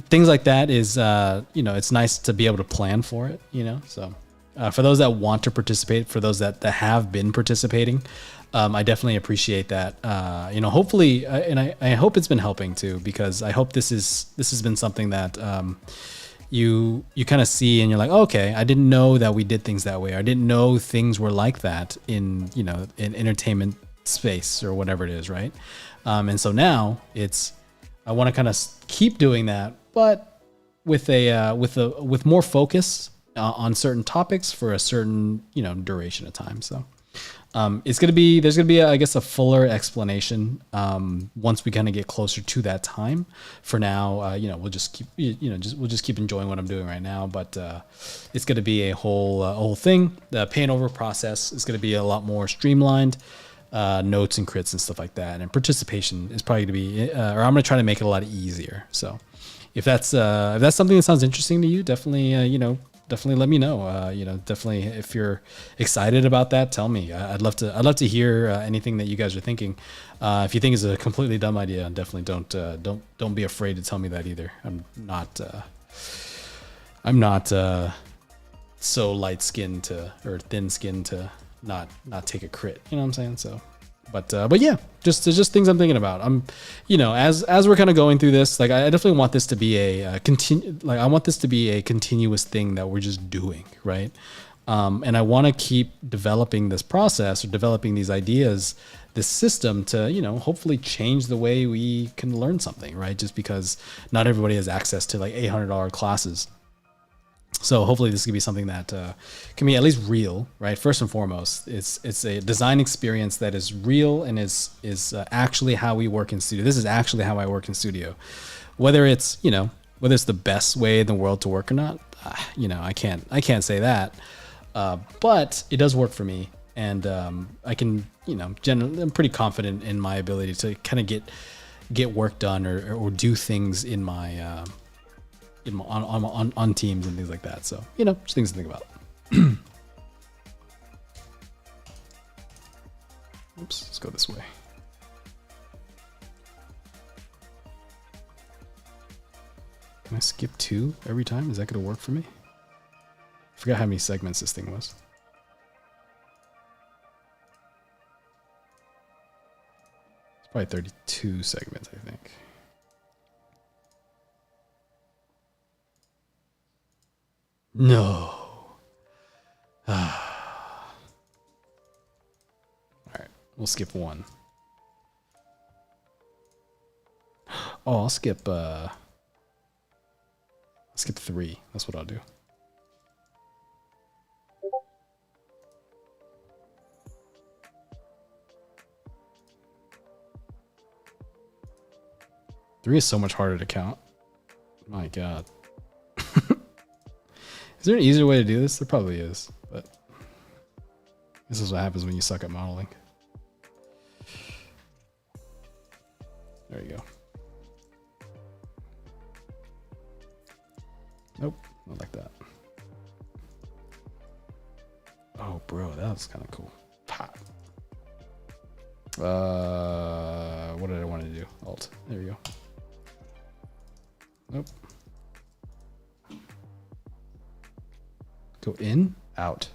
things like that is, it's nice to be able to plan for it, so for those that want to participate, for those that have been participating, I definitely appreciate that. Hopefully, and I hope it's been helping too, because I hope this has been something that you kind of see and you're like, oh, okay, I didn't know that we did things that way. I didn't know things were like that in entertainment space or whatever it is, right? And so now I want to kind of keep doing that, but with more focus on certain topics for a certain duration of time. So there's gonna be I guess a fuller explanation once we kind of get closer to that time. For now, we'll just keep enjoying what I'm doing right now. But it's gonna be a whole thing. The paint over process is gonna be a lot more streamlined. Notes and crits and stuff like that, and participation is probably going to be, or I'm going to try to make it a lot easier. So if that's something that sounds interesting to you, definitely let me know. Definitely if you're excited about that, tell me. I'd love to hear anything that you guys are thinking. If you think it's a completely dumb idea, definitely don't be afraid to tell me that either. I'm not so light skinned or thin skinned to not take a crit, you know what I'm saying? So, but yeah, just things I'm thinking about. I'm, as we're kind of going through this, like I definitely want this to be I want this to be a continuous thing that we're just doing, right? And I want to keep developing this process or developing these ideas, this system to, hopefully change the way we can learn something, right? Just because not everybody has access to like $800 classes. So hopefully this could be something that can be at least real, right? First and foremost, it's a design experience that is real and is actually how we work in studio. This is actually how I work in studio. Whether it's the best way in the world to work or not, I can't say that. But it does work for me, and I can, generally, I'm pretty confident in my ability to kind of get work done or do things in my on teams and things like that. So just things to think about. Oops, let's go this way. Can I skip 2 every time? Is that going to work for me? I forgot how many segments this thing was. It's probably 32 segments, I think. No. All right, we'll skip 1. Oh, I'll skip 3. That's what I'll do. Three is so much harder to count. My God. Is there an easier way to do this? There probably is, but this is what happens when you suck at modeling. There you go. Nope, not like that. Oh, bro, that was kind of cool. Pop. What did I want to do? Alt. There we go. Nope. Go in, out.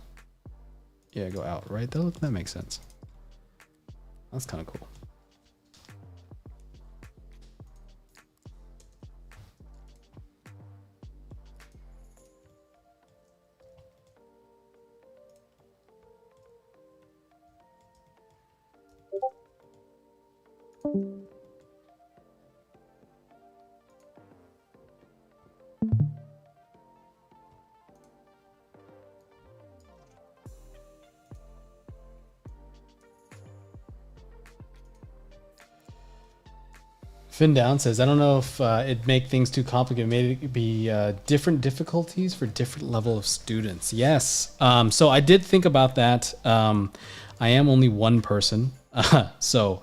Yeah, go out, right? That makes sense. That's kind of cool. Finn Down says, I don't know if it'd make things too complicated. Maybe it be different difficulties for different level of students. Yes. So I did think about that. I am only one person. So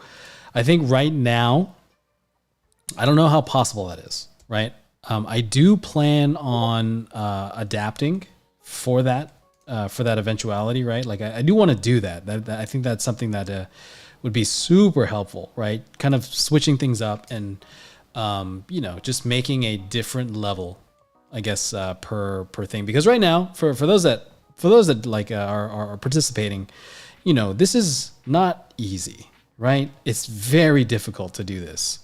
I think right now, I don't know how possible that is, right? I do plan on adapting for that eventuality, right? Like I do want to do that. I think that's something that would be super helpful, right? Kind of switching things up and, just making a different level, I guess, per thing. Because right now, for those that like are participating, this is not easy, right? It's very difficult to do this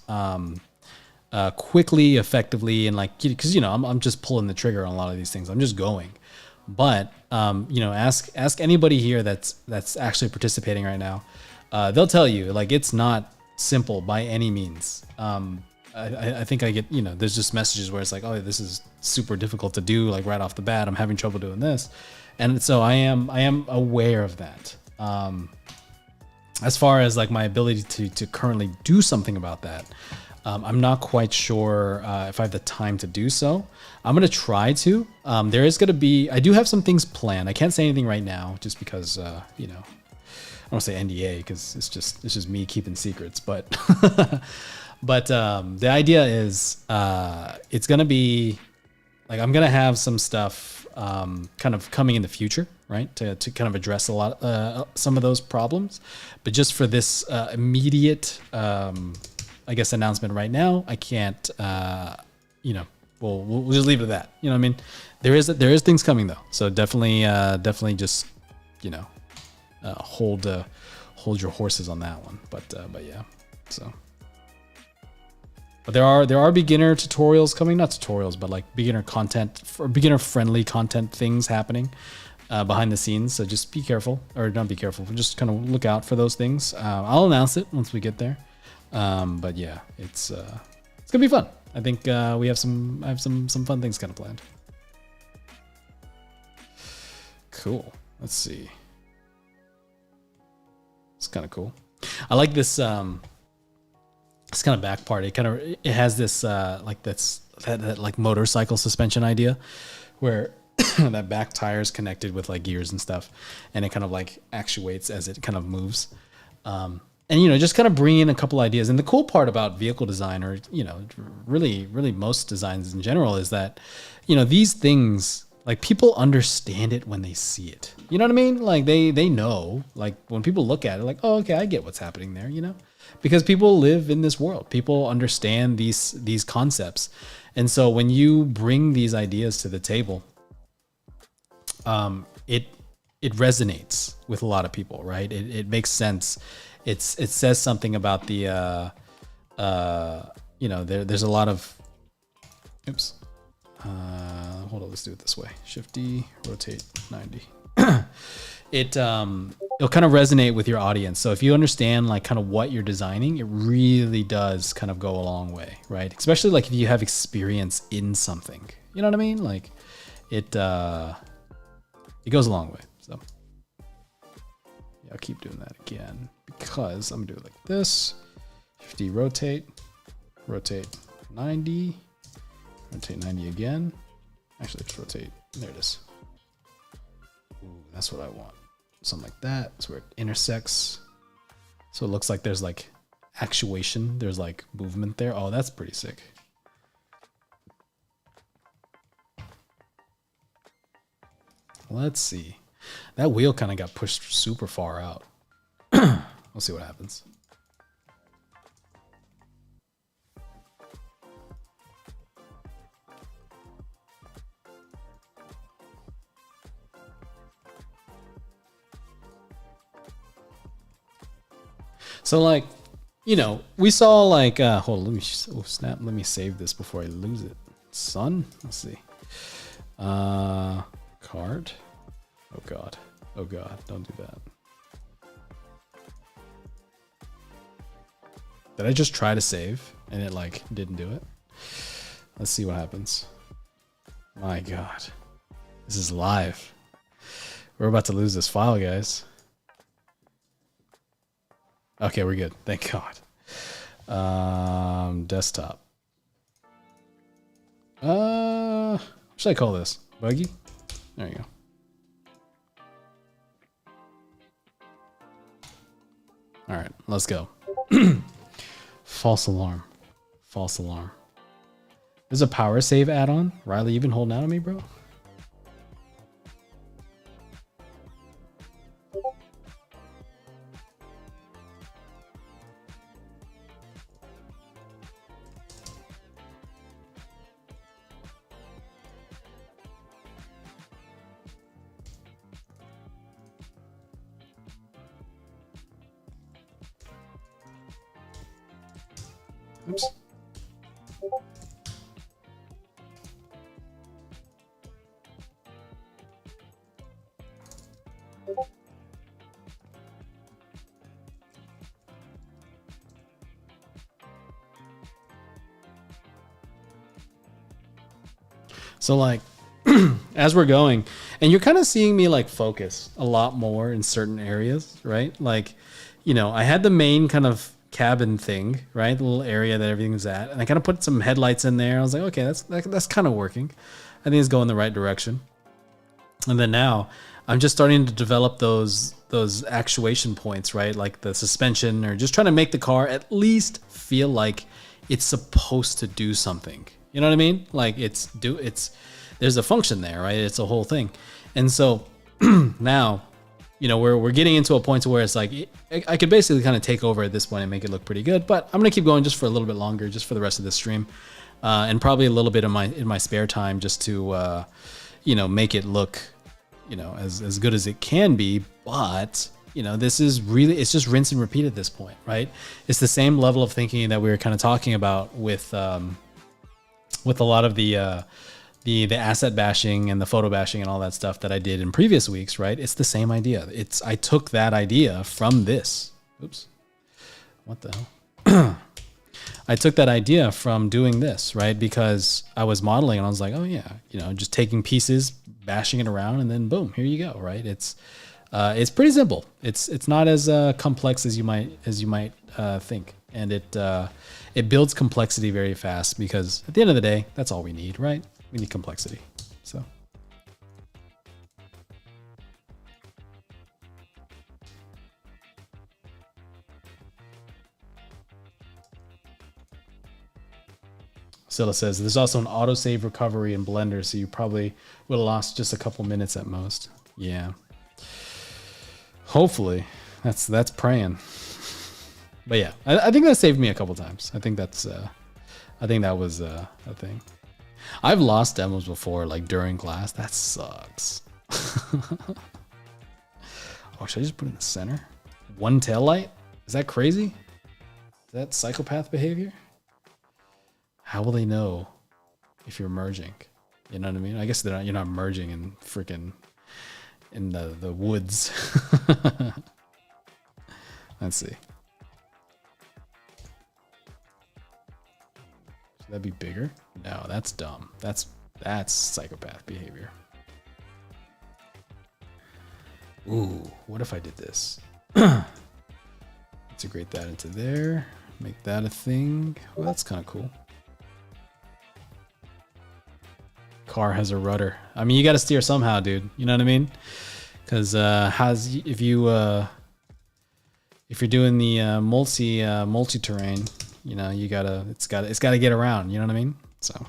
quickly, effectively, and because I'm just pulling the trigger on a lot of these things. I'm just going. But ask anybody here that's actually participating right now. They'll tell you it's not simple by any means. I think I get, there's just messages where it's like, oh, this is super difficult to do, right off the bat. I'm having trouble doing this. And so I am aware of that. As far as my ability to currently do something about that, I'm not quite sure if I have the time to do so. I'm going to try to. There is going to be, I do have some things planned. I can't say anything right now just because, I don't say NDA because it's just me keeping secrets, but but the idea is it's gonna be I'm gonna have some stuff kind of coming in the future, right? To kind of address a lot some of those problems, but just for this immediate I guess announcement right now, I can't we'll just leave it at that. You know what I mean? There is things coming though, so definitely just hold your horses on that one, but yeah. So, but there are beginner tutorials coming, not tutorials, but beginner content or beginner friendly content things happening behind the scenes. So just be careful, or not be careful, just kind of look out for those things. I'll announce it once we get there. But yeah, it's gonna be fun. I think I have some fun things kind of planned. Cool. Let's see. It's kind of cool. I like this this kind of back part. It has this that motorcycle suspension idea where that back tire is connected with gears and stuff, and it kind of actuates as it kind of moves. and just kind of bring in a couple ideas. And the cool part about vehicle design, or really most designs in general, is that these things, like, people understand it when they see it. You know what I mean? Like they know, like, when people look at it, like, oh, okay, I get what's happening there. Because people live in this world, people understand these concepts, and so when you bring these ideas to the table, it resonates with a lot of people, right? It makes sense. It says something about the there's a lot of hold on, let's do it this way. Shift D, rotate 90. It'll kind of resonate with your audience. So if you understand, like, kind of what you're designing, it really does kind of go a long way, right? Especially like if you have experience in something, you know what I mean? Like it goes a long way. So yeah, I'll keep doing that again, because I'm gonna do it like this. Shift D, rotate 90, rotate 90 again. Actually, just rotate. There it is. Ooh, that's what I want. Something like that. That's where it intersects. So it looks like there's like actuation. There's like movement there. Oh, that's pretty sick. Let's see. That wheel kind of got pushed super far out. We'll see what happens. So, like, we saw, like, hold on, let me save this before I lose it. Son, let's see. Card. Oh God, don't do that. Did I just try to save and it, like, didn't do it? Let's see what happens. My God, this is live. We're about to lose this file, guys. Okay, we're good. Thank God. Desktop. What should I call this? Buggy? There you go. All right, let's go. False alarm. False alarm. There's a power save add-on. Riley, you been holding out on me, bro? Oops. So, like, as we're going, and you're kind of seeing me, like, focus a lot more in certain areas, right? Like, I had the main kind of cabin thing, right? The little area that everything's at. And I kind of put some headlights in there. I was like, okay, that's kind of working. I think it's going the right direction. And then now I'm just starting to develop those actuation points, right? Like the suspension, or just trying to make the car at least feel like it's supposed to do something. You know what I mean? Like there's a function there, right? It's a whole thing. And so now, we're getting into a point to where it's like, I could basically kind of take over at this point and make it look pretty good, but I'm going to keep going just for a little bit longer, just for the rest of this stream. And probably a little bit in my spare time, just to, make it look, as good as it can be. But, this is really, it's just rinse and repeat at this point, right? It's the same level of thinking that we were kind of talking about with a lot of the asset bashing and the photo bashing and all that stuff that I did in previous weeks, right? It's the same idea. I took that idea from this. Oops. What the hell? I took that idea from doing this, right? Because I was modeling and I was like, oh yeah, just taking pieces, bashing it around, and then boom, here you go, right? It's pretty simple. It's not as complex as you might think. And it builds complexity very fast, because at the end of the day, that's all we need, right? We need complexity. So. Scylla says there's also an autosave recovery in Blender, so you probably would have lost just a couple minutes at most. Yeah. Hopefully, that's praying. But yeah, I think that saved me a couple times. I think that was a thing. I've lost demos before, like during class. That sucks. Oh, should I just put it in the center? One tail light? Is that crazy? Is that psychopath behavior? How will they know if you're merging? You know what I mean? I guess you're not merging in freaking in the woods. Let's see. Should that be bigger? No, that's dumb. That's psychopath behavior. Ooh, what if I did this? Integrate that into there. Make that a thing. Well, that's kind of cool. Car has a rudder. I mean, you got to steer somehow, dude. You know what I mean? Because if you're doing the multi-terrain, you know, it's gotta get around. You know what I mean? So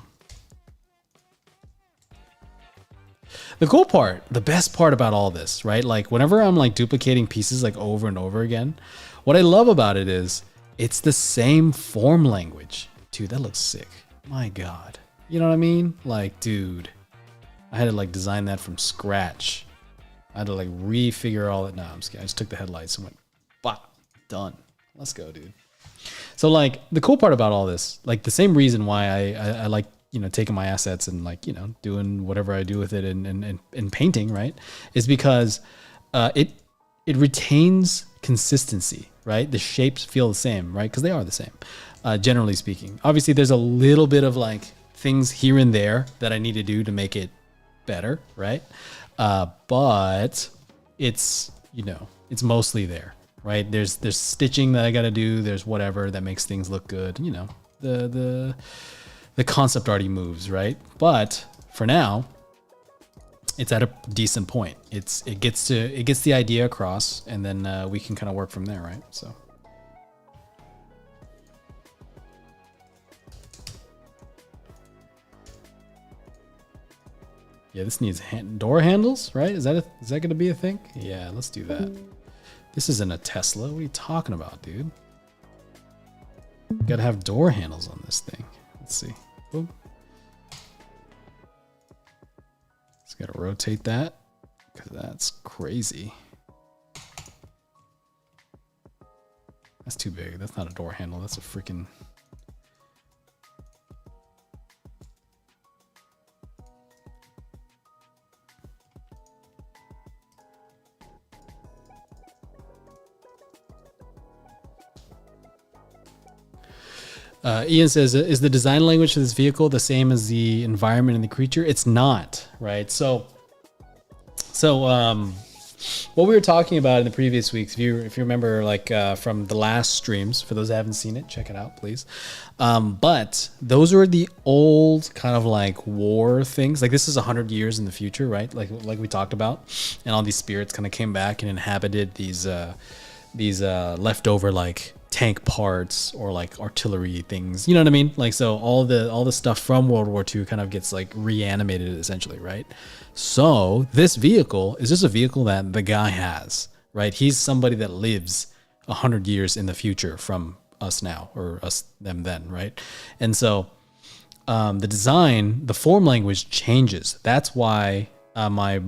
the cool part, the best part about all this, right? Like whenever I'm like duplicating pieces like over and over again, what I love about it is it's the same form language. Dude, that looks sick. My God. You know what I mean? Like, dude, I had to like design that from scratch. I had to like refigure all that. No, I'm just kidding. I just took the headlights and went, bah, done. Let's go, dude. So like the cool part about all this, like the same reason why I like, you know, taking my assets and like, you know, doing whatever I do with it and painting, right, is because it retains consistency, right? The shapes feel the same, right? Because they are the same, generally speaking. Obviously, there's a little bit of like things here and there that I need to do to make it better, right? But it's, you know, it's mostly there, right? There's stitching that I got to do. There's whatever that makes things look good. You know, the concept already moves, right? But for now, it's at a decent point. It gets the idea across, and then we can kind of work from there, right? So. Yeah, this needs door handles, right? Is that going to be a thing? Yeah, let's do that. This isn't a Tesla. What are you talking about, dude? Got to have door handles on this thing. Let's see. Boom. Just got to rotate that because that's crazy. That's too big. That's not a door handle. That's a freaking... Ian says, is the design language for this vehicle the same as the environment and the creature? It's not, right? So what we were talking about in the previous weeks, if you remember, like from the last streams, for those that haven't seen it, check it out, please. But those are the old kind of like war things. Like this is 100 years in the future, right? Like we talked about, and all these spirits kind of came back and inhabited these leftover like tank parts or like artillery things, you know what I mean? Like, so all the stuff from World War II kind of gets like reanimated essentially, right? So this vehicle is just a vehicle that the guy has, right? He's somebody that lives 100 years in the future from us now, or them then, right? And so the design, the form language changes. That's why my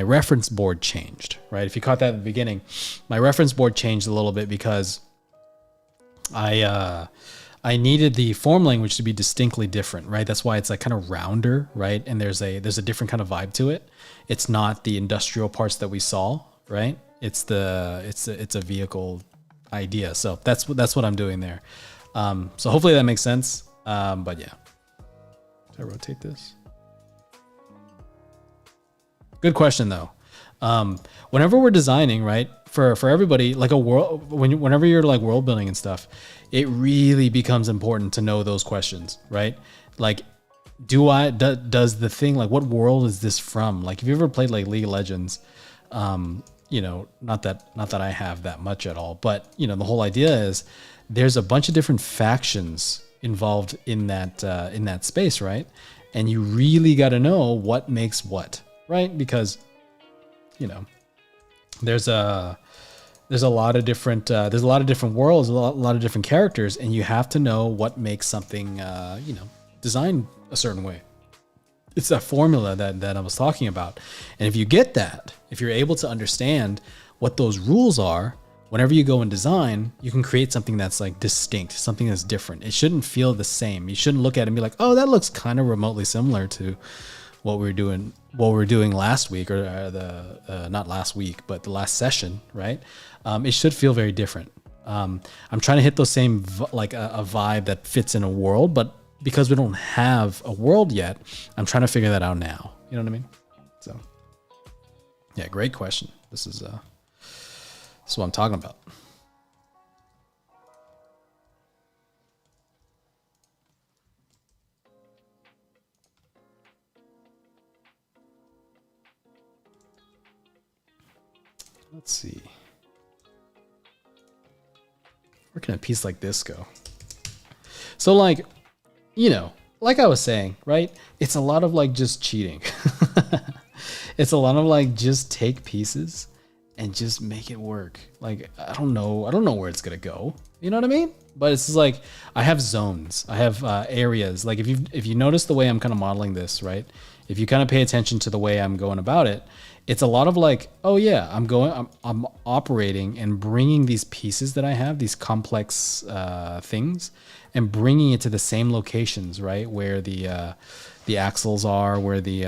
reference board changed, right? If you caught that at the beginning, my reference board changed a little bit because I needed the form language to be distinctly different, right? That's why it's like kind of rounder, right? And there's a different kind of vibe to it. It's not the industrial parts that we saw, right? It's a vehicle idea. So that's what I'm doing there. So hopefully that makes sense. But yeah, did I rotate this? Good question though. Whenever we're designing, right, for everybody, like a world, whenever you're like world building and stuff, it really becomes important to know those questions, right? Like, does the thing, like, what world is this from? Like, if you ever played like League of Legends, you know, not that I have that much at all, but you know, the whole idea is there's a bunch of different factions involved in that space, right? And you really got to know what makes what, right? Because, you know, there's a lot of different worlds, a lot of different characters, and you have to know what makes something designed a certain way. It's that formula that I was talking about. And if you get that, if you're able to understand what those rules are, whenever you go and design, you can create something that's like distinct, something that's different. It shouldn't feel the same. You shouldn't look at it and be like, oh, that looks kind of remotely similar to what we were doing last week, or not last week, but the last session, right? It should feel very different. I'm trying to hit those same a vibe that fits in a world, but because we don't have a world yet, I'm trying to figure that out now. You know what I mean? So, yeah, great question. This is what I'm talking about. Let's see. Where can a piece like this go? So like, you know, like I was saying, right? It's a lot of like just cheating. It's a lot of like just take pieces and just make it work. Like, I don't know where it's gonna go. You know what I mean? But it's just like, I have zones. I have areas. Like if you notice the way I'm kind of modeling this, right? If you kind of pay attention to the way I'm going about it, it's a lot of like, oh yeah, I'm operating and bringing these pieces that I have, these complex things, and bringing it to the same locations, right? Where the axles are, where the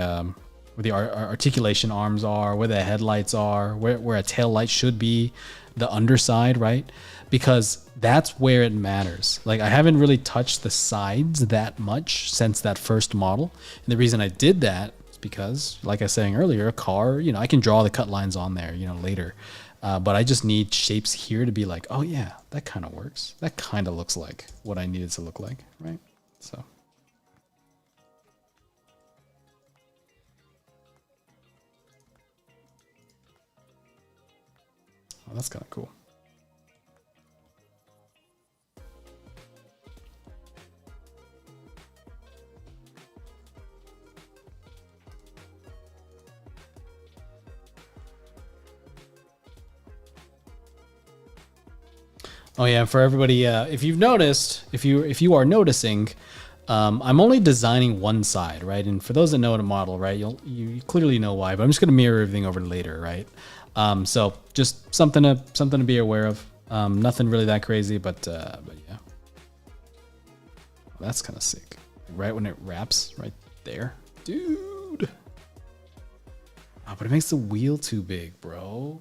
articulation arms are, where the headlights are, where a tail light should be, the underside, right? Because that's where it matters. Like, I haven't really touched the sides that much since that first model. And the reason I did that is because, like I was saying earlier, a car, you know, I can draw the cut lines on there, you know, later. But I just need shapes here to be like, oh yeah, that kind of works. That kind of looks like what I needed to look like, right? So. Oh, that's kind of cool. Oh yeah, for everybody, if you've noticed, if you are noticing, I'm only designing one side, right? And for those that know how to model, right, you clearly know why. But I'm just gonna mirror everything over later, right? So just something to be aware of. Nothing really that crazy, but yeah, that's kind of sick. Right when it wraps right there, dude. Oh, but it makes the wheel too big, bro.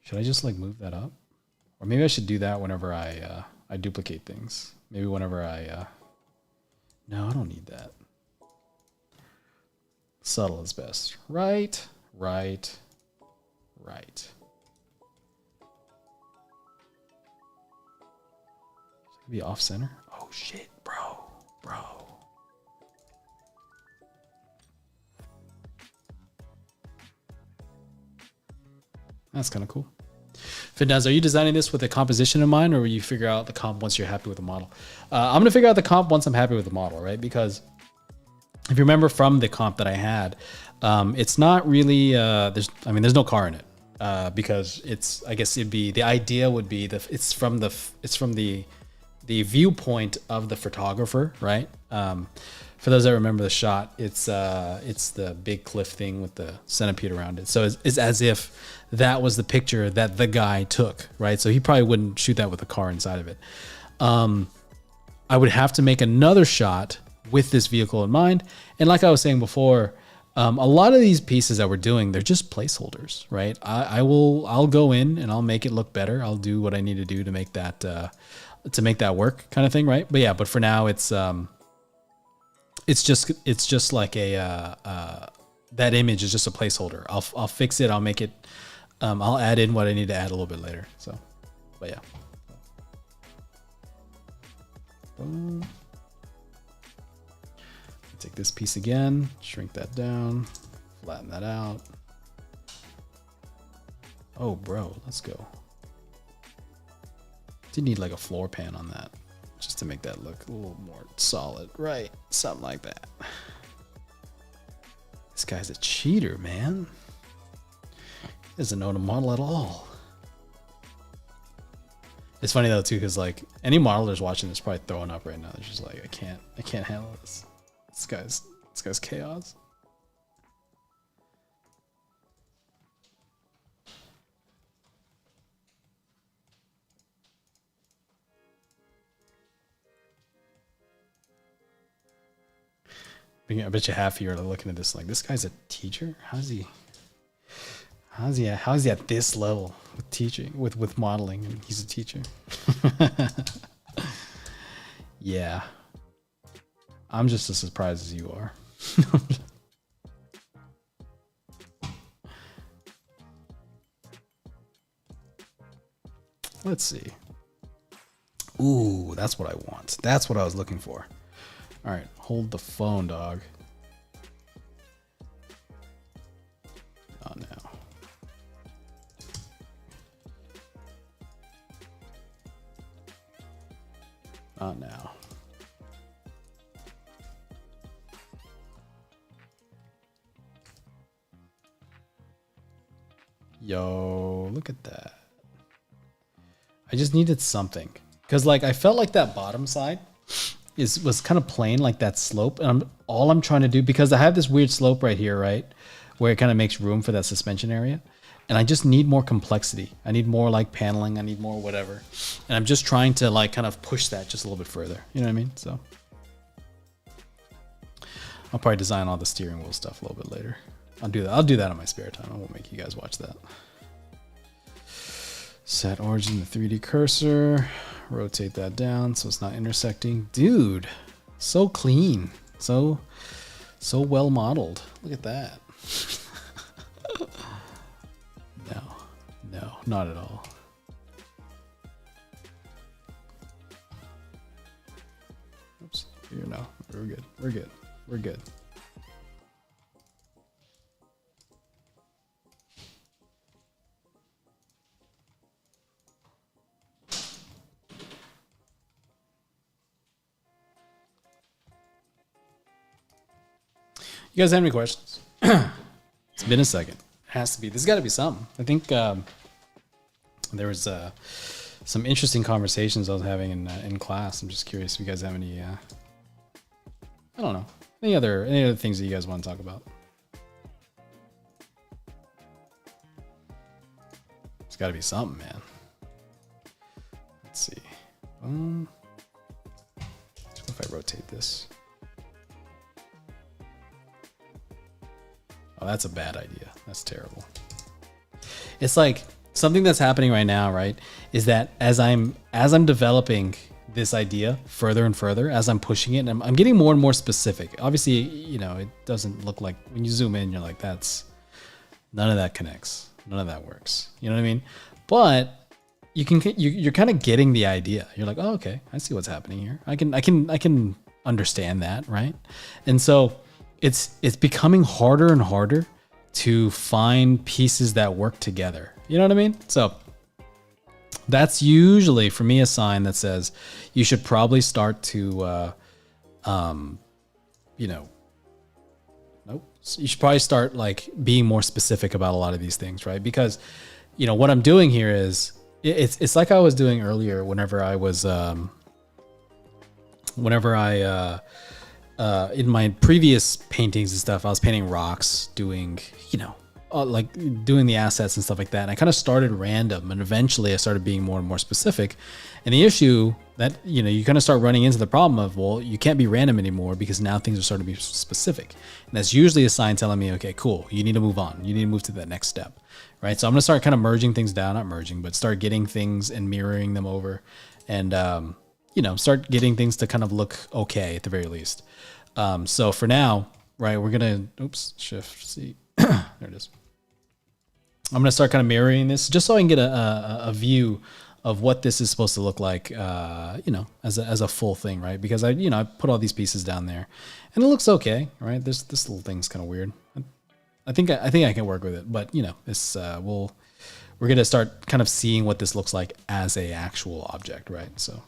Should I just like move that up? Or maybe I should do that whenever I duplicate things. Maybe whenever no, I don't need that. Subtle is best. Right. Should I be off center? Oh shit, bro. That's kind of cool. Fidnaz, are you designing this with a composition in mind, or will you figure out the comp once you're happy with the model? I'm gonna figure out the comp once I'm happy with the model, right? Because if you remember from the comp that I had, it's not really there's no car in it, because it's, I guess it'd be, the idea would be it's from the viewpoint of the photographer, right? For those that remember the shot, it's the big cliff thing with the centipede around it. So it's as if that was the picture that the guy took, right? So he probably wouldn't shoot that with a car inside of it. I would have to make another shot with this vehicle in mind. And like I was saying before, a lot of these pieces that we're doing, they're just placeholders, right? I'll go in and I'll make it look better. I'll do what I need to do to make that work, kind of thing, right? But yeah, but for now, it's just like that image is just a placeholder. I'll fix it. I'll make it. I'll add in what I need to add a little bit later. So, but yeah. Boom. Take this piece again, shrink that down, flatten that out. Oh, bro, let's go. Do need like a floor pan on that, just to make that look a little more solid, right? Something like that. This guy's a cheater, man. He doesn't know how to model at all. It's funny though too, because like any modelers watching this probably throwing up right now. They're just like, I can't handle this. This guy's chaos. I bet you half of you are looking at this like, this guy's a teacher? How's he at this level with teaching, with modeling, and he's a teacher? Yeah. I'm just as surprised as you are. Let's see. Ooh, that's what I want. That's what I was looking for. All right, hold the phone, dog. Oh, no. Oh, no. Yo, look at that. I just needed something. Because, like, I felt like that bottom side was kind of plain, like that slope. And all I'm trying to do, because I have this weird slope right here, right? Where it kind of makes room for that suspension area. And I just need more complexity. I need more, like, paneling. I need more whatever. And I'm just trying to, like, kind of push that just a little bit further. You know what I mean? So I'll probably design all the steering wheel stuff a little bit later. I'll do that. I'll do that in my spare time. I won't make you guys watch that. Set origin to 3D cursor. Rotate that down so it's not intersecting. Dude, so clean. So well modeled. Look at that. No, not at all. Oops. Here, no. We're good. We're good. We're good. You guys have any questions? It's been a second. It has to be. There's got to be something. I think there was some interesting conversations I was having in class. I'm just curious if you guys have any. I don't know. Any other things that you guys want to talk about? There's got to be something, man. Let's see. What if I rotate this? Oh, that's a bad idea. That's terrible. It's like something that's happening right now, right? Is that as I'm developing this idea further and further, as I'm pushing it, and I'm getting more and more specific. Obviously, you know, it doesn't look like when you zoom in, you're like, that's none of that connects. None of that works. You know what I mean? But you're kind of getting the idea. You're like, oh, okay, I see what's happening here. I can understand that, right? And so it's becoming harder and harder to find pieces that work together. You know what I mean? So that's usually for me a sign that says you should probably start to, you know, nope. You should probably start like being more specific about a lot of these things, right? Because, you know, what I'm doing here is it's like I was doing earlier whenever I was, in my previous paintings and stuff, I was painting rocks, doing, you know, like doing the assets and stuff like that. And I kind of started random, and eventually I started being more and more specific. And the issue that, you know, you kind of start running into the problem of, well, you can't be random anymore because now things are starting to be specific. And that's usually a sign telling me, okay, cool, you need to move on. You need to move to that next step, right? So I'm going to start kind of merging things down, not merging, but start getting things and mirroring them over, and, you know, start getting things to kind of look okay at the very least. So for now, right, we're going to, oops, shift C. There it is. I'm going to start kind of mirroring this just so I can get a view of what this is supposed to look like, you know, as a full thing, right? Because I put all these pieces down there and it looks okay, right? This little thing's kind of weird. I think I can work with it, but you know, this, we're going to start kind of seeing what this looks like as a actual object, right? So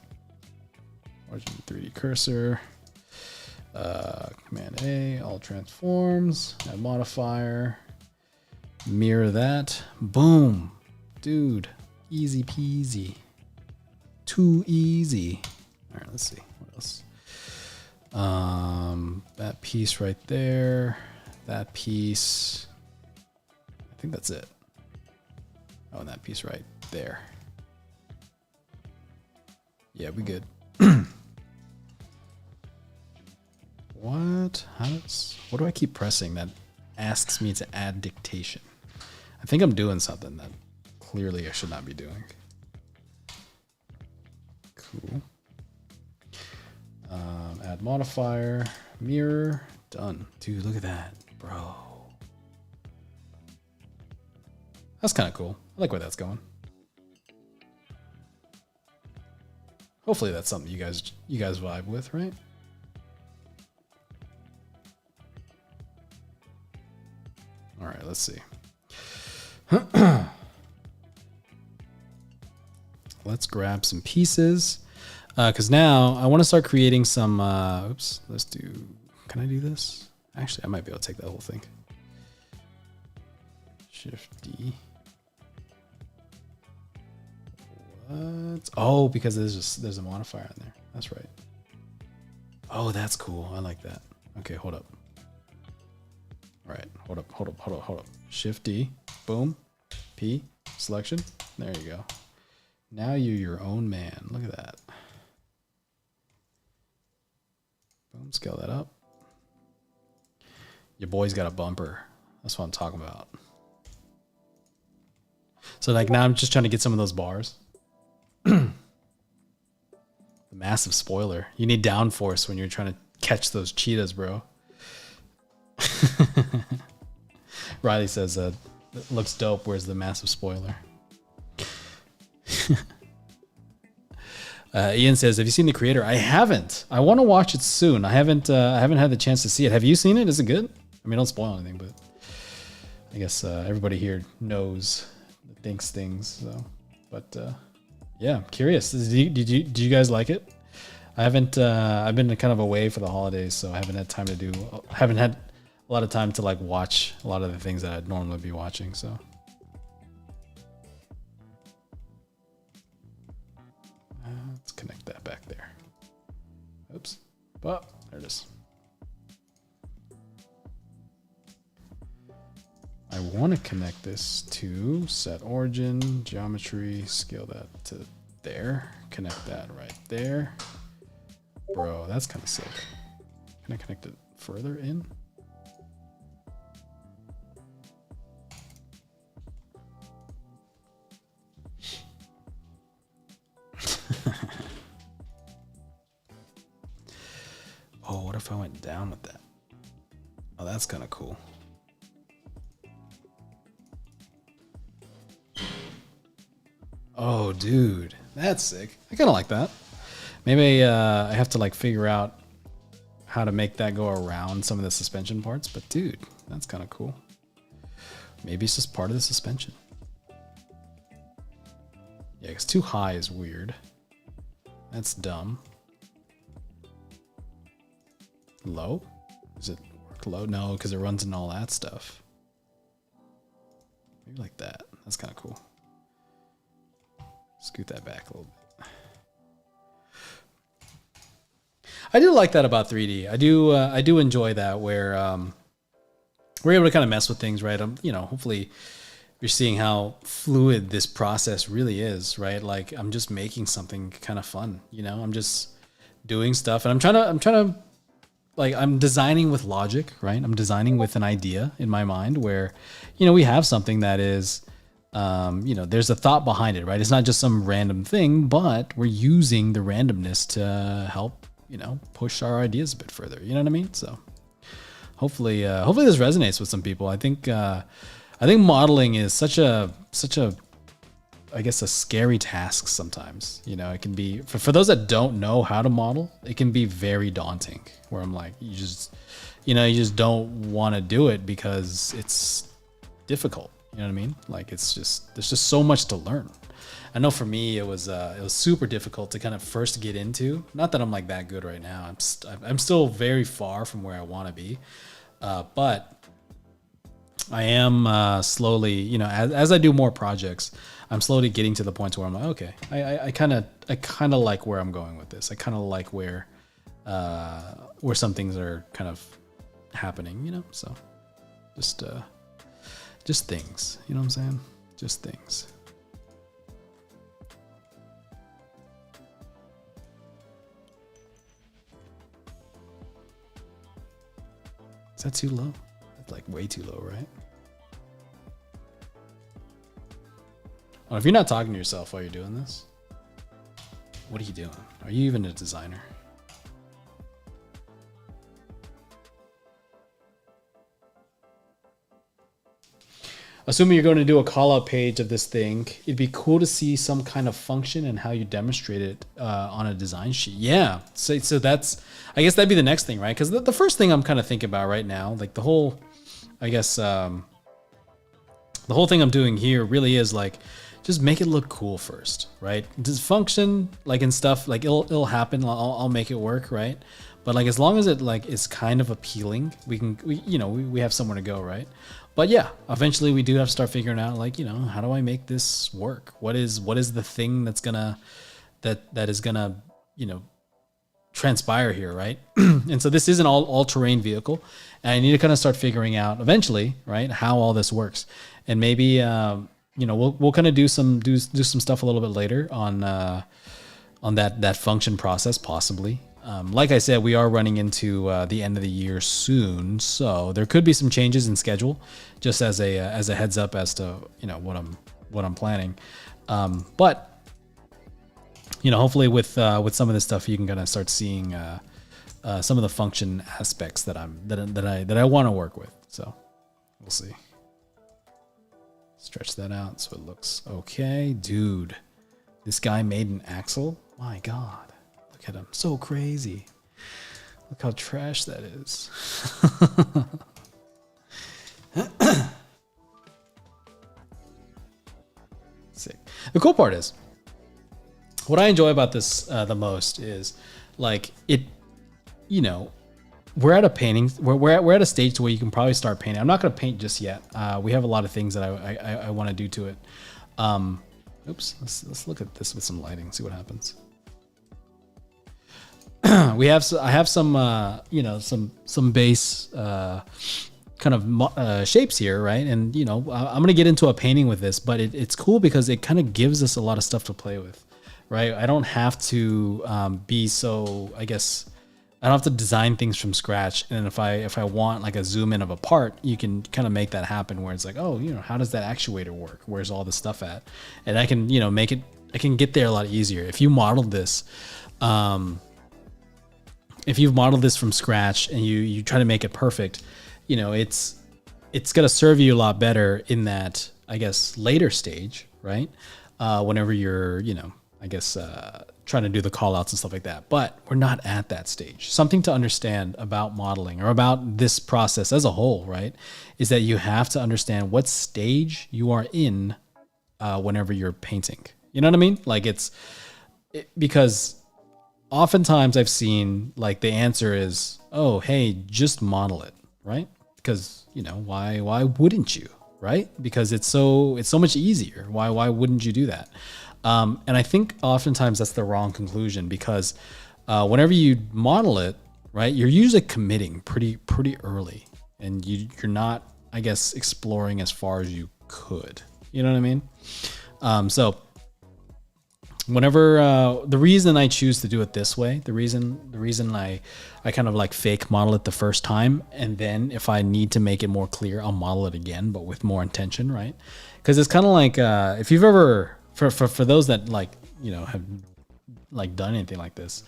origin 3D cursor. Command A, all transforms, add modifier, mirror that. Boom. Dude, easy peasy. Too easy. All right, let's see. What else? That piece right there. That piece. I think that's it. Oh, and that piece right there. Yeah, we good. What? What do I keep pressing that asks me to add dictation? I think I'm doing something that clearly I should not be doing. Cool. Add modifier, mirror, done. Dude, look at that, bro. That's kind of cool. I like where that's going. Hopefully that's something you guys vibe with, right? All right, let's see. Let's grab some pieces. Because now I want to start creating some, oops, let's do, can I do this? Actually, I might be able to take that whole thing. Shift D. What? Oh, because there's a modifier in there. That's right. Oh, that's cool. I like that. Okay, hold up. All right, hold up. Shift D, boom, P, selection. There you go. Now you're your own man. Look at that. Boom, scale that up. Your boy's got a bumper. That's what I'm talking about. So like now I'm just trying to get some of those bars. The massive spoiler. You need downforce when you're trying to catch those cheetahs, bro. Riley says, it looks dope. Where's the massive spoiler? Ian says, have you seen The Creator? I haven't. I want to watch it soon. I haven't had the chance to see it. Have you seen it? Is it good? I mean, don't spoil anything, but I guess everybody here knows, thinks things. So, but yeah, I'm curious. Did you guys like it? I haven't. I've been kind of away for the holidays, so I haven't had time to do. Haven't had a lot of time to like watch a lot of the things that I'd normally be watching. So. Let's connect that back there. Oops. Oh, there it is. I want to connect this to set origin, geometry, scale that to there, connect that right there. Bro, that's kind of sick. Can I connect it further in? Oh, what if I went down with that? Oh, that's kind of cool. Oh, dude, that's sick. I kind of like that. Maybe I have to like figure out how to make that go around some of the suspension parts, but dude, that's kind of cool. Maybe it's just part of the suspension. Yeah, because too high is weird. That's dumb. Low? Does it work low? No, because it runs in all that stuff. Maybe like that. That's kind of cool. Scoot that back a little bit. I do like that about 3D. I do enjoy that where we're able to kind of mess with things, right? You know, hopefully you're seeing how fluid this process really is, right? Like I'm just making something kind of fun, you know? I'm just doing stuff and I'm trying to like I'm designing with logic, right? I'm designing with an idea in my mind where, you know, we have something that is, you know, there's a thought behind it, right? It's not just some random thing, but we're using the randomness to help, you know, push our ideas a bit further. You know what I mean? So hopefully this resonates with some people. I think modeling is such a, I guess, a scary task sometimes. You know, it can be, for those that don't know how to model, it can be very daunting where I'm like, you just don't want to do it because it's difficult. You know what I mean? Like it's just, there's just so much to learn. I know for me it was super difficult to kind of first get into. Not that I'm like that good right now. I'm still very far from where I want to be, but I am slowly, you know, as I do more projects, I'm slowly getting to the point where I'm like, okay, I kind of like where I'm going with this. I kind of like where some things are kind of happening, you know. So just things, you know what I'm saying? Just things. Is that too low? That's like way too low, right? Well, if you're not talking to yourself while you're doing this, what are you doing? Are you even a designer? Assuming you're going to do a call out page of this thing, it'd be cool to see some kind of function and how you demonstrate it on a design sheet. Yeah. So that's, I guess that'd be the next thing, right? Because the first thing I'm kind of thinking about right now, like the whole, I guess, the whole thing I'm doing here really is like, just make it look cool first, right? Does function like and stuff, like it'll happen. I'll make it work, right? But like as long as it like is kind of appealing, we have somewhere to go, right? But yeah, eventually we do have to start figuring out like, you know, how do I make this work? What is the thing that's gonna that is gonna, you know, transpire here, right? And so this is an all-terrain vehicle, and I need to kind of start figuring out eventually, right, how all this works. And maybe you know, we'll kind of do some stuff a little bit later on that function process, possibly. Like I said, we are running into the end of the year soon, so there could be some changes in schedule, just as a heads up as to, you know, what I'm planning. But you know, hopefully with some of this stuff, you can kind of start seeing some of the function aspects that I want to work with. So we'll see. Stretch that out so it looks okay, dude. This guy made an axle. My God. Look at him, so crazy. Look how trash that is. Sick. The cool part is, what I enjoy about this the most is, like, it, you know, we're at a painting. We're at a stage to where you can probably start painting. I'm not going to paint just yet. We have a lot of things that I want to do to it. Oops. Let's look at this with some lighting. See what happens. I have some you know, some base kind of shapes here, right? And you know, I'm gonna get into a painting with this, but it's cool because it kind of gives us a lot of stuff to play with, right? I don't have to be so, I guess, I don't have to design things from scratch. And if I want like a zoom in of a part, you can kind of make that happen where it's like, oh, you know, how does that actuator work? Where's all this stuff at? And I can, you know, make it, I can get there a lot easier. If you modeled this, if you've modeled this from scratch and you try to make it perfect, you know, it's going to serve you a lot better in that, I guess, later stage, right? Whenever you're, you know, I guess, trying to do the call outs and stuff like that. But we're not at that stage. Something to understand about modeling or about this process as a whole, right, is that you have to understand what stage you are in whenever you're painting. You know what I mean? Like because oftentimes I've seen like the answer is, oh, hey, just model it, right? Because, you know, why wouldn't you, right? Because it's so much easier. Why wouldn't you do that? And I think oftentimes that's the wrong conclusion, because whenever you model it, right, you're usually committing pretty early, and you're not, I guess, exploring as far as you could. You know what I mean? So whenever the reason I choose to do it this way, the reason I kind of like fake model it the first time, and then if I need to make it more clear, I'll model it again, but with more intention, right? Because it's kind of like if you've ever for those that, like, you know, have like done anything like this,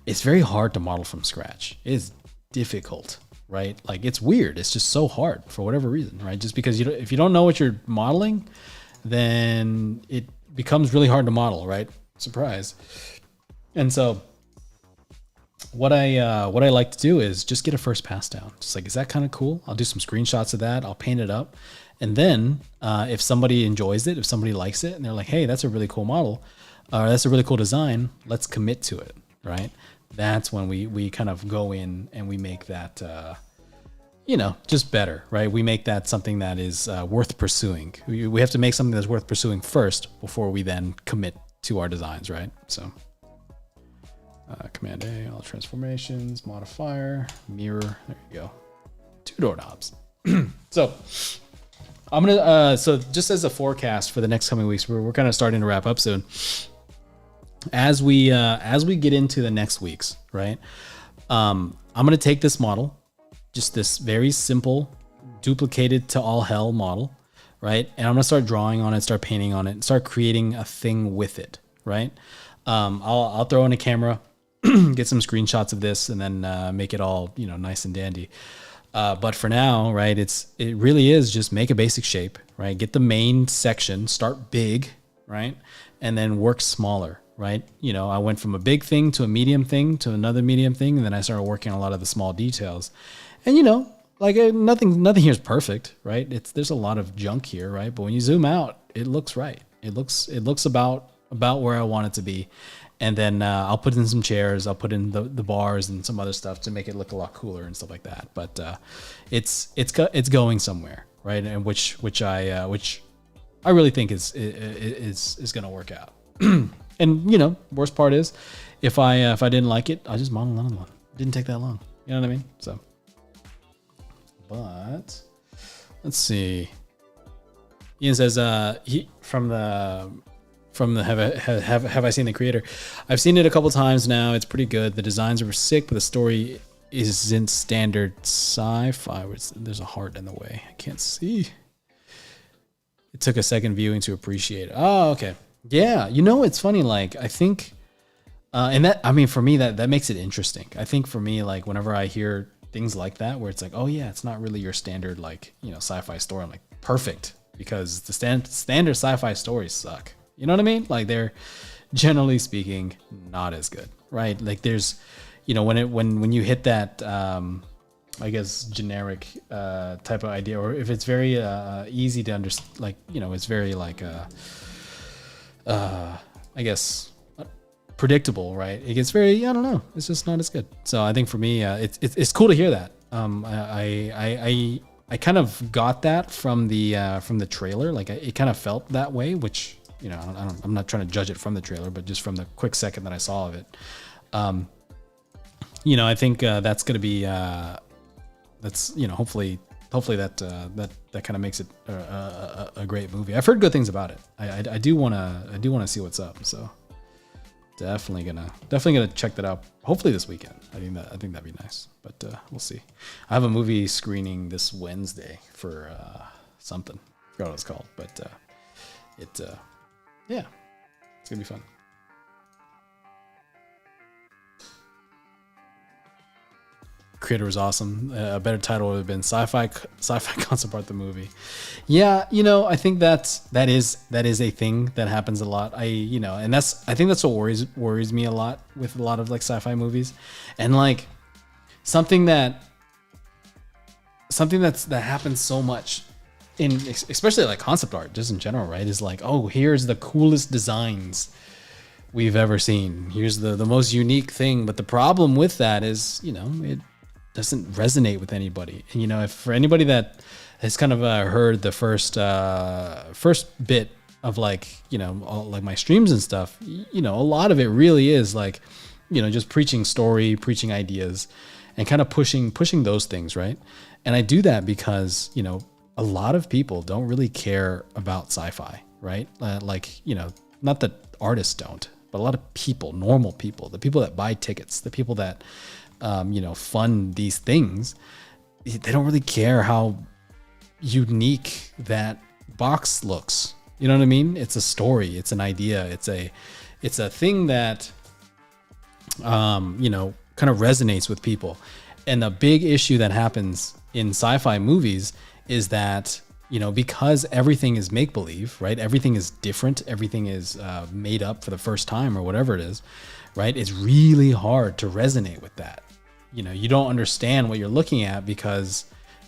it's very hard to model from scratch. It is difficult, right? Like, it's weird. It's just so hard for whatever reason, right? Just because if you don't know what you're modeling, then it becomes really hard to model, right? Surprise. And so what I like to do is just get a first pass down. Just like, is that kind of cool? I'll do some screenshots of that. I'll paint it up. And then if somebody enjoys it, if somebody likes it and they're like, hey, that's a really cool model, or that's a really cool design, let's commit to it, right? That's when we kind of go in and we make that, just better, right? We make that something that is worth pursuing. We have to make something that's worth pursuing first before we then commit to our designs, right? So Command A, all transformations, modifier, mirror, there you go. 2 doorknobs. So I'm gonna, so just as a forecast for the next coming weeks, we're kind of starting to wrap up soon. As we get into the next weeks, right? I'm gonna take this model, just this very simple, duplicated to all hell model, right? And I'm gonna start drawing on it, start painting on it, and start creating a thing with it, right? I'll throw in a camera, get some screenshots of this, and then make it all nice and dandy. But for now, right, it really is just make a basic shape, right? Get the main section, start big, right, and then work smaller. Right. I went from a big thing to a medium thing to another medium thing. And then I started working on a lot of the small details. And, nothing here is perfect. Right. There's a lot of junk here. Right. But when you zoom out, it looks right. It looks about where I want it to be. And then I'll put in some chairs. I'll put in the bars and some other stuff to make it look a lot cooler and stuff like that. But it's going somewhere. Right. And which I really think is going to work out. And worst part is, if I didn't like it, I'll just model another one. It didn't take that long. You know what I mean? So, but let's see. Ian says from the have I seen the creator? I've seen it a couple times now. It's pretty good. The designs are sick, but the story isn't standard sci-fi. There's a heart in the way. I can't see. It took a second viewing to appreciate it. Oh, okay. Yeah, it's funny. Like, I think, and that, I mean, for me, that makes it interesting. I think for me, like, whenever I hear things like that, where it's like, oh yeah, it's not really your standard, like, sci-fi story. I'm like, perfect, because the standard sci-fi stories suck. You know what I mean? Like, they're generally speaking not as good, right? Like, there's, when you hit that, I guess, generic type of idea, or if it's very easy to understand, like, it's very like I guess predictable, right? It gets very, I don't know, it's just not as good. So I think for me, it's cool to hear that. I kind of got that from the trailer. Like, it kind of felt that way, which I'm not trying to judge it from the trailer, but just from the quick second that I saw of it. I think that's gonna be that's hopefully that kind of makes it a great movie. I've heard good things about it. I do want to see what's up. So definitely gonna check that out. Hopefully this weekend. I think that'd be nice. But we'll see. I have a movie screening this Wednesday for something. I forgot what it's called, but it's gonna be fun. Creator was awesome. A better title would have been sci-fi concept art the movie. Yeah, I think that is a thing that happens a lot. I think that's what worries me a lot with a lot of like sci-fi movies, and like something that happens so much in especially like concept art just in general, right? Is like, oh, here's the coolest designs we've ever seen. Here's the most unique thing, but the problem with that is it doesn't resonate with anybody. And if for anybody that has kind of heard the first bit of like all, like my streams and stuff, a lot of it really is like just preaching story, preaching ideas, and kind of pushing those things, right? And I do that because a lot of people don't really care about sci-fi, right? Not that artists don't, but a lot of people, normal people, the people that buy tickets, the people that fund these things, they don't really care how unique that box looks. You know what I mean? It's a story, it's an idea, it's a thing that kind of resonates with people. And the big issue that happens in sci-fi movies is that because everything is make-believe, right? Everything is different, everything is made up for the first time or whatever it is, right? It's really hard to resonate with that. You don't understand what you're looking at because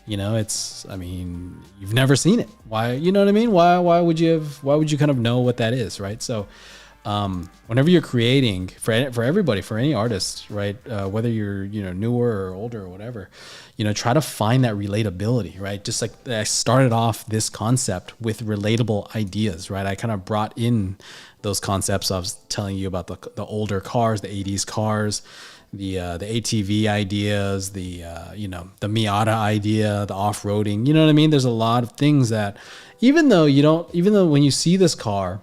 You know, it's, I mean, you've never seen it. Why, you know what I mean? Why would you kind of know what that is, right? So, whenever you're creating for everybody, for any artist, right? Whether you're, you know, newer or older or whatever, you know, try to find that relatability, right? Just like I started off this concept with relatable ideas, right? I kind of brought in those concepts. I was telling you about the older cars, the 80s cars, the ATV ideas, you know, the Miata idea, the off-roading, you know what I mean? There's a lot of things that even though when you see this car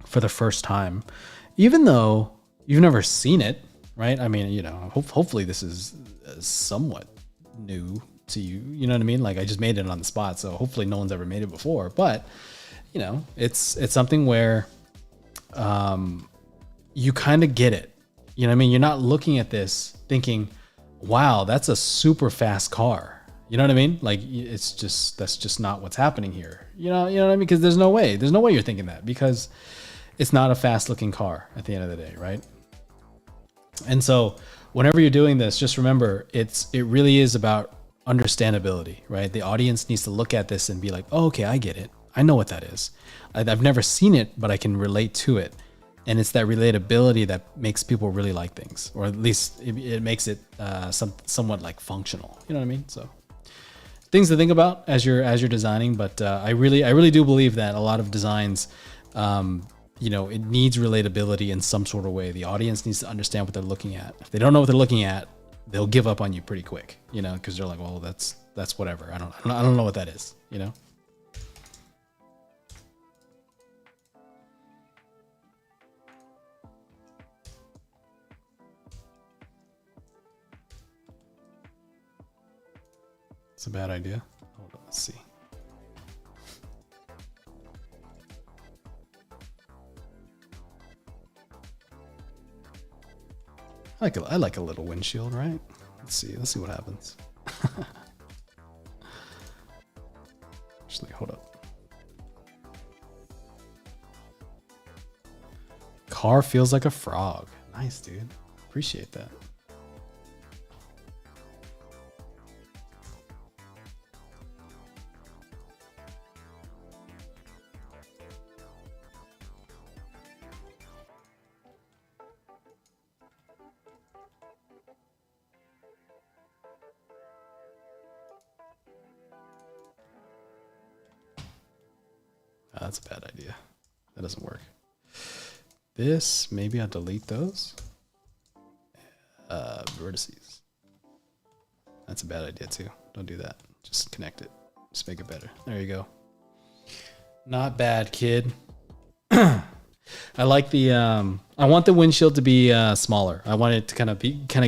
for the first time, even though you've never seen it, right? I mean, you know, hopefully this is somewhat new to you, you know what I mean? Like I just made it on the spot, so hopefully no one's ever made it before, but you know, it's something where you kind of get it. You know what I mean? You're not looking at this thinking, wow, that's a super fast car. You know what I mean? Like that's just not what's happening here. You know what I mean? Because there's no way you're thinking that, because it's not a fast looking car at the end of the day, right? And so whenever you're doing this, just remember it really is about understandability, right? The audience needs to look at this and be like, oh, okay, I get it. I know what that is. I've never seen it, but I can relate to it. And it's that relatability that makes people really like things, or at least it makes it somewhat like functional. You know what I mean? So things to think about as you're designing. But I really do believe that a lot of designs, you know, it needs relatability in some sort of way. The audience needs to understand what they're looking at. If they don't know what they're looking at, they'll give up on you pretty quick. You know, because they're like, well, that's whatever. I don't know what that is. You know. It's a bad idea. Hold on, let's see. I like a little windshield, right? Let's see what happens. Actually, hold up. Car feels like a frog. Nice, dude. Appreciate that. That's a bad idea. That doesn't work. This, maybe I'll delete those. Vertices. That's a bad idea too. Don't do that. Just connect it. Just make it better. There you go. Not bad, kid. I like the, I want the windshield to be smaller. I want it to kind of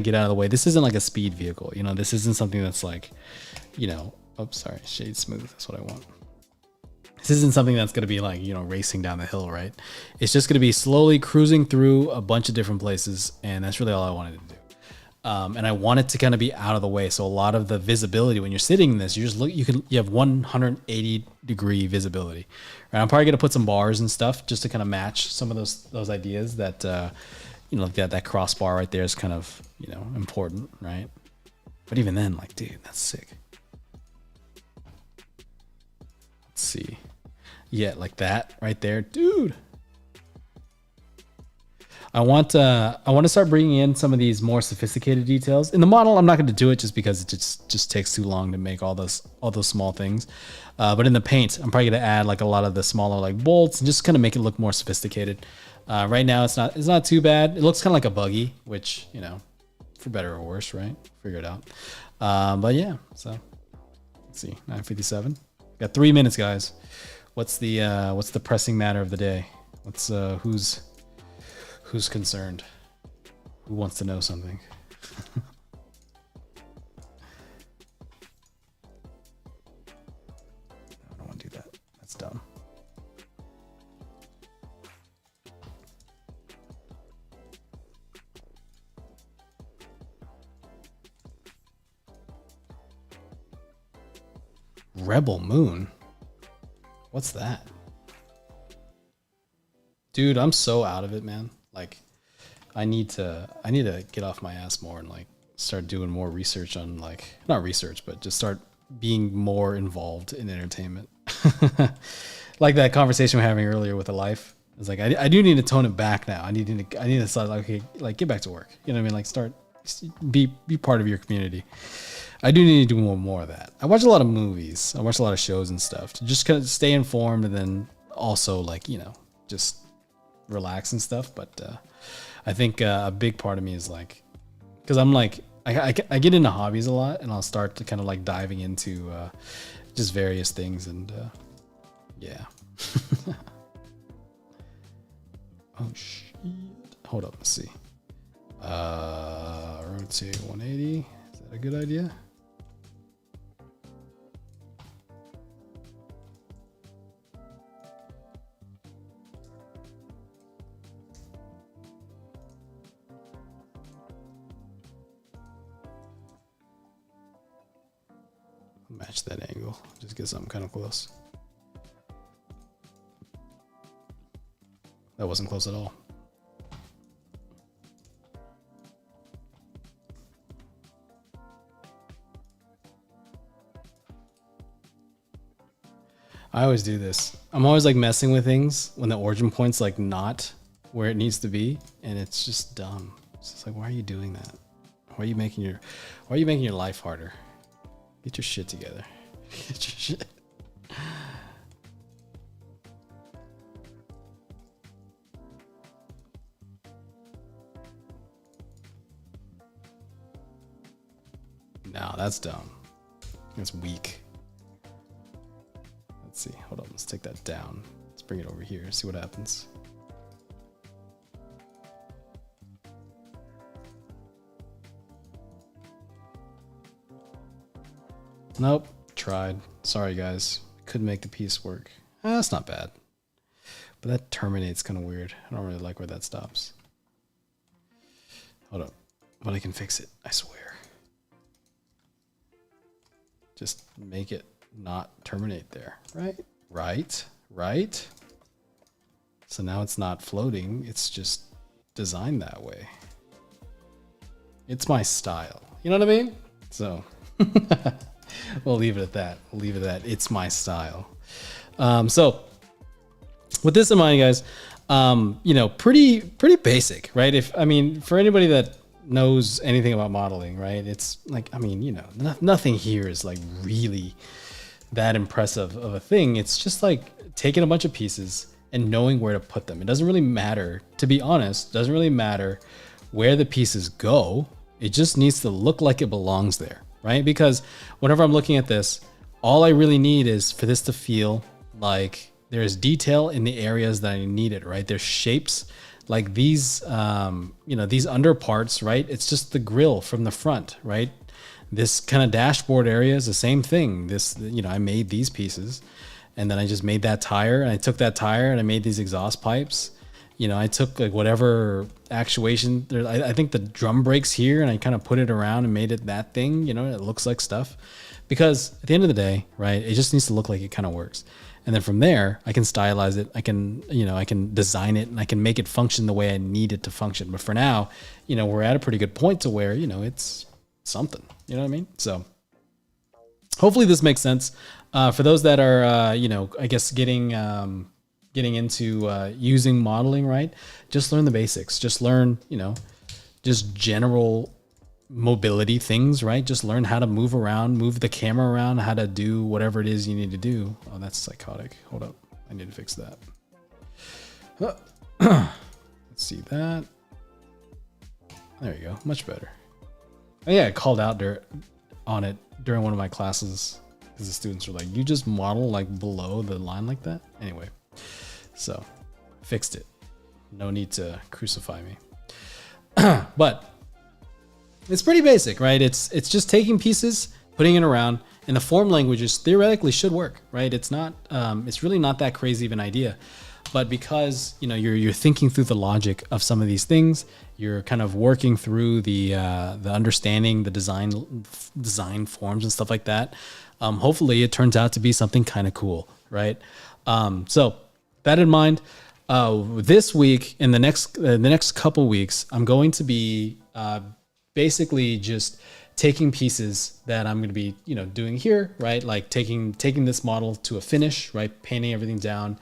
get out of the way. This isn't like a speed vehicle. You know, this isn't something that's like, you know, oops, sorry, shade smooth. That's what I want. This isn't something that's going to be like, you know, racing down the hill, right? It's just going to be slowly cruising through a bunch of different places. And that's really all I wanted to do. And I want it to kind of be out of the way. So a lot of the visibility when you're sitting in this, you have 180 degree visibility. Right? I'm probably going to put some bars and stuff just to kind of match some of those ideas that, you know, that crossbar right there is kind of, you know, important, right? But even then, like, dude, that's sick. Let's see. Yeah, like that right there, dude. I want to start bringing in some of these more sophisticated details. In the model, I'm not going to do it just because it just takes too long to make all those small things. But in the paint, I'm probably going to add like a lot of the smaller like bolts and just kind of make it look more sophisticated. Right now, it's not too bad. It looks kind of like a buggy, which, you know, for better or worse, right? Figure it out. But yeah, so let's see, 9:57. Got 3 minutes, guys. What's the pressing matter of the day? Who's concerned? Who wants to know something? I don't want to do that. That's dumb. Rebel Moon? What's that? Dude, I'm so out of it, man. Like, I need to get off my ass more and like start doing more research on like, not research, but just start being more involved in entertainment. Like that conversation we're having earlier with the life. It's like, I do need to tone it back now. I need to start like, okay, like get back to work. You know what I mean? Like start, be part of your community. I do need to do more of that. I watch a lot of movies. I watch a lot of shows and stuff to just kind of stay informed, and then also like, you know, just relax and stuff. But I think a big part of me is like, because I'm like, I get into hobbies a lot, and I'll start to kind of like diving into just various things, and yeah. Oh shit. Hold up, let's see. Rotate 180. Is that a good idea? Match that angle. Just get something kind of close. That wasn't close at all. I always do this. I'm always like messing with things when the origin point's like not where it needs to be, and it's just dumb. It's just like, why are you doing that? Why are you making your life harder? Get your shit together. Get your shit. No, that's dumb. That's weak. Let's see. Hold on. Let's take that down. Let's bring it over here. See what happens. Nope. Tried. Sorry, guys. Couldn't make the piece work. That's not bad. But that terminates kind of weird. I don't really like where that stops. Hold up. But I can fix it. I swear. Just make it not terminate there. Right. So now it's not floating. It's just designed that way. It's my style. You know what I mean? So we'll leave it at that. It's my style. So with this in mind, guys, you know, pretty basic, right? For anybody that knows anything about modeling, right? It's like, you know, nothing here is like really that impressive of a thing. It's just like taking a bunch of pieces and knowing where to put them. It doesn't really matter, to be honest, doesn't really matter where the pieces go. It just needs to look like it belongs there, right? Because whenever I'm looking at this, all I really need is for this to feel like there's detail in the areas that I need it, right? There's shapes like these, you know, these under parts, right? It's just the grill from the front, right? This kind of dashboard area is the same thing. This, you know, I made these pieces, and then I just made that tire, and I took that tire and I made these exhaust pipes. You know, I took like whatever actuation there. I think the drum brakes here, and I kind of put it around and made it that thing, you know, it looks like stuff. Because at the end of the day, right, it just needs to look like it kind of works. And then from there, I can stylize it. I can, you know, I can design it, and I can make it function the way I need it to function. But for now, you know, we're at a pretty good point to where, you know, it's something, you know what I mean? So hopefully this makes sense. For those that are, you know, I guess getting into using modeling, right? Just learn the basics. Just learn, you know, just general mobility things, right? Just learn how to move around, move the camera around, how to do whatever it is you need to do. Oh, that's psychotic. Hold up. I need to fix that. Let's see that. There you go. Much better. Oh, yeah, I called out on it during one of my classes because the students were like, you just model like below the line like that? Anyway, so fixed it. No need to crucify me. But it's pretty basic, right? It's just taking pieces, putting it around, and the form languages theoretically should work, right? It's not, it's really not that crazy of an idea, but because, you know, you're thinking through the logic of some of these things, you're kind of working through the understanding, the design forms and stuff like that. Hopefully it turns out to be something kind of cool, right? So that in mind, this week, in the next couple weeks, I'm going to be basically just taking pieces that I'm going to be, doing here, right? Like taking this model to a finish, right? Painting everything down,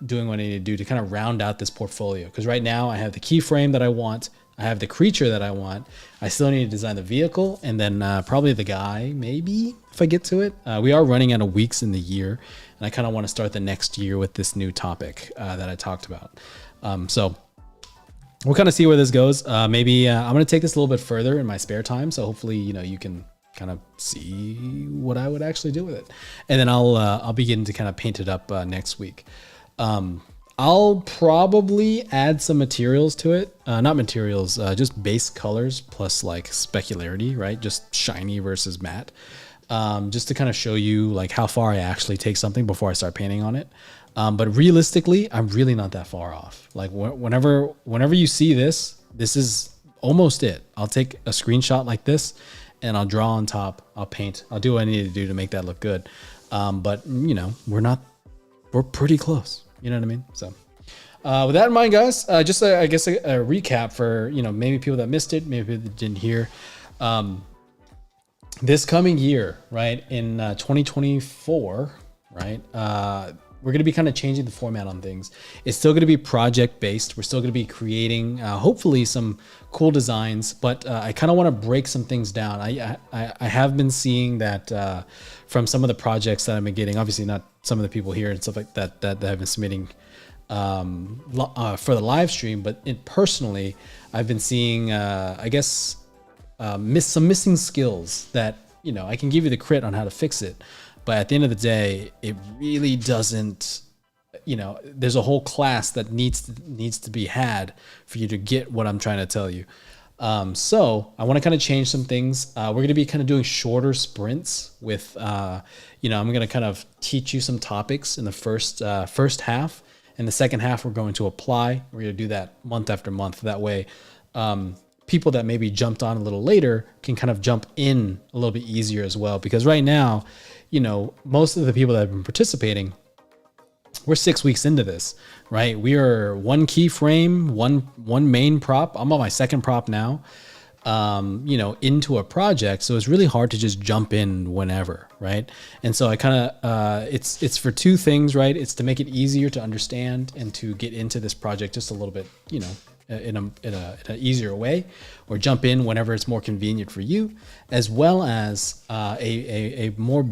doing what I need to do to kind of round out this portfolio. Because right now I have the keyframe that I want. I have the creature that I want. I still need to design the vehicle and then probably the guy, maybe, if I get to it. We are running out of weeks in the year, and I kind of want to start the next year with this new topic that I talked about. So we'll kind of see where this goes. Maybe I'm going to take this a little bit further in my spare time. So hopefully, you can kind of see what I would actually do with it. And then I'll begin to kind of paint it up next week. I'll probably add some materials to it. Not materials, just base colors plus like specularity, right? Just shiny versus matte. Just to kind of show you like how far I actually take something before I start painting on it. But realistically, I'm really not that far off. Like whenever you see this is almost it. I'll take a screenshot like this and I'll draw on top, I'll paint, I'll do what I need to do to make that look good. But we're pretty close. You know what I mean? So with that in mind, guys, just I guess a recap for, maybe people that missed it, maybe people that didn't hear. This coming year, right, in 2024, right, we're going to be kind of changing the format on things. It's still going to be project based. We're still going to be creating, hopefully, some cool designs, but I kind of want to break some things down. I have been seeing that from some of the projects that I've been getting, obviously not some of the people here and stuff like that have been submitting for the live stream, but personally, I've been seeing, some missing skills that, I can give you the crit on how to fix it. But at the end of the day, it really doesn't, there's a whole class that needs to be had for you to get what I'm trying to tell you. So I want to kind of change some things. We're going to be kind of doing shorter sprints with, I'm going to kind of teach you some topics in the first half. And the second half, we're going to apply. We're going to do that month after month. That way, people that maybe jumped on a little later can kind of jump in a little bit easier as well. Because right now, most of the people that have been participating, we're 6 weeks into this, right? We are one keyframe, one main prop. I'm on my second prop now, into a project. So it's really hard to just jump in whenever, right? And so I kind of, it's for two things, right? It's to make it easier to understand and to get into this project just a little bit, in an easier way, or jump in whenever it's more convenient for you, as well as a more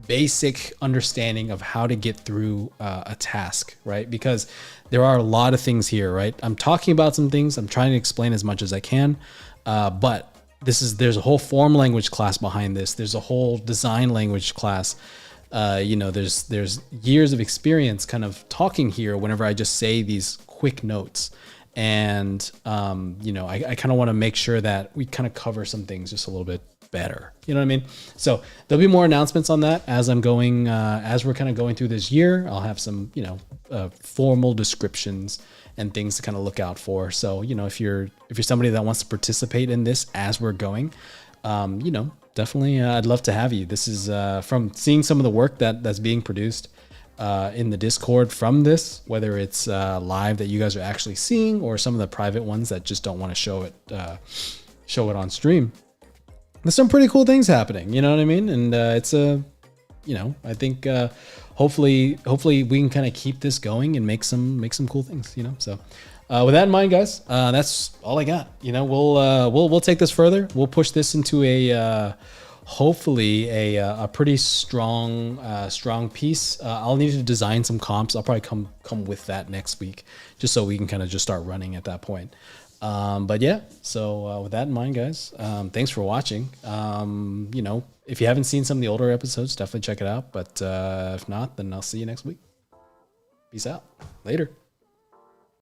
basic understanding of how to get through a task, right? Because there are a lot of things here, right? I'm talking about some things. I'm trying to explain as much as I can, but there's a whole form language class behind this. There's a whole design language class. There's years of experience kind of talking here whenever I just say these quick notes. And, I kind of want to make sure that we kind of cover some things just a little bit better. You know what I mean? So there'll be more announcements on that as I'm going, as we're kind of going through this year. I'll have some, formal descriptions and things to kind of look out for. So, if you're somebody that wants to participate in this as we're going, definitely, I'd love to have you. This is from seeing some of the work that's being produced in the Discord from this, whether it's live that you guys are actually seeing, or some of the private ones that just don't want to show it on stream. There's some pretty cool things happening, you know what I mean? And it's I think hopefully we can kind of keep this going and make some cool things, So with that in mind, guys, that's all I got. We'll take this further. We'll push this into hopefully a pretty strong piece. I'll need to design some comps. I'll probably come with that next week, just so we can kind of just start running at that point. But yeah, so with that in mind, guys, thanks for watching. If you haven't seen some of the older episodes, definitely check it out. But if not, then I'll see you next week. Peace out. Later.